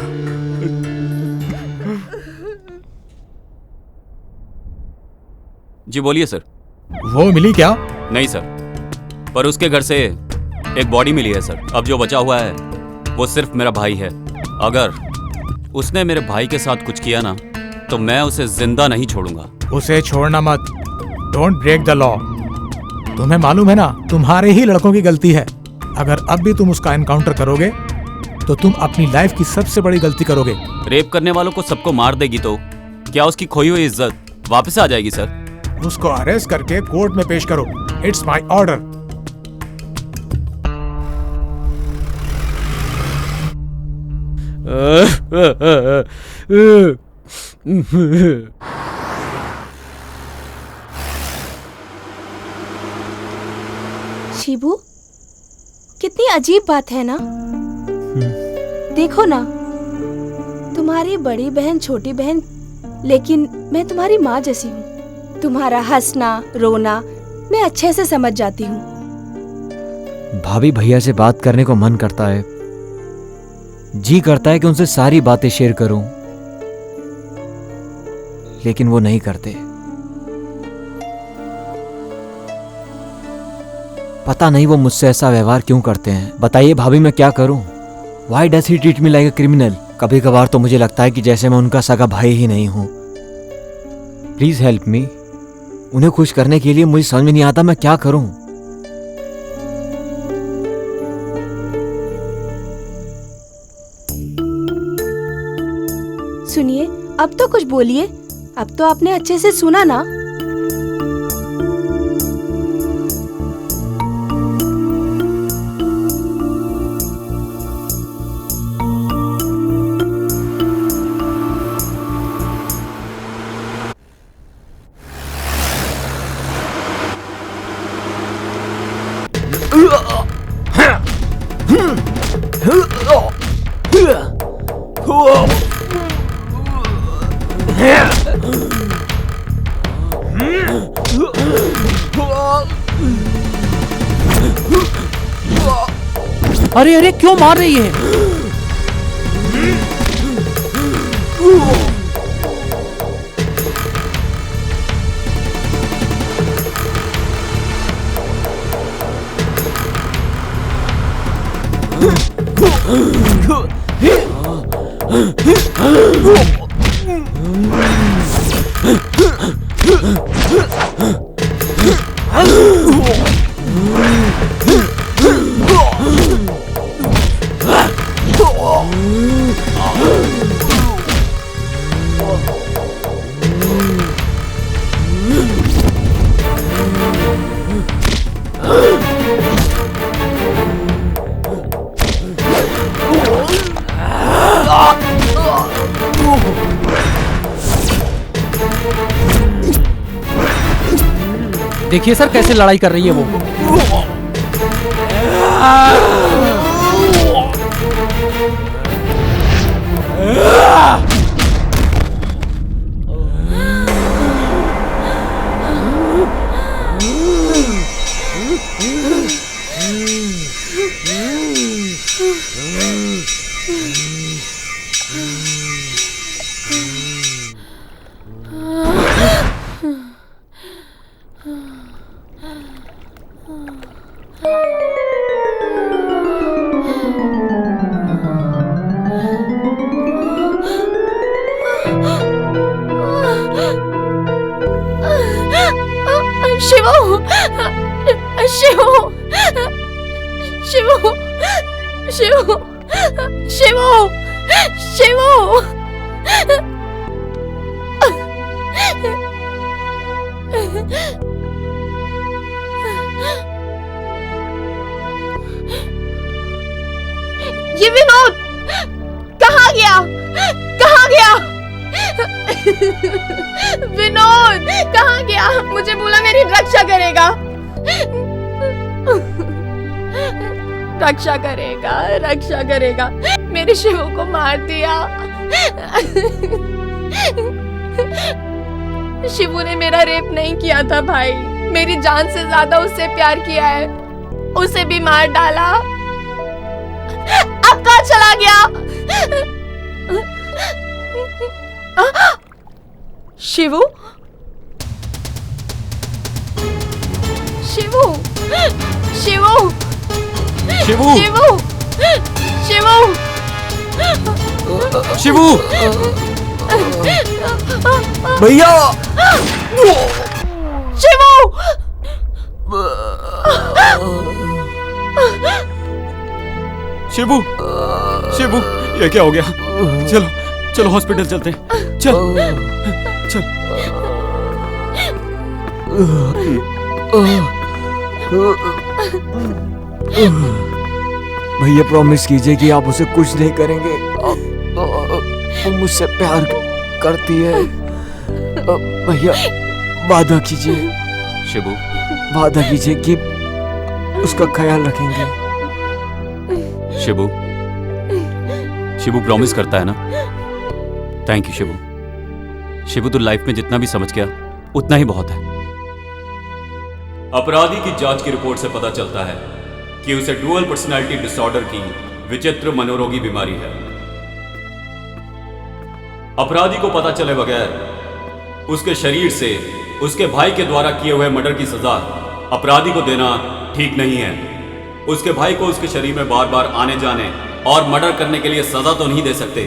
जी बोलिए सर। वो मिली क्या? नहीं सर, पर उसके घर से एक बॉडी मिली है सर। अब जो बचा हुआ है वो सिर्फ मेरा भाई है। अगर उसने मेरे भाई के साथ कुछ किया ना तो मैं उसे जिंदा नहीं छोड़ूंगा। उसे छोड़ना मत। Don't break the law. तुम्हें मालूम है ना, तुम्हारे ही लड़कों की गलती है। अगर अब भी तुम उसका एनकाउंटर करोगे तो तुम अपनी लाइफ की सबसे बड़ी गलती करोगे। रेप करने वालों को सबको मार देगी तो क्या उसकी खोई हुई इज्जत वापस आ जाएगी सर? उसको अरेस्ट करके कोर्ट में पेश करो। It's my order. शिबू, कितनी अजीब बात है ना। देखो ना, तुम्हारी बड़ी बहन छोटी बहन, लेकिन मैं तुम्हारी माँ जैसी हूँ। तुम्हारा हंसना रोना मैं अच्छे से समझ जाती हूँ। भाभी भैया से बात करने को मन करता है, जी करता है कि उनसे सारी बातें शेयर करूं, लेकिन वो नहीं करते। पता नहीं वो मुझसे ऐसा व्यवहार क्यों करते हैं। बताइए भाभी, मैं क्या करूं? Why does he treat me like a criminal? कभी कभार तो मुझे लगता है कि जैसे मैं उनका सगा भाई ही नहीं हूं। Please help me. उन्हें खुश करने के लिए मुझे समझ में नहीं आता मैं क्या करूं। सुनिए, अब तो कुछ बोलिए। अब तो आपने अच्छे से सुना ना। अरे अरे, क्यों मार रही है? देखिए सर, कैसे लड़ाई कर रही है वो। ये विनोद कहाँ गया? कहाँ गया? विनोद कहाँ गया? मुझे बोला मेरी रक्षा करेगा। रक्षा करेगा, रक्षा करेगा। मेरे शिवू को मार दिया। शिवू ने मेरा रेप नहीं किया था भाई, मेरी जान से ज्यादा उससे प्यार किया है। उसे भी मार डाला। कहाँ चला गया? शिवू, शिवू, शिवू, शिवू, शिवू, शिवू, शिवू, भैया, शिवू, शिबू, शिबू, ये क्या हो गया? चलो चलो हॉस्पिटल चलते हैं। चल चल। भैया प्रॉमिस कीजिए कि आप उसे कुछ नहीं करेंगे। वो मुझसे प्यार करती है। भैया वादा कीजिए, शिबू, वादा कीजिए कि उसका ख्याल रखेंगे। शिबू, शिबू प्रॉमिस करता है ना? Thank you Shibu. शिबू तू लाइफ में जितना भी समझ गया उतना ही बहुत है। अपराधी की जांच की रिपोर्ट से पता चलता है कि उसे डुअल पर्सनालिटी डिसऑर्डर की विचित्र मनोरोगी बीमारी है। अपराधी को पता चले बगैर उसके शरीर से उसके भाई के द्वारा किए हुए मर्डर की सजा अपराधी को देना ठीक नहीं है। उसके भाई को उसके शरीर में बार बार आने जाने और मर्डर करने के लिए सजा तो नहीं दे सकते,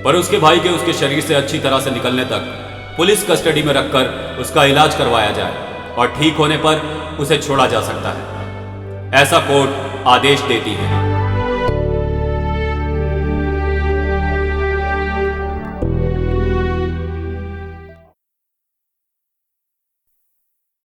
पर उसके भाई के उसके शरीर से अच्छी तरह से निकलने तक पुलिस कस्टडी में रखकर उसका इलाज करवाया जाए और ठीक होने पर उसे छोड़ा जा सकता है, ऐसा कोर्ट आदेश देती है।